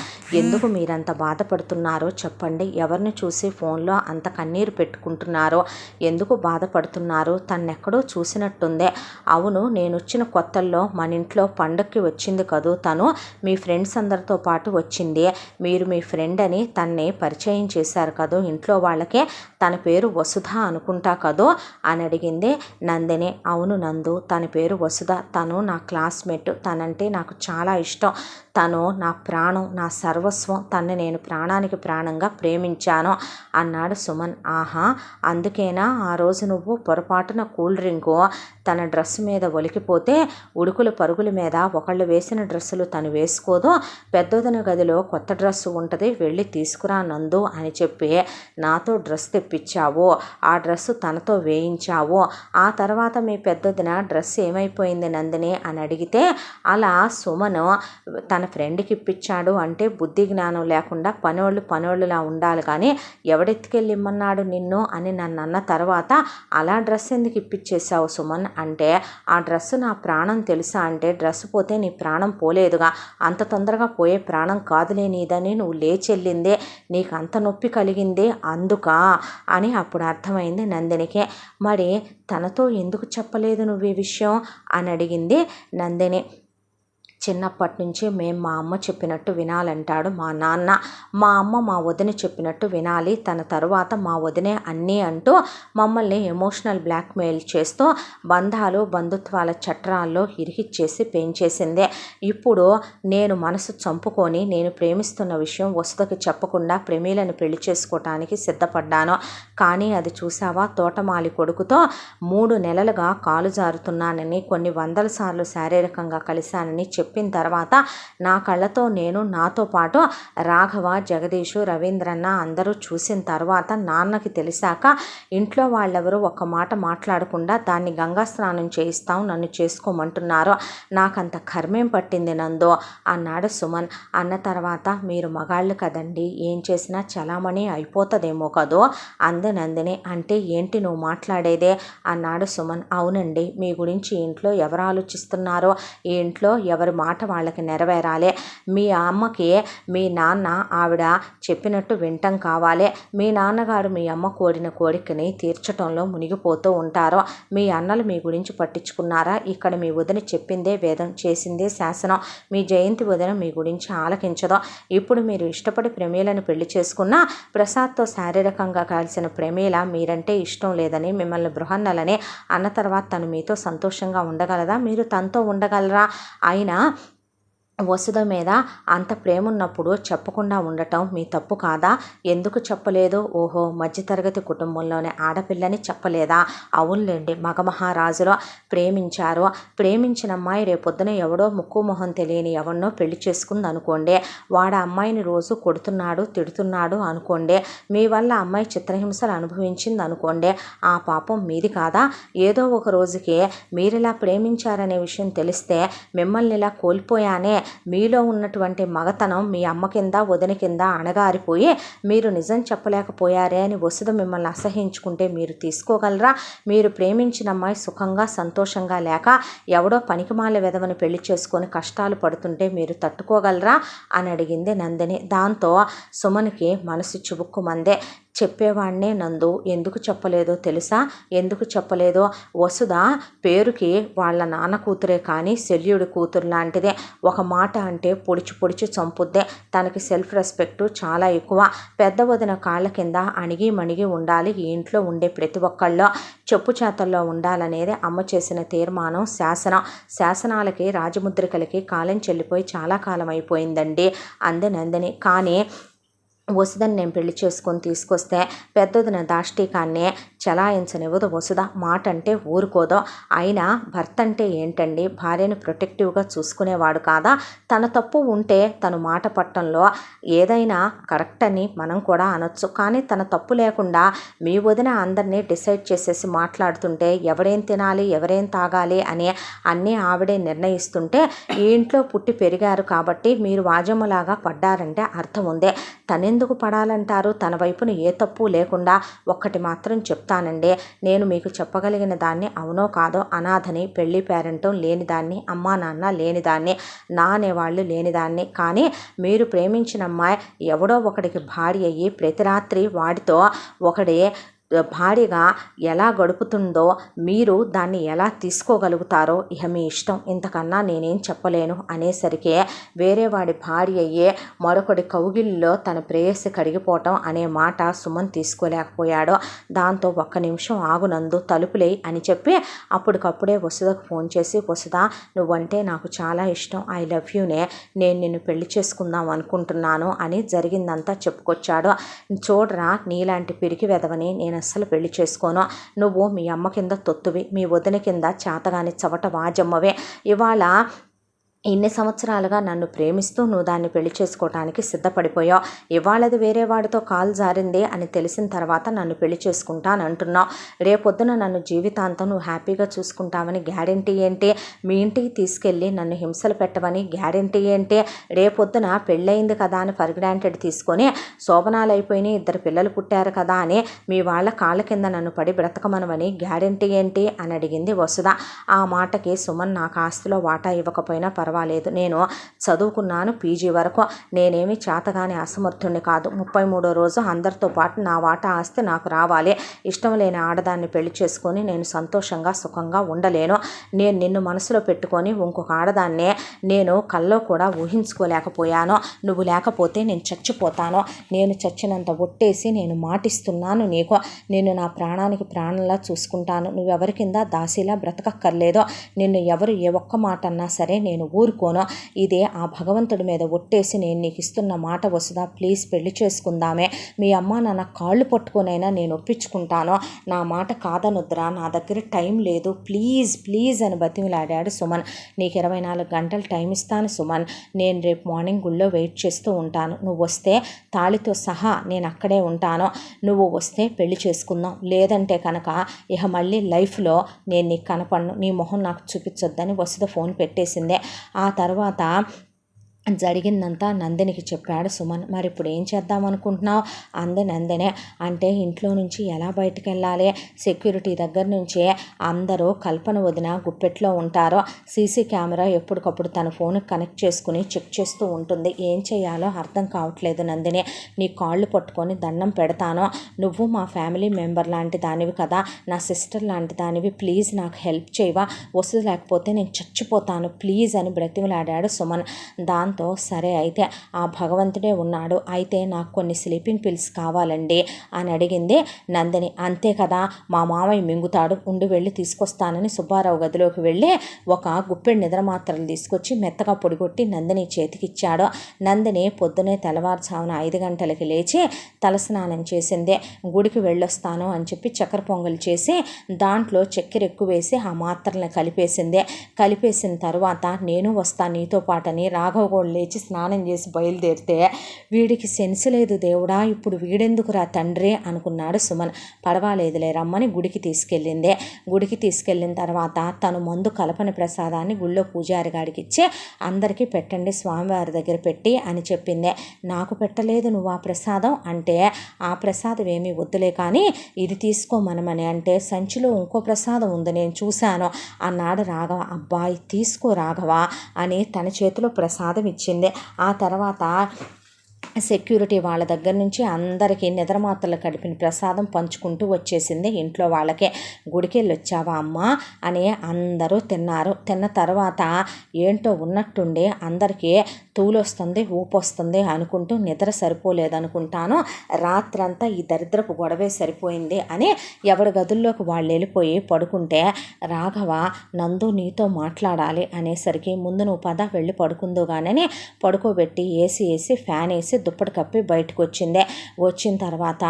ఎందుకు మీరంత బాధపడుతున్నారో చెప్పండి. ఎవరిని చూసి ఫోన్లో అంత కన్నీరు పెట్టుకుంటున్నారో, ఎందుకు బాధపడుతున్నారు? తన్నెక్కడో చూసినట్టుంది. అవును, నేను వచ్చిన కొత్తల్లో మన ఇంట్లో పండక్కి వచ్చింది కదూ తను, మీ ఫ్రెండ్స్ అందరితో పాటు వచ్చింది. మీరు మీ ఫ్రెండ్ అని తన్ని పరిచయం చేశారు కదూ ఇంట్లో వాళ్ళకే, తన పేరు వసుధ అనుకుంటా కదూ అని అడిగింది నందిని. అవును నందు, తన పేరు వసుధ, తను నా క్లాస్మేట్, తనంటే నాకు చాలా ఇష్టం, తను నా ప్రాణం, నా సర్వస్వం, తన్ని నేను ప్రాణానికి ప్రాణంగా ప్రేమించాను అన్నాడు సుమన్. ఆహా, అందుకేనా ఆ రోజు నువ్వు పొరపాటున కూల్ డ్రింకు తన డ్రెస్ మీద ఒలికిపోతే ఉడుకుల పరుగుల మీద ఒకళ్ళు వేసిన డ్రెస్సులు తను వేసుకోదు, పెద్దొదిన గదిలో కొత్త డ్రెస్సు ఉంటుంది, వెళ్ళి తీసుకురా నందు అని చెప్పి నాతో డ్రెస్ తెప్పించావు, ఆ డ్రెస్సు తనతో వేయించావు. ఆ తర్వాత మీ పెద్దొదిన డ్రెస్ ఏమైపోయింది నందిని అని అడిగితే, అలా సుమను తన ఫ్రెండ్కి ఇప్పించాడు అంటే బుద్ధి జ్ఞానం లేకుండా పనోళ్ళులా ఉండాలి కానీ ఎవడెత్తుకెళ్ళి ఇమ్మన్నాడు నిన్ను అని నన్ను అన్న తర్వాత అలా డ్రెస్ ఎందుకు ఇప్పించేశావు సుమన్ అంటే, ఆ డ్రెస్సు నా ప్రాణం తెలుసా అంటే, డ్రెస్ పోతే నీ ప్రాణం పోలేదుగా, అంత తొందరగా పోయే ప్రాణం కాదులే నీదని నువ్వు లేచెల్లిందే, నీకు అంత నొప్పి కలిగిందే అందుకా అని అప్పుడు అర్థమైంది నందినికి. మరి తనతో ఎందుకు చెప్పలేదు నువ్వు ఈ విషయం అని అడిగింది నందిని. చిన్నప్పటి నుంచి మేము మా అమ్మ చెప్పినట్టు వినాలంటాడు మా నాన్న, మా అమ్మ మా వదిన చెప్పినట్టు వినాలి, తన తరువాత మా వదినే అన్నీ అంటూ మమ్మల్ని ఎమోషనల్ బ్లాక్మెయిల్ చేస్తూ బంధుత్వాల చట్రాల్లో ఇరికిచ్చేసి పెంచేసిందే. ఇప్పుడు నేను మనసు చంపుకొని నేను ప్రేమిస్తున్న విషయం వసుధకి చెప్పకుండా ప్రమీలను పెళ్లి చేసుకోవటానికి సిద్ధపడ్డాను. కానీ అది చూసావా, తోటమాలి కొడుకుతో 3 నెలలుగా కాలు జారుతున్నానని, కొన్ని వందల సార్లు శారీరకంగా కలిశానని చెప్పిన తర్వాత నా కళ్ళతో నేను, నాతో పాటు రాఘవ, జగదీషు, రవీంద్రన్న అందరూ చూసిన తర్వాత నాన్నకి తెలిసాక ఇంట్లో వాళ్ళెవరూ ఒక్క మాట మాట్లాడకుండా దాన్ని గంగా స్నానం చేయిస్తాం, నన్ను చేసుకోమంటున్నారు. నాకంత కర్మేం పట్టింది నందో అన్నాడు సుమన్. అన్న తర్వాత మీరు మగాళ్ళు కదండి, ఏం చేసినా చలామణి అయిపోతుందేమో కదో అంది నందిని. అంటే ఏంటి నువ్వు మాట్లాడేదే అన్నాడు సుమన్. అవునండి, మీ గురించి ఇంట్లో ఎవరు ఆలోచిస్తున్నారో, ఈ ఇంట్లో ఎవరి మాట వాళ్ళకి నెరవేరాలి. మీ అమ్మకి మీ నాన్న ఆవిడ చెప్పినట్టు వింటం కావాలి. మీ నాన్నగారు మీ అమ్మ కోరిన కోరికని తీర్చటంలో మునిగిపోతూ ఉంటారు. మీ అన్నలు మీ గురించి పట్టించుకున్నారా? ఇక్కడ మీ వదిన చెప్పిందే వేదం, చేసిందే శాసనం. మీ జయంతి వదిన మీ గురించి ఆలకించదు. ఇప్పుడు మీరు ఇష్టపడి ప్రమీలను పెళ్లి చేసుకున్నా ప్రసాద్తో శారీరకంగా కలిసిన ప్రమీల మీరంటే ఇష్టం లేదని మిమ్మల్ని బృహన్నలని అన్న తర్వాత తను మీతో సంతోషంగా ఉండగలదా? మీరు తనతో ఉండగలరా? అయినా వసుధ మీద అంత ప్రేమ ఉన్నప్పుడు చెప్పకుండా ఉండటం మీ తప్పు కాదా? ఎందుకు చెప్పలేదు? ఓహో, మధ్యతరగతి కుటుంబంలోనే ఆడపిల్లని చెప్పలేదా? అవునులేండి, మగమహారాజులో ప్రేమించారు. ప్రేమించిన అమ్మాయి రేపొద్దున ఎవడో ముక్కు మొహం తెలియని ఎవరినో పెళ్లి చేసుకుంది అనుకోండి. వాడు అమ్మాయిని రోజు కొడుతున్నాడు, తిడుతున్నాడు అనుకోండి. మీ వల్ల అమ్మాయి చిత్రహింసలు అనుభవించింది అనుకోండి. ఆ పాపం మీది కాదా? ఏదో ఒక రోజుకి మీరిలా ప్రేమించారనే విషయం తెలిస్తే మిమ్మల్ని ఇలా కోల్పోయానే, మీలో ఉన్నటువంటి మగతనం మీ అమ్మ కింద వదిన కింద అణగారిపోయి మీరు నిజం చెప్పలేకపోయారే అని వసుధ మిమ్మల్ని అసహించుకుంటే మీరు తీసుకోగలరా? మీరు ప్రేమించిన అమ్మాయి సుఖంగా సంతోషంగా లేక ఎవడో పనికిమాల వెధవని పెళ్లి చేసుకొని కష్టాలు పడుతుంటే మీరు తట్టుకోగలరా అని అడిగింది నందిని. దాంతో సుమన్కి మనసు చుబుక్కుమందే. చెప్పేవాడినే నందు, ఎందుకు చెప్పలేదో తెలుసా? ఎందుకు చెప్పలేదో? వసుధ పేరుకి వాళ్ళ నాన్న కూతురే కానీ శల్యుడి కూతురు లాంటిదే. ఒక మాట అంటే పొడిచి పొడిచి చంపుద్దే. తనకి సెల్ఫ్ రెస్పెక్ట్ చాలా ఎక్కువ. పెద్ద వదిన కాళ్ళ కింద అణిగి మణిగి ఉండాలి ఈ ఇంట్లో ఉండే ప్రతి ఒక్కళ్ళో. చెప్పు చేతల్లో ఉండాలనేది అమ్మ చేసిన తీర్మానం, శాసనం. శాసనాలకి రాజముద్రికలకి కాలం చెల్లిపోయి చాలా కాలం అయిపోయిందండి అంది నందిని. కానీ వసుధని నేను పెళ్లి చేసుకొని తీసుకొస్తే పెద్దదిన దాష్టీకాన్నే చలాయించనివ్వదు వసుధ. మాట అంటే ఊరుకోదో. అయినా భర్త అంటే ఏంటండి? భార్యను ప్రొటెక్టివ్గా చూసుకునేవాడు కాదా? తన తప్పు ఉంటే తను మాట పట్టంలో ఏదైనా కరెక్ట్ అని మనం కూడా అనొచ్చు. కానీ తన తప్పు లేకుండా మీ వదిన అందరినీ డిసైడ్ చేసేసి మాట్లాడుతుంటే ఎవరేం తినాలి, ఎవరేం తాగాలి అని అన్నీ ఆవిడే నిర్ణయిస్తుంటే ఈ ఇంట్లో పుట్టి పెరిగారు కాబట్టి మీరు వాజమ్మలాగా పడ్డారంటే అర్థం ఉందే. తనెందుకు పడాలంటారు? తన వైపున ఏ తప్పు లేకుండా ఒక్కటి మాత్రం చెప్తానండి. నేను మీకు చెప్పగలిగిన దాన్ని అవునో కాదో, అనాథని, పెళ్లి పేరెంటం లేనిదాన్ని, అమ్మా నాన్న లేనిదాన్ని, నా అనేవాళ్ళు లేనిదాన్ని. కానీ మీరు ప్రేమించిన అమ్మాయి ఎవడో ఒకడికి భార్య అయ్యి ప్రతి రాత్రి వాడితో ఒకడే భార్యగా ఎలా గడుపుతుందో మీరు దాన్ని ఎలా తీసుకోగలుగుతారో ఇక మీ ఇష్టం, ఇంతకన్నా నేనేం చెప్పలేను అనేసరికి వేరే వాడి భార్య అయ్యే మరొకటి కౌగిలిలో తన ప్రేయసి కడిగిపోవటం అనే మాట సుమన్ తీసుకోలేకపోయాడు. దాంతో ఒక్క నిమిషం ఆగునందు, తలుపులే అని చెప్పి అప్పటికప్పుడే వసుధకు ఫోన్ చేసి, వసుధ నువ్వంటే నాకు చాలా ఇష్టం, ఐ లవ్ యూనే, నేను నిన్ను పెళ్లి చేసుకుందాం అనుకుంటున్నాను అని జరిగిందంతా చెప్పుకొచ్చాడు. చూడరా, నీలాంటి పిరికి వెధవని నేను అస్సలు పెళ్లి చేసుకోను. నువ్వు మీ అమ్మ కింద తొత్తువి, మీ వదిన కింద చేతగాని చవట వాజమ్మవే. ఇవాళ ఇన్ని సంవత్సరాలుగా నన్ను ప్రేమిస్తూ నువ్వు దాన్ని పెళ్లి చేసుకోవటానికి సిద్ధపడిపోయావు. ఇవాళది వేరే వాడితో కాలు జారింది అని తెలిసిన తర్వాత నన్ను పెళ్లి చేసుకుంటాను అంటున్నావు. రేపొద్దున నన్ను జీవితాంతం నువ్వు హ్యాపీగా చూసుకుంటావని గ్యారెంటీ ఏంటి? మీ ఇంటికి తీసుకెళ్ళి నన్ను హింసలు పెట్టవని గ్యారెంటీ ఏంటి? రేపొద్దున పెళ్ళయింది కదా అని ఫర్ గ్రాంటెడ్ తీసుకొని శోభనాలు అయిపోయినాయి, 2 పిల్లలు పుట్టారు కదా అని మీ వాళ్ళ కాళ్ళ కింద నన్ను పడి బ్రతకమనవని గ్యారెంటీ ఏంటి అని అడిగింది వసుధ. ఆ మాటకి సుమన్ నాకు ఆస్తిలో వాటా ఇవ్వకపోయినా పర్వాలేదు, నేను చదువుకున్నాను పీజీ వరకు, నేనేమి చేతగానే అసమర్థుణ్ణి కాదు. 33వ రోజు అందరితో పాటు నా వాటా ఆస్తి నాకు రావాలి. ఇష్టం లేని ఆడదాన్ని పెళ్లి చేసుకొని నేను సంతోషంగా సుఖంగా ఉండలేను. నేను నిన్ను మనసులో పెట్టుకొని ఇంకొక ఆడదాన్నే నేను కల్లో కూడా ఊహించుకోలేకపోయాను. నువ్వు లేకపోతే నేను చచ్చిపోతాను. నేను చచ్చినంత ఒట్టేసి నేను మాటిస్తున్నాను నీకు, నేను నా ప్రాణానికి ప్రాణంలా చూసుకుంటాను. నువ్వెవరి కింద దాసిలా బ్రతకక్కర్లేదు. నిన్ను ఎవరు ఏ ఒక్క మాట అన్నా సరే నేను ఊరుకోను. ఇదే ఆ భగవంతుడి మీద ఒట్టేసి నేను నీకు ఇస్తున్న మాట వసుధ, ప్లీజ్ పెళ్లి చేసుకుందామే. మీ అమ్మ నాన్న కాళ్ళు పట్టుకొనైనా నేను ఒప్పించుకుంటాను. నా మాట కాదనుద్రా, నా దగ్గర టైం లేదు, ప్లీజ్ ప్లీజ్ అని బతిమిలాడాడు సుమన్. నీకు 24 గంటలు టైం ఇస్తాను సుమన్. నేను రేపు మార్నింగ్ గుళ్ళో వెయిట్ చేస్తూ ఉంటాను. నువ్వు వస్తే తాళితో సహా నేను అక్కడే ఉంటాను. నువ్వు వస్తే పెళ్లి చేసుకుందాం, లేదంటే కనుక ఇక మళ్ళీ లైఫ్లో నేను నీకు కనపడను, నీ మొహం నాకు చూపించొద్దని వసుధ ఫోన్ పెట్టేసిందే. ఆ తర్వాత జరిగిందంతా నందినికి చెప్పాడు సుమన్. మరి ఇప్పుడు ఏం చేద్దాం అనుకుంటున్నావు అంది నందినే. అంటే ఇంట్లో నుంచి ఎలా బయటకు వెళ్ళాలి, సెక్యూరిటీ దగ్గర నుంచే అందరూ కల్పన వదిన గుప్పెట్లో ఉంటారో, సీసీ కెమెరా ఎప్పటికప్పుడు తన ఫోన్కి కనెక్ట్ చేసుకుని చెక్ చేస్తూ ఉంటుంది. ఏం చేయాలో అర్థం కావట్లేదు నందిని. నీ కాళ్ళు పట్టుకొని దండం పెడతాను, నువ్వు మా ఫ్యామిలీ మెంబర్ లాంటి దానివి కదా, నా సిస్టర్ లాంటి దానివి, ప్లీజ్ నాకు హెల్ప్ చేయవా, వస్తుంది లేకపోతే నేను చచ్చిపోతాను ప్లీజ్ అని బ్రతిమలాడాడు సుమన్. దాంతో సరే అయితే ఆ భగవంతుడే ఉన్నాడు, అయితే నాకు కొన్ని స్లీపింగ్ పిల్స్ కావాలండి అని అడిగింది నందిని. అంతే కదా, మా మామయ్య మింగుతాడు, ఉండి వెళ్ళి తీసుకొస్తానని సుబ్బారావు గదిలోకి వెళ్ళి ఒక గుప్పెడు నిద్ర మాత్రలు తీసుకొచ్చి మెత్తగా పొడిగొట్టి నందిని చేతికిచ్చాడు. నందిని పొద్దునే తెల్లవారుజామున 5 గంటలకి లేచి తలస్నానం చేసింది. గుడికి వెళ్ళొస్తాను అని చెప్పి చక్కెర పొంగల్ చేసి దాంట్లో చక్కెర ఎక్కువ వేసి ఆ మాత్రలను కలిపేసిన తర్వాత నేను వస్తా నీతో పాటని రాఘవ కూడా లేచి స్నానం చేసి బయలుదేరితే, వీడికి సెన్స్ లేదు దేవుడా, ఇప్పుడు వీడెందుకురా తండ్రి అనుకున్నాడు సుమన్. పర్వాలేదులే రమ్మని గుడికి తీసుకెళ్ళిన తర్వాత తను మందు కల్పన ప్రసాదాన్ని గుళ్ళో పూజారి గారికి ఇచ్చి అందరికీ పెట్టండి స్వామివారి దగ్గర పెట్టి అని చెప్పింది. నాకు పెట్టలేదు నువ్వు ఆ ప్రసాదం అంటే, ఆ ప్రసాదం ఏమీ వద్దులే కానీ ఇది తీసుకోమనమని అంటే, సంచిలో ఇంకో ప్రసాదం ఉంది నేను చూశాను అన్నాడు రాఘవ. అబ్బాయి తీసుకో రాఘవ అని తన చేతిలో ప్రసాదం ఇచ్చింది. ఆ తర్వాత సెక్యూరిటీ వాళ్ళ దగ్గర నుంచి అందరికీ నిద్రమాత్రలు కడిపిన ప్రసాదం పంచుకుంటూ వచ్చేసింది ఇంట్లో వాళ్ళకే. గుడికి వెళ్ళి వచ్చావా అమ్మా అని అందరూ తిన్నారు. తిన్న తర్వాత ఏంటో ఉన్నట్టుండి అందరికీ తూలొస్తుంది ఊపొస్తుంది అనుకుంటూ నిద్ర సరిపోలేదనుకుంటాను, రాత్రంతా ఈ దరిద్రపు గొడవే సరిపోయింది అని ఎవరి గదుల్లోకి వాళ్ళు వెళ్ళిపోయి పడుకుంటే, రాఘవ నందు నీతో మాట్లాడాలి అనేసరికి ముందు నువ్వు పద వెళ్ళి పడుకుందుగానని పడుకోబెట్టి ఏసీ ఫ్యాన్ వేసి దుప్పటి కప్పి బయటకు వచ్చిన తర్వాత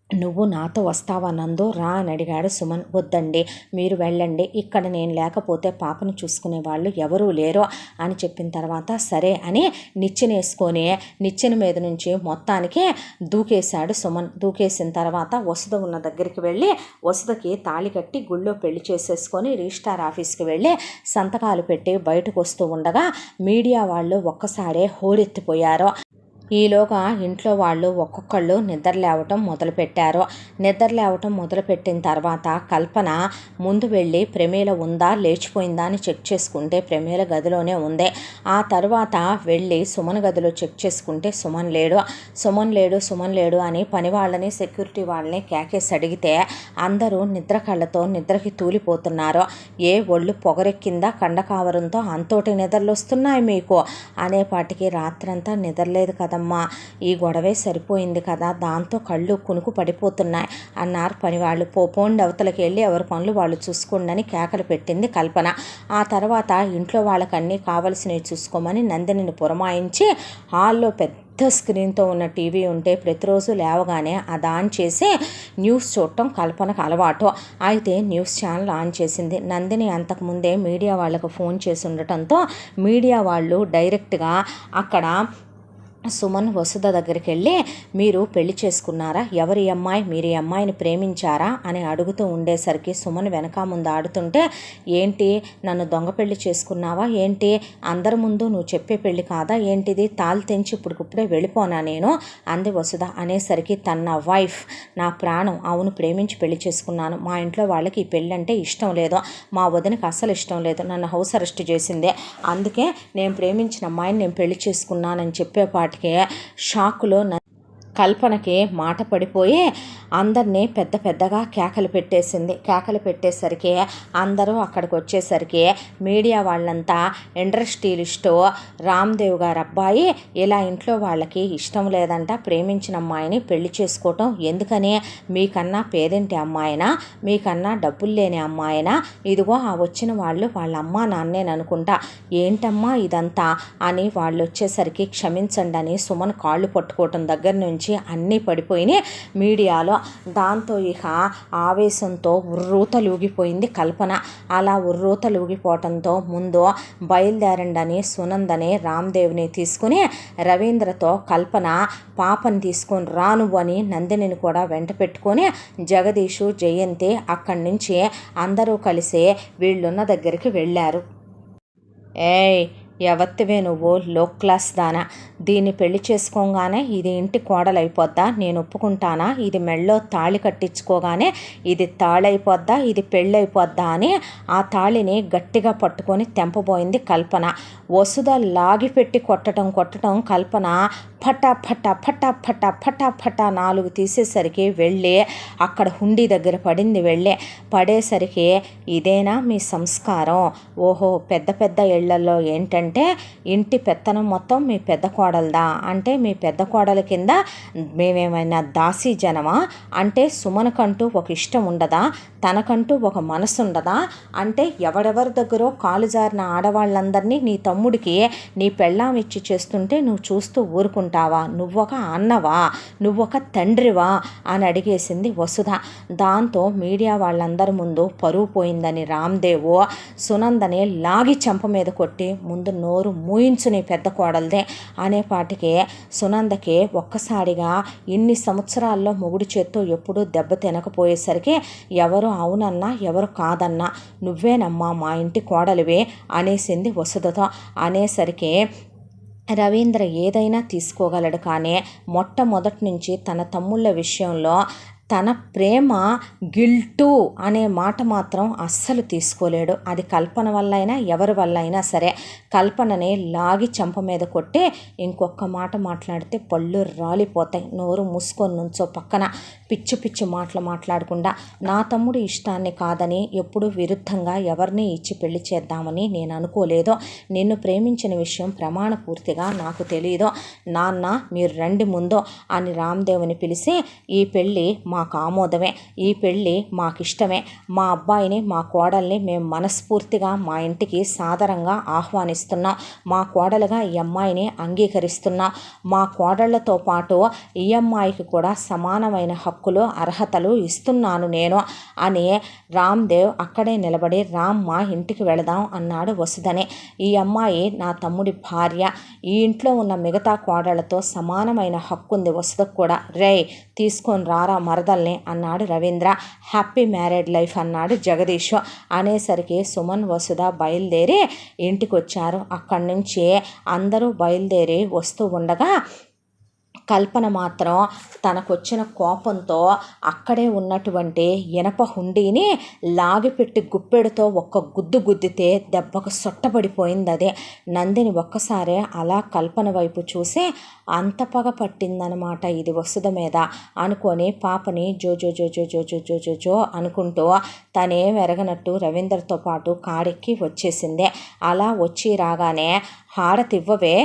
నువ్వు నాతో వస్తావా నందు రా అని అడిగాడు సుమన్. వద్దండి మీరు వెళ్ళండి, ఇక్కడ నేను లేకపోతే పాపను చూసుకునే వాళ్ళు ఎవరూ లేరు అని చెప్పిన తర్వాత సరే అని నిచ్చెన మీద నుంచి మొత్తానికి దూకేశాడు సుమన్. దూకేసిన తర్వాత వసుధ ఉన్న దగ్గరికి వెళ్ళి వసుధకి తాళి కట్టి గుళ్ళో పెళ్లి చేసేసుకొని రిజిస్ట్రార్ ఆఫీస్కి వెళ్ళి సంతకాలు పెట్టి బయటకు వస్తూ ఉండగా మీడియా వాళ్ళు ఒక్కసారే హోరెత్తిపోయారు. ఈలోగా ఇంట్లో వాళ్ళు ఒక్కొక్కళ్ళు నిద్ర లేవటం మొదలుపెట్టిన తర్వాత కల్పన ముందు వెళ్ళి ప్రమీల ఉందా లేచిపోయిందా అని చెక్ చేసుకుంటే ప్రమీల గదిలోనే ఉంది. ఆ తర్వాత వెళ్ళి సుమన్ గదిలో చెక్ చేసుకుంటే సుమన్ లేడు అని పని వాళ్ళని సెక్యూరిటీ వాళ్ళని కేకేసి అడిగితే అందరూ నిద్ర కళ్ళతో నిద్రకి తూలిపోతున్నారు. ఏ ఒళ్ళు పొగరెక్కిందా కండకావరంతో అంతోటి నిద్రలు వస్తున్నాయి మీకు అనేపాటికి రాత్రంతా నిద్రలేదు కదమ్మా, ఈ గొడవే సరిపోయింది కదా, దాంతో కళ్ళు కునుకు పడిపోతున్నాయి అన్నారు పనివాళ్ళు. పోండి అవతలకి వెళ్ళి ఎవరి పనులు వాళ్ళు చూసుకోండి అని కేకలు పెట్టింది కల్పన. ఆ తర్వాత ఇంట్లో వాళ్ళకన్నీ కావలసినవి చూసుకోమని నందినిని పురమాయించి హాల్లో పెద్ద స్క్రీన్తో ఉన్న టీవీ ఉంటే ప్రతిరోజు లేవగానే అది ఆన్ చేసి న్యూస్ చూడటం కల్పనకు అలవాటు. అయితే న్యూస్ ఛానల్ ఆన్ చేసింది. నందిని అంతకుముందే మీడియా వాళ్ళకు ఫోన్ చేసి ఉండటంతో మీడియా వాళ్ళు డైరెక్ట్గా అక్కడ సుమన్ వసుధ దగ్గరికి వెళ్ళి మీరు పెళ్లి చేసుకున్నారా, ఎవరి అమ్మాయి, మీరు ఈ అమ్మాయిని ప్రేమించారా అని అడుగుతూ ఉండేసరికి సుమన్ వెనక ముందు ఆడుతుంటే, ఏంటి నన్ను దొంగ పెళ్లి చేసుకున్నావా ఏంటి, అందరి ముందు నువ్వు చెప్పే పెళ్లి కాదా ఏంటిది, తాళి తెంచి ఇప్పుడిప్పుడే వెళ్ళిపోనా నేను అంది వసుధ. అనేసరికి తన వైఫ్ నా ప్రాణం, అవును ప్రేమించి పెళ్లి చేసుకున్నాను, మా ఇంట్లో వాళ్ళకి ఈ పెళ్ళి అంటే ఇష్టం లేదు, మా వదినకి అస్సలు ఇష్టం లేదు, నన్ను హౌస్ అరెస్ట్ చేసిందే, అందుకే నేను ప్రేమించిన అమ్మాయిని నేను పెళ్లి చేసుకున్నానని చెప్పేపాటి షాకులో కల్పనకి మాట పడిపోయి అందరినీ పెద్దగా కేకలు పెట్టేసరికి అందరూ అక్కడికి వచ్చేసరికి మీడియా వాళ్ళంతా ఇండస్ట్రియలిస్టు రామ్దేవ్ గారు అబ్బాయి ఇలా ఇంట్లో వాళ్ళకి ఇష్టం లేదంట ప్రేమించిన అమ్మాయిని పెళ్లి చేసుకోవటం ఎందుకని, మీకన్నా పేదింటి అమ్మాయినా, మీకన్నా డబ్బులు లేని అమ్మాయినా, ఇదిగో ఆ వచ్చిన వాళ్ళు వాళ్ళ అమ్మా నాన్నేననుకుంటా, ఏంటమ్మా ఇదంతా అని వాళ్ళు వచ్చేసరికి క్షమించండి అని సుమన్ కాళ్ళు పట్టుకోవటం దగ్గర నుంచి అన్నీ పడిపోయినాయి మీడియాలో. దాంతో ఇక ఆవేశంతో ఉర్రూతలూగిపోయింది కల్పన. అలా ఉర్రూతలూగిపోవటంతో ముందు బయలుదేరండని సునందని రామ్దేవ్ని తీసుకుని రవీంద్రతో కల్పన పాపని తీసుకొని రాను అని నందినిని కూడా వెంట పెట్టుకొని జగదీషు జయంతి అక్కడి నుంచి అందరూ కలిసి వీళ్ళున్న దగ్గరికి వెళ్ళారు. ఏయ్ ఎవత్తివే నువ్వు లో క్లాస్ దానా, దీన్ని పెళ్లి చేసుకోగానే ఇది ఇంటి కోడలైపోద్దా, నేను ఒప్పుకుంటానా, ఇది మెళ్ళో తాళి కట్టించుకోగానే ఇది తాళైపోద్దా, ఇది పెళ్ళైపోద్దా అని ఆ తాళిని గట్టిగా పట్టుకొని తెంపబోయింది కల్పన. వసుధ లాగిపెట్టి కొట్టడం కల్పన ఫటా ఫటా ఫటా ఫటా ఫటా ఫటా 4 తీసేసరికి వెళ్ళి అక్కడ హుండీ దగ్గర పడింది. పడేసరికి ఇదేనా మీ సంస్కారం? ఓహో, పెద్ద పెద్ద ఇళ్లలో ఏంటంటే ఇంటి పెత్తనం మొత్తం మీ పెద్ద కోడలదా, అంటే మీ పెద్ద కోడల కింద మేమేమైనా దాసీ జనమా? అంటే సుమనకంటూ ఒక ఇష్టం ఉండదా, తనకంటూ ఒక మనసు ఉండదా? అంటే ఎవరెవరి దగ్గరో కాలు జారిన ఆడవాళ్ళందరినీ నీ తమ్ముడికి నీ పెళ్ళాం ఇచ్చి చేస్తుంటే నువ్వు చూస్తూ ఊరుకుంటావా? నువ్వొక అన్నవా, నువ్వొక తండ్రివా అని అడిగేసింది వసుధ. దాంతో మీడియా వాళ్ళందరి ముందు పరువు పోయిందని రామ్దేవ్ సునందని లాగి చెంప మీద కొట్టి, ముందు నోరు మూయించు నీ పెద్ద కోడలదే అనేపాటికి సునందకి ఒక్కసారిగా ఇన్ని సంవత్సరాల్లో మొగుడు చేత్తో ఎప్పుడూ దెబ్బ తినకపోయేసరికి ఎవరు అవునన్నా ఎవరు కాదన్నా నువ్వేనమ్మా మా ఇంటి కోడలివే అనేసింది వసుధతో. అనేసరికి రవీంద్ర ఏదైనా తీసుకోగలడు, కానీ మొట్టమొదటి నుంచి తన తమ్ముళ్ళ విషయంలో తన ప్రేమ గిల్టు అనే మాట మాత్రం అస్సలు తీసుకోలేడు. అది కల్పన వల్ల అయినా ఎవరి వల్ల అయినా సరే. కల్పనని లాగి చెంప మీద కొట్టి, ఇంకొక మాట మాట్లాడితే పళ్ళు రాలిపోతాయి, నోరు మూసుకొని నుంచో పక్కన, పిచ్చి పిచ్చి మాటలు మాట్లాడకుండా, నా తమ్ముడి ఇష్టాన్ని కాదని ఎప్పుడూ విరుద్ధంగా ఎవరిని ఇచ్చి పెళ్లి చేద్దామని నేను అనుకోలేదు. నిన్ను ప్రేమించిన విషయం ప్రమాణపూర్తిగా నాకు తెలియదు. నాన్న మీరు రండి ముందు అని రామ్దేవ్ని పిలిచి, ఈ పెళ్ళి మాకు ఆమోదమే, ఈ పెళ్ళి మాకిష్టమే, మా అబ్బాయిని మా కోడల్ని మేము మనస్ఫూర్తిగా మా ఇంటికి సాదరంగా ఆహ్వానిస్తున్నాం, మా కోడలుగా ఈ అమ్మాయిని అంగీకరిస్తున్నాం, మా కోడళ్లతో పాటు ఈ అమ్మాయికి కూడా సమానమైన హక్కులు అర్హతలు ఇస్తున్నాను నేను అని రామ్దేవ్ అక్కడే నిలబడి, రామ్మ ఇంటికి వెళదాం అన్నాడు వసుధని. ఈ అమ్మాయి నా తమ్ముడి భార్య, ఈ ఇంట్లో ఉన్న మిగతా కోడళ్లతో సమానమైన హక్కు ఉంది వసుధకు కూడా, రే తీసుకొని రారా మరదల్ని అన్నాడు రవీంద్ర. హ్యాపీ మ్యారేడ్ లైఫ్ అన్నాడు జగదీష్. అనేసరికి సుమన్ వసుధ బయలుదేరి ఇంటికి వచ్చారు. అక్కడి నుంచి అందరూ బయలుదేరి వస్తూ ఉండగా కల్పన మాత్రం తనకొచ్చిన కోపంతో అక్కడే ఉన్నటువంటి ఇనప హుండీని లాగిపెట్టి గుప్పెడుతో ఒక్క గుద్దు గుద్దితే దెబ్బకు సొట్టబడిపోయింది. అదే నందిని ఒక్కసారే అలా కల్పన వైపు చూసి, అంత పగ పట్టిందనమాట ఇది వసుధ మీద అనుకొని పాపని జో జో జో జో జో జో జో జో జో అనుకుంటూ తనేం ఎరగనట్టు రవీంద్రతో పాటు కాడెక్కి వచ్చేసింది. అలా వచ్చి రాగానే హారతివ్వవే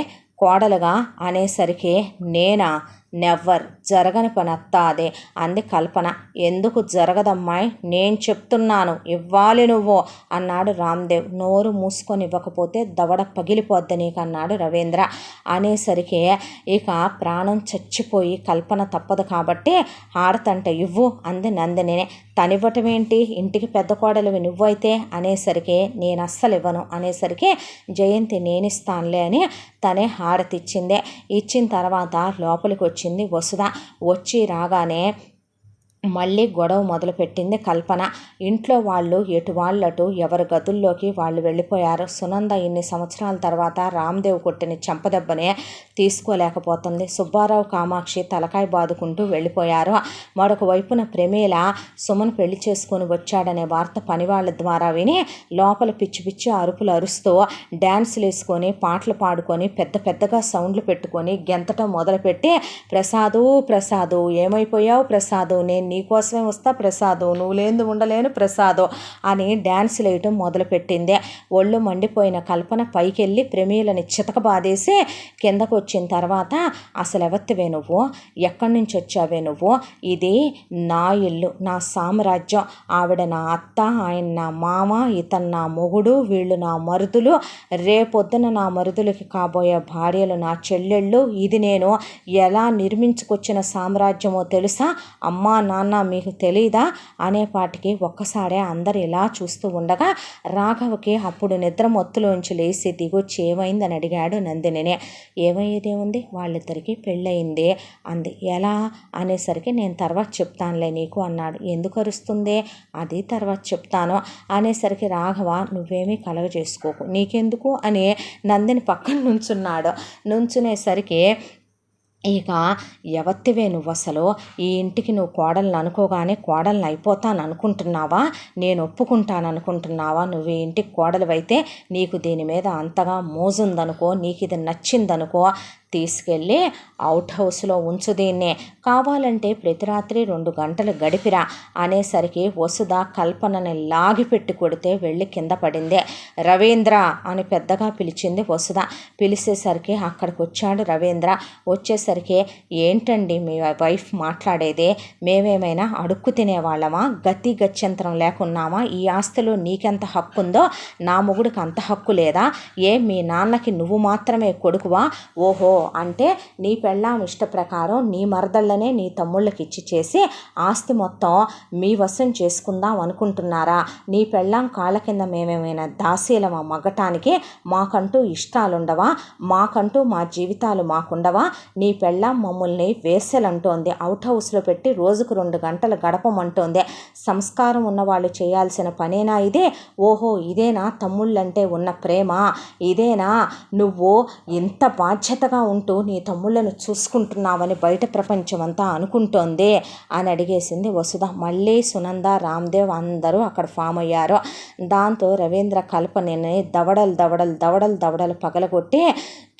కోడలుగా అనేసరికి, నేనా, నెవ్వర్, జరగని పని అత్త అదే అంది కల్పన. ఎందుకు జరగదమ్మాయి, నేను చెప్తున్నాను, ఇవ్వాలి నువ్వు అన్నాడు రామ్దేవ్. నోరు మూసుకొని ఇవ్వకపోతే దవడ పగిలిపోద్ది నీకు అన్నాడు రవీంద్ర. అనేసరికి ఇక ప్రాణం చచ్చిపోయి కల్పన తప్పదు కాబట్టి హారతంట ఇవ్వు అంది నందిని. తనివ్వటమేంటి, ఇంటికి పెద్ద కోడలివి నువ్వైతే అనేసరికి, నేను అస్సలు ఇవ్వను అనేసరికి, జయంతి నేనిస్తానులే అని తనే హారతిచ్చిందే. ఇచ్చిన తర్వాత లోపలికి వచ్చింది వసుధ. వచ్చి రాగానే మళ్ళీ గొడవ మొదలుపెట్టింది కల్పన. ఇంట్లో వాళ్ళు ఎటు వాళ్ళటు ఎవరి గదుల్లోకి వాళ్ళు వెళ్ళిపోయారు. సునంద ఇన్ని సంవత్సరాల తర్వాత రామ్దేవ్ కొట్టిన చెంపదెబ్బనే తీసుకోలేకపోతుంది. సుబ్బారావు కామాక్షి తలకాయ బాదుకుంటూ వెళ్ళిపోయారు. మరొక వైపున ప్రమీల సుమన్ పెళ్లి చేసుకొని వచ్చాడనే వార్త పనివాళ్ళ ద్వారా విని లోపల పిచ్చి పిచ్చి అరుపులు అరుస్తూ డ్యాన్సులు వేసుకొని పాటలు పాడుకొని పెద్ద పెద్దగా సౌండ్లు పెట్టుకొని గెంతటం మొదలుపెట్టి, ప్రసాదు ప్రసాదు ఏమైపోయావు ప్రసాదు, నేను నీకోసమే వస్తా ప్రసాదు, నువ్వు లేనిది ఉండలేను ప్రసాదు అని డ్యాన్సులు వేయటం మొదలుపెట్టింది. ఒళ్ళు మండిపోయిన కల్పన పైకెళ్ళి ప్రమీలని చితకబాదేసి కిందకు వచ్చిన తర్వాత, అసలు ఎవత్తివే నువ్వు, ఎక్కడి నుంచి వచ్చావే నువ్వు, ఇది నా ఇల్లు, నా సామ్రాజ్యం, ఆవిడ నా అత్త, ఆయన నా మామ, ఇతను నా మొగుడు, వీళ్ళు నా మరుదులు, రేపొద్దున నా మరుదులకి కాబోయే భార్యలు నా చెల్లెళ్ళు, ఇది నేను ఎలా నిర్మించుకొచ్చిన సామ్రాజ్యమో తెలుసా, అమ్మా నాన్న మీకు తెలీదా అనేపాటికి ఒక్కసారే అందరు ఇలా చూస్తూ ఉండగా రాఘవకి అప్పుడు నిద్ర మొత్తులోంచి లేచి దిగొచ్చి ఏమైందని అడిగాడు నందినిని. ఏమయ్యేదేముంది, వాళ్ళిద్దరికీ పెళ్ళయింది అంది. ఎలా అనేసరికి నేను తర్వాత చెప్తానులే నీకు అన్నాడు. ఎందుకు అరుస్తుంది, అది తర్వాత చెప్తాను అనేసరికి రాఘవ నువ్వేమీ కలగజేసుకోకు, నీకెందుకు అని నందిని పక్కన నుంచునేసరికి ఇక ఎవత్తివే నువ్వు అసలు, ఈ ఇంటికి నువ్వు కోడలను అనుకోగానే కోడలను అయిపోతాను అనుకుంటున్నావా, నేను ఒప్పుకుంటాను అనుకుంటున్నావా, నువ్వు ఈ ఇంటికి కోడలువైతే నీకు దీని మీద అంతగా మోజుందనుకో, నీకు ఇది నచ్చిందనుకో, తీసుకెళ్ళి అవుట్ హౌస్లో ఉంచు, దీన్నే కావాలంటే ప్రతి రాత్రి 2 గంటలు గడిపిరా అనేసరికి వసుధ కల్పనని లాగిపెట్టి కొడితే వెళ్ళి కింద పడింది. రవీంద్ర అని పెద్దగా పిలిచింది వసుధ. పిలిచేసరికి అక్కడికి వచ్చాడు రవీంద్ర. వచ్చేసరికి ఏంటండి మీ వైఫ్ మాట్లాడేది, మేమేమైనా అడుక్కు తినేవాళ్ళమా, గతి గత్యంతరం లేకున్నామా, ఈ ఆస్తిలో నీకెంత హక్కు ఉందో నా మొగుడికి అంత హక్కు లేదా, మీ నాన్నకి నువ్వు మాత్రమే కొడుకువా, ఓహో అంటే నీ పెళ్ళాం ఇష్ట ప్రకారం నీ మరదళ్ళనే నీ తమ్ముళ్ళకి ఇచ్చి చేసి ఆస్తి మొత్తం మీ వశం చేసుకుందాం అనుకుంటున్నారా, నీ పెళ్ళాం కాళ్ళ కింద మేమేమైనా దాసీలమా మగ్గటానికి, మాకంటూ ఇష్టాలుండవా, మాకంటూ మా జీవితాలు మాకుండవా, నీ పెళ్ళాం మమ్మల్ని వేసెలంటోంది, అవుట్ హౌస్లో పెట్టి రోజుకు 2 గంటలు గడపమంటోంది, సంస్కారం ఉన్నవాళ్ళు చేయాల్సిన పనేనా ఇదే, ఓహో ఇదేనా తమ్ముళ్ళంటే ఉన్న ప్రేమ, ఇదేనా నువ్వు ఇంత బాధ్యతగా ఉంటూ నీ తమ్ముళ్ళను చూసుకుంటున్నావని బయట ప్రపంచం అంతా అనుకుంటోంది అని అడిగేసింది వసుధ. మళ్ళీ సునంద, రామ్దేవ్ అందరూ అక్కడ ఫామ్ అయ్యారు. దాంతో రవీంద్ర కల్పనని దవడలు పగలగొట్టి,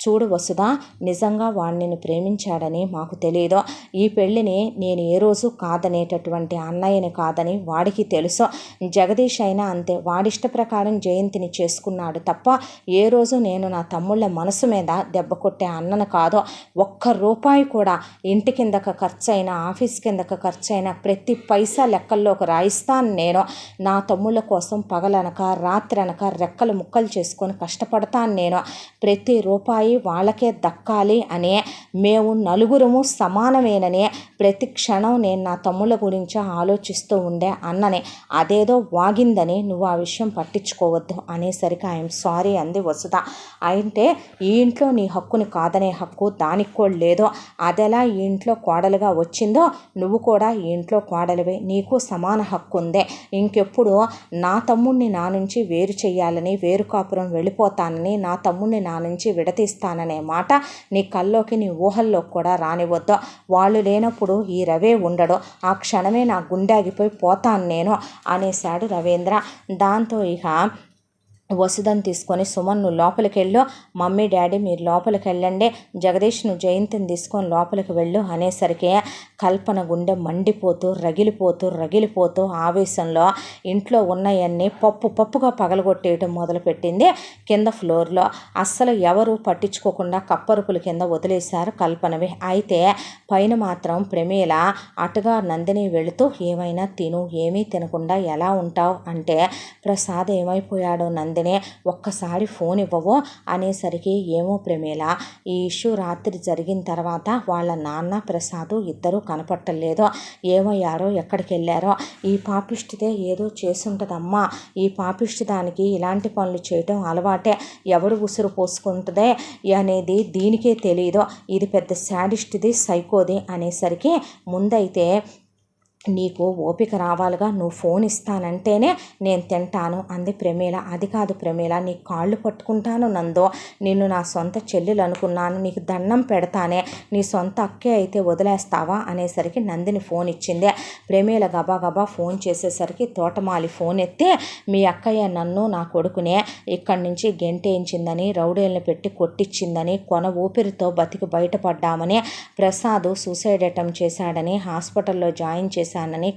చూడు వసుధ, నిజంగా వాణ్ణి ప్రేమించాడని మాకు తెలియదు, ఈ పెళ్ళిని నేను ఏ రోజు కాదనేటటువంటి అన్నయ్యని కాదని వాడికి తెలుసు, జగదీష్ అయినా అంతే, వాడిష్ట ప్రకారం జయంతిని చేసుకున్నాడు తప్ప ఏ రోజు నేను నా తమ్ముళ్ళ మనసు మీద దెబ్బ కొట్టే అన్నను కాదు, ₹1 కూడా ఇంటి కిందక ఖర్చైనా ఆఫీస్ కిందక ఖర్చైనా ప్రతి పైసా లెక్కల్లోకి రాయిస్తాను నేను, నా తమ్ముళ్ళ కోసం పగలనక రాత్రనక రెక్కలు ముక్కలు చేసుకొని కష్టపడతాను నేను, ప్రతి రూపాయి వాళ్ళకే దక్కాలి అనే, మేము నలుగురము సమానమేనని ప్రతి క్షణం నేను నా తమ్ముళ్ళ గురించి ఆలోచిస్తూ ఉండే అన్నని, అదేదో వాగిందని నువ్వు ఆ విషయం పట్టించుకోవద్దు అనేసరికి ఐఎమ్ సారీ అంది వసుధ. అంటే ఈ ఇంట్లో నీ హక్కుని కాదనే హక్కు దానికి కూడా లేదో, అదెలా ఈ ఇంట్లో కోడలుగా వచ్చిందో నువ్వు కూడా ఈ ఇంట్లో కోడలివే, నీకు సమాన హక్కు ఉందే, ఇంకెప్పుడు నా తమ్ముడిని నా నుంచి వేరు చేయాలని, వేరు కాపురం వెళ్ళిపోతానని, నా తమ్ముడిని నా నుంచి విడతీస్తాననే మాట నీ కల్లోకి నీ ఊహల్లో కూడా రానివద్దు, వాళ్ళు లేనప్పుడు ఈ రవే ఉండడు, ఆ క్షణమే నా గుండెగిపోయి పోతాను నేను అనేశాడు రవీంద్ర. దాంతో ఇక వసుధను తీసుకొని సుమన్ నువ్వు లోపలికి వెళ్ళు, మమ్మీ డాడీ మీరు లోపలికి వెళ్ళండి, జగదీష్ నువ్వు జయంతిని తీసుకొని లోపలికి వెళ్ళు అనేసరికి కల్పన గుండె మండిపోతూ రగిలిపోతూ ఆవేశంలో ఇంట్లో ఉన్నవన్నీ పప్పుగా పగలగొట్టేయటం మొదలుపెట్టింది. కింద ఫ్లోర్లో అస్సలు ఎవరు పట్టించుకోకుండా కప్పరుపుల కింద వదిలేశారు కల్పనవి. అయితే పైన మాత్రం ప్రమీల అటుగా నందిని వెళుతూ ఏమైనా తిను, ఏమీ తినకుండా ఎలా ఉంటావు అంటే, ప్రసాద్ ఏమైపోయాడో నందిని, ఒక్కసారి ఫోన్ ఇవ్వవు అనేసరికి, ఏమో ప్రమీల, ఈ ఇష్యూ రాత్రి జరిగిన తర్వాత వాళ్ళ నాన్న ప్రసాద్ ఇద్దరూ కనపట్టలేదు, ఏమయ్యారో ఎక్కడికి వెళ్ళారో, ఈ పాపిష్టిదే ఏదో చేసుంటుందమ్మా, ఈ పాపిష్టి దానికి ఇలాంటి పనులు చేయటం అలవాటే, ఎవడు ఉసురు పోసుకుంటుందే అనేది దీనికే తెలియదు, ఇది పెద్ద శాడిస్ట్ది సైకోది అనేసరికి, ముందైతే నీకు ఓపిక రావాలిగా, నువ్వు ఫోన్ ఇస్తానంటేనే నేను తింటాను అంది ప్రమీల. అది కాదు ప్రమీల, నీ కాళ్ళు పట్టుకుంటాను నందో, నిన్ను నా సొంత చెల్లెలు అనుకున్నాను, నీకు దండం పెడతానే, నీ సొంత అక్కే అయితే వదిలేస్తావా అనేసరికి నందిని ఫోన్ ఇచ్చింది. ప్రమీల గబా ఫోన్ చేసేసరికి తోటమాలి ఫోన్ ఎత్తి, మీ అక్కయ్య నన్ను నా కొడుకునే ఇక్కడి నుంచి గెంటేయించిందని, రౌడీలను పెట్టి కొట్టించిందని, కొన ఊపిరితో బతికి బయటపడ్డామని, ప్రసాద్ సూసైడ్ అటెంప్ట్ చేశాడని, హాస్పిటల్లో జాయిన్ చేశానని,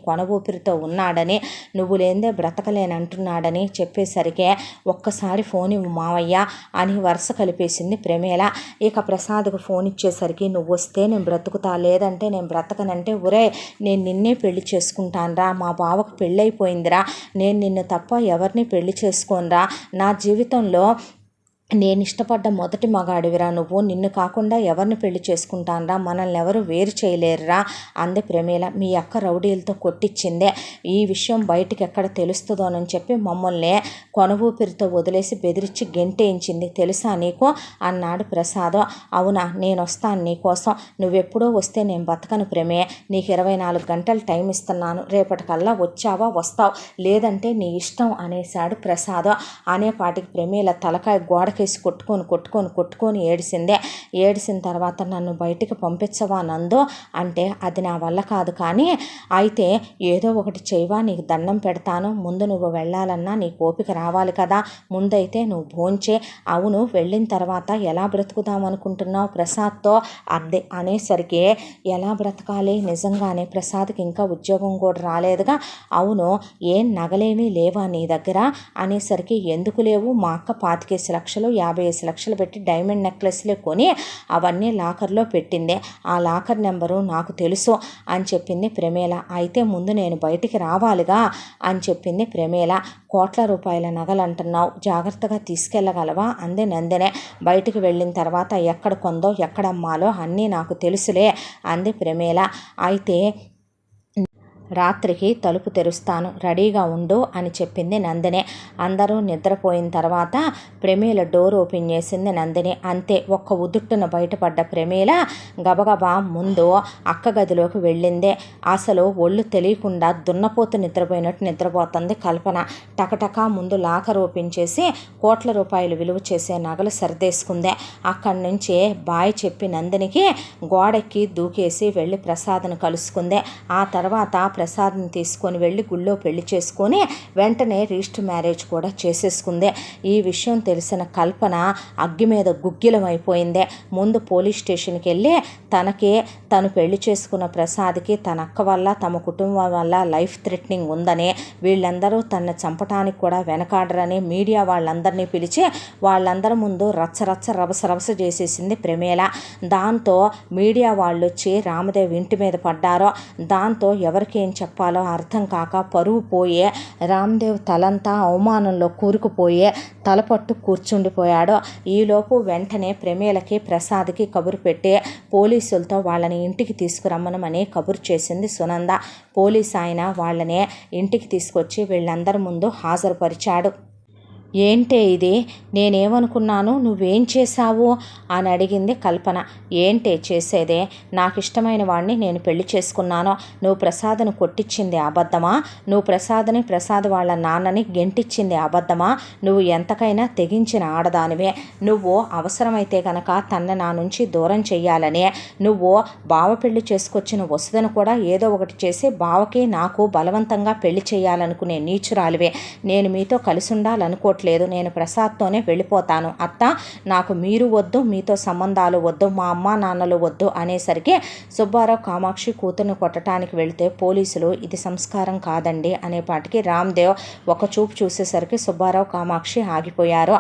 కొన ఊపిరితో ఉన్నాడని, నువ్వు లేందే బ్రతకలేనంటున్నాడని చెప్పేసరికి, ఒక్కసారి ఫోన్ ఇవ్వు మావయ్య అని వరుస కలిపేసింది ప్రమీల. ఇక ప్రసాద్కు ఫోన్ ఇచ్చేసరికి, నువ్వు వస్తే నేను బ్రతుకుతా, లేదంటే నేను బ్రతకనంటే, ఒరే నేను నిన్నే పెళ్లి చేసుకుంటానురా, మా బావకు పెళ్ళైపోయిందిరా, నేను నిన్ను తప్ప ఎవరిని పెళ్లి చేసుకోనురా, నా జీవితంలో నేను ఇష్టపడ్డ మొదటి మగాడివిరా నువ్వు, నిన్ను కాకుండా ఎవరిని పెళ్లి చేసుకుంటానరా, మనల్ని ఎవరు వేరు చేయలేరురా అంది ప్రమీల. మీ అక్క రౌడీలతో కొట్టించిందే, ఈ విషయం బయటికి ఎక్కడ తెలుస్తుందోనని చెప్పి మమ్మల్ని కొనవూపిరితో వదిలేసి బెదిరించి గెంటేయించింది తెలుసా నీకు అన్నాడు ప్రసాద్. అవునా, నేను వస్తాను నీకోసం, నువ్వెప్పుడో వస్తే నేను బతకను ప్రమే, నీకు 24 గంటలు టైం ఇస్తున్నాను, రేపటికల్లా వచ్చావా వస్తావు, లేదంటే నీ ఇష్టం అనేశాడు ప్రసాద్. అనేపాటికి ప్రమీల తలకాయ గోడకి కొట్టుకొని ఏడిసిందే. ఏడిసిన తర్వాత నన్ను బయటికి పంపించవా నందు అంటే, అది నా వల్ల కాదు, కానీ అయితే ఏదో ఒకటి చేయవా, నీకు దండం పెడతాను, ముందు నువ్వు వెళ్ళాలన్నా నీకు ఓపిక రావాలి కదా, ముందైతే నువ్వు భోంచే. అవును, వెళ్ళిన తర్వాత ఎలా బ్రతుకుదాం అనుకుంటున్నావు ప్రసాద్తో అద్దె అనేసరికి, ఎలా బ్రతకాలి, నిజంగానే ప్రసాద్కి ఇంకా ఉద్యోగం కూడా రాలేదుగా. అవును, ఏం నగలేమీ లేవా నీ దగ్గర అనేసరికి, ఎందుకు లేవు, మా అక్క 25 లక్షలు 50 లక్షలు పెట్టి డైమండ్ నెక్లెస్లే కొని అవన్నీ లాకర్లో పెట్టిందే, ఆ లాకర్ నెంబరు నాకు తెలుసు అని చెప్పింది ప్రమీల. అయితే ముందు నేను బయటికి రావాలిగా అని చెప్పింది ప్రమీల. కోట్ల రూపాయల నగలు అంటున్నావు, జాగ్రత్తగా తీసుకెళ్ళగలవా అంది నందినే. బయటికి వెళ్ళిన తర్వాత ఎక్కడ కొందో ఎక్కడ అమ్మాలో అన్నీ నాకు తెలుసులే అంది ప్రమీల. అయితే రాత్రికి తలుపు తెరుస్తాను, రెడీగా ఉండు అని చెప్పింది నందిని. అందరూ నిద్రపోయిన తర్వాత ప్రమీల డోర్ ఓపెన్ చేసింది నందిని. అంతే, ఒక్క ఉదుట్టున బయటపడ్డ ప్రమీల గబగబా ముందు అక్క గదిలోకి వెళ్ళిందే. అసలు ఒళ్ళు తెలియకుండా దున్నపోతు నిద్రపోయినట్టు నిద్రపోతుంది కల్పన. టకటకా ముందు లాకర్ ఓపెన్ చేసి కోట్ల రూపాయలు విలువ చేసే నగలు సర్దేసుకుందే. అక్కడి నుంచి బాయ్ చెప్పి నందినికి గోడెక్కి దూకేసి వెళ్ళి ప్రసాద్ను కలుసుకుందే. ఆ తర్వాత ప్రసాద్ని తీసుకొని వెళ్ళి గుళ్ళో పెళ్లి చేసుకొని వెంటనే రిజిస్టర్ మ్యారేజ్ కూడా చేసేసుకుందే. ఈ విషయం తెలిసిన కల్పన అగ్గి మీద గుగ్గిలం అయిపోయిందే. ముందు పోలీస్ స్టేషన్కి వెళ్ళి తను పెళ్లి చేసుకున్న ప్రసాద్కి తన అక్క వల్ల తమ కుటుంబం వల్ల లైఫ్ థ్రెటనింగ్ ఉందని, వీళ్ళందరూ తనని చంపటానికి కూడా వెనకాడరని మీడియా వాళ్ళందరినీ పిలిచి వాళ్ళందరి ముందు రభస చేసేసింది ప్రమీల. దాంతో మీడియా వాళ్ళు వచ్చి రామదేవ్ ఇంటి మీద పడ్డారో, దాంతో ఎవరికి ఏం చెప్పాలో అర్థం కాక పరువు పోయే రామదేవ్ తలంతా అవమానంలో కూరుకుపోయే తలపట్టు కూర్చుండిపోయాడు. ఈలోపు వెంటనే ప్రమీలకి ప్రసాద్కి కబురు పెట్టి పోలీసులతో వాళ్ళని ఇంటికి తీసుకురమ్మనమని కబురు చేసింది సునంద. పోలీస్ ఆయన వాళ్ళని ఇంటికి తీసుకొచ్చి వీళ్ళందరి ముందు హాజరుపరిచాడు. ఏంటే ఇది, నేనేమనుకున్నాను, నువ్వేం చేశావు అని అడిగింది కల్పన. ఏంటే చేసేదే, నాకు ఇష్టమైన వాడిని నేను పెళ్లి చేసుకున్నాను, నువ్వు ప్రసాద్ను కొట్టించింది అబద్ధమా, నువ్వు ప్రసాద్ వాళ్ళ నాన్నని గెంటిచ్చింది అబద్ధమా, నువ్వు ఎంతకైనా తెగించిన ఆడదానివే, నువ్వు అవసరమైతే కనుక తన నా నుంచి దూరం చెయ్యాలని, నువ్వు బావ పెళ్లి చేసుకొచ్చిన వసుదను కూడా ఏదో ఒకటి చేసి బావకి నాకు బలవంతంగా పెళ్లి చేయాలనుకునే నీచురాలివే. నేను మీతో కలిసి ఉండాలనుకోవట్లేదు, నేను ప్రసాద్తోనే వెళ్ళిపోతాను అత్త, నాకు మీరు వద్దు, మీతో సంబంధాలు వద్దు, మా అమ్మ నాన్నలు వద్దు అనేసరికి సుబ్బారావు కామాక్షి కూతుర్ని కొట్టడానికి వెళితే పోలీసులు ఇది సంస్కారం కాదండి అనేపాటికి రామ్దేవ్ ఒక చూపు చూసేసరికి సుబ్బారావు కామాక్షి ఆగిపోయారు.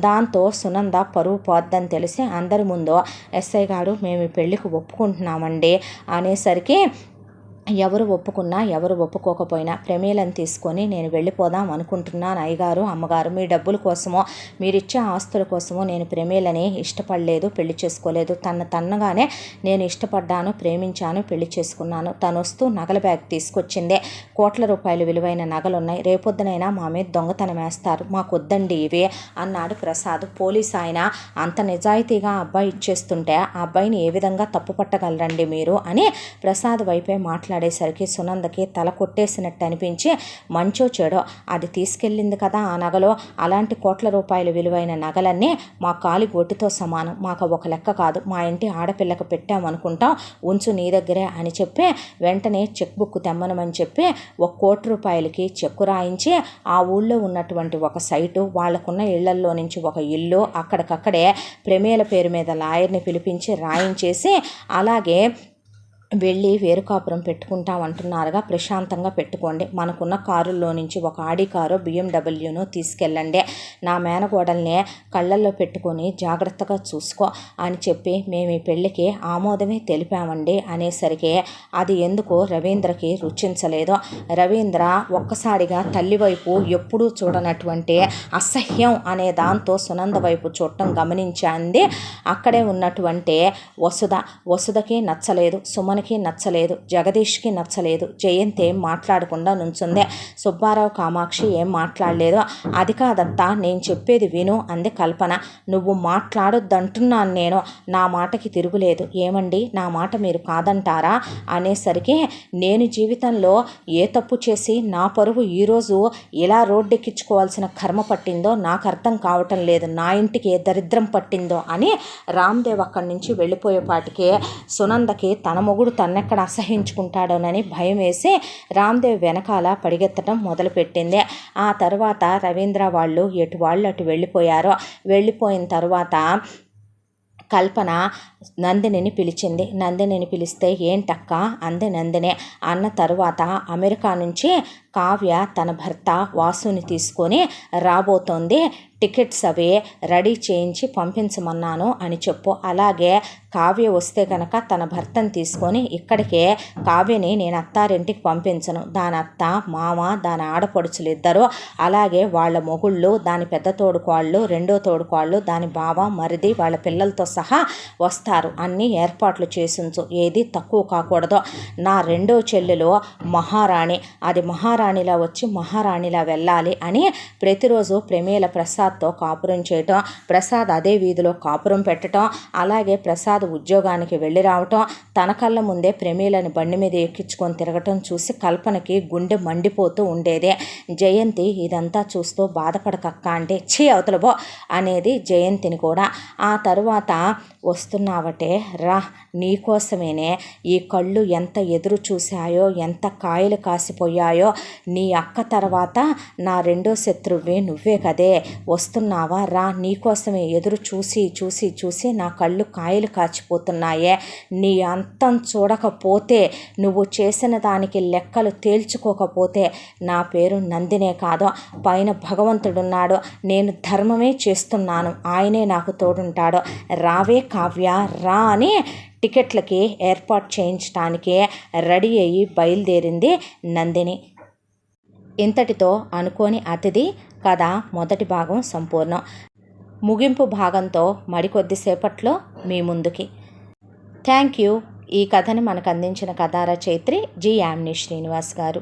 దాంతో సునంద పరువు పోద్దని తెలిసి అందరి ముందు ఎస్ఐ గారు మేము ఈ పెళ్లికి ఒప్పుకుంటున్నామండి అనేసరికి ఎవరు ఒప్పుకున్నా ఎవరు ఒప్పుకోకపోయినా ప్రమీలను తీసుకొని నేను వెళ్ళిపోదాం అనుకుంటున్నాను అయ్యగారు అమ్మగారు, మీ డబ్బుల కోసమో మీరిచ్చే ఆస్తుల కోసమో నేను ప్రమీలని ఇష్టపడలేదు, పెళ్లి చేసుకోలేదు, తన్నగానే నేను ఇష్టపడ్డాను, ప్రేమించాను, పెళ్లి చేసుకున్నాను. తను వస్తూ నగల బ్యాగ్ తీసుకొచ్చిందే, కోట్ల రూపాయలు విలువైన నగలున్నాయి, రేపొద్దునైనా మా మీద దొంగతనం వేస్తారు, మాకు వద్దండి ఇవే అన్నాడు ప్రసాద్. పోలీస్ ఆయన అంత నిజాయితీగా అబ్బాయి ఇచ్చేస్తుంటే ఆ అబ్బాయిని ఏ విధంగా తప్పు పట్టగలరండి మీరు అని ప్రసాద్ వైపే మాట్లాడేసరికి సునందకి తల కొట్టేసినట్టు అనిపించి, మంచో చెడో అది తీసుకెళ్ళింది కదా ఆ నగలో, అలాంటి కోట్ల రూపాయలు విలువైన నగలన్నీ మా కాలి గొడ్డుతో సమానం, మాకు ఒక లెక్క కాదు, మా ఇంటి ఆడపిల్లకు పెట్టామనుకుంటాం, ఉంచు నీ దగ్గరే అని చెప్పి వెంటనే చెక్ బుక్ తెమ్మనమని చెప్పి 1 కోటి రూపాయలకి చెక్కు రాయించి ఆ ఊళ్ళో ఉన్నటువంటి ఒక సైటు, వాళ్ళకున్న ఇళ్లల్లో నుంచి ఒక ఇల్లు అక్కడికక్కడే ప్రమీల పేరు మీద లాయర్ని పిలిపించి రాయించేసి, అలాగే వెళ్ళి వేరు కాపురం పెట్టుకుంటాం అంటున్నారుగా, ప్రశాంతంగా పెట్టుకోండి. మనకున్న కారుల్లో నుంచి ఒక ఆడి కారో బిఎండబ్ల్యూనో తీసుకెళ్ళండి. నా మేనగోడల్ని కళ్ళల్లో పెట్టుకొని జాగ్రత్తగా చూసుకో అని చెప్పి మేము ఈ పెళ్ళికి ఆమోదమే తెలిపామండి అనేసరికి అది ఎందుకో రవీంద్రకి రుచించలేదు. రవీంద్ర ఒక్కసారిగా తల్లి వైపు ఎప్పుడూ చూడనటువంటి అసహ్యం అనే దాంతో సునంద వైపు చూడటం గమనించింది. అక్కడే ఉన్నటువంటి వసుధకి నచ్చలేదు, సుమన్కి నచ్చలేదు, జగదీష్కి నచ్చలేదు. జయంతి ఏం మాట్లాడకుండా నుంచుంది. సుబ్బారావు కామాక్షి ఏం మాట్లాడలేదు. అది కాదత్తా, నేను చెప్పేది విను అంది కల్పన. నువ్వు మాట్లాడొద్దంటున్నాను నేను, నా మాటకి తిరుగులేదు. ఏమండి, నా మాట మీరు కాదంటారా అనేసరికి నేను జీవితంలో ఏ తప్పు చేసి నా పరువు ఈరోజు ఇలా రోడ్డెక్కించుకోవాల్సిన కర్మ పట్టిందో నాకు అర్థం కావటం లేదు. నా ఇంటికి ఏ దరిద్రం పట్టిందో అని రామ్దేవ్ అక్కడి నుంచి వెళ్ళిపోయేపాటికి సునందకి తన మొగుడు తన్నెక్కడ అసహించుకుంటాడోనని భయం వేసి రామ్దేవ్ వెనకాల పరిగెత్తడం మొదలుపెట్టింది. ఆ తర్వాత రవీంద్ర వాళ్ళు ఎటు వాళ్ళు అటు వెళ్ళిపోయారు. వెళ్ళిపోయిన తర్వాత కల్పన నందినిని పిలిచింది. నందినిని పిలిస్తే ఏంటక్క అంది నందిని. అన్న తరువాత అమెరికా నుంచి కావ్య తన భర్త వాసుని తీసుకొని రాబోతోంది. టికెట్స్ అవి రెడీ చేయించి పంపించమన్నాను అని చెప్పు. అలాగే కావ్య వస్తే కనుక తన భర్తను తీసుకొని ఇక్కడికే కావ్యని నేను అత్తారింటికి పంపించను. దాని అత్త మామ దాని ఆడపడుచులు ఇద్దరు, అలాగే వాళ్ళ మొగుళ్ళు, దాని పెద్ద తోడుకోళ్ళు, రెండో తోడుకోళ్ళు, దాని బావ మరిది వాళ్ళ పిల్లలతో సహా వస్తారు. అన్నీ ఏర్పాట్లు చేసుంచు, ఏది తక్కువ కాకూడదు. నా రెండో చెల్లెలు మహారాణి, అది మహారాణిలా వచ్చి మహారాణిలా వెళ్ళాలి అని ప్రతిరోజు ప్రమేల ప్రసాద్తో కాపురం చేయటం, ప్రసాద్ అదే వీధిలో కాపురం పెట్టడం, అలాగే ప్రసాద్ ఉద్యోగానికి వెళ్ళి రావటం, తన కళ్ళ ముందే ప్రమేలని బండి మీద ఎక్కించుకొని తిరగటం చూసి కల్పనకి గుండె మండిపోతూ ఉండేదే. జయంతి ఇదంతా చూస్తూ బాధపడకక్క అంటే ఛీ అవతలబో అనేది జయంతిని కూడా. ఆ తరువాత వస్తున్నావటే రా, నీకోసమేనే ఈ కళ్ళు ఎంత ఎదురు చూశాయో, ఎంత కాయలు కాసిపోయాయో. నీ అక్క తర్వాత నా రెండో శత్రువే నువ్వే కదే, వస్తున్నావా రా, నీకోసమే ఎదురు చూసి చూసి చూసి నా కళ్ళు కాయలు కాచిపోతున్నాయే. నీ అంతం చూడకపోతే, నువ్వు చేసిన దానికి లెక్కలు తేల్చుకోకపోతే నా పేరు నందినే కాదు, పైన భగవంతుడున్నాడు, నేను ధర్మమే చేస్తున్నాను, ఆయనే నాకు తోడుంటాడు. రావే కావ్య రా అని టికెట్లకి ఏర్పాటు చేయించడానికి రెడీ అయ్యి బయలుదేరింది నందిని. ఇంతటితో అనుకోని అతిథి కథ మొదటి భాగం సంపూర్ణం. ముగింపు భాగంతో మరికొద్దిసేపట్లో మీ ముందుకి. Thank you. ఈ కథని మనకు అందించిన కథా రచయిత్రి జి యామిని శ్రీనివాస్ గారు.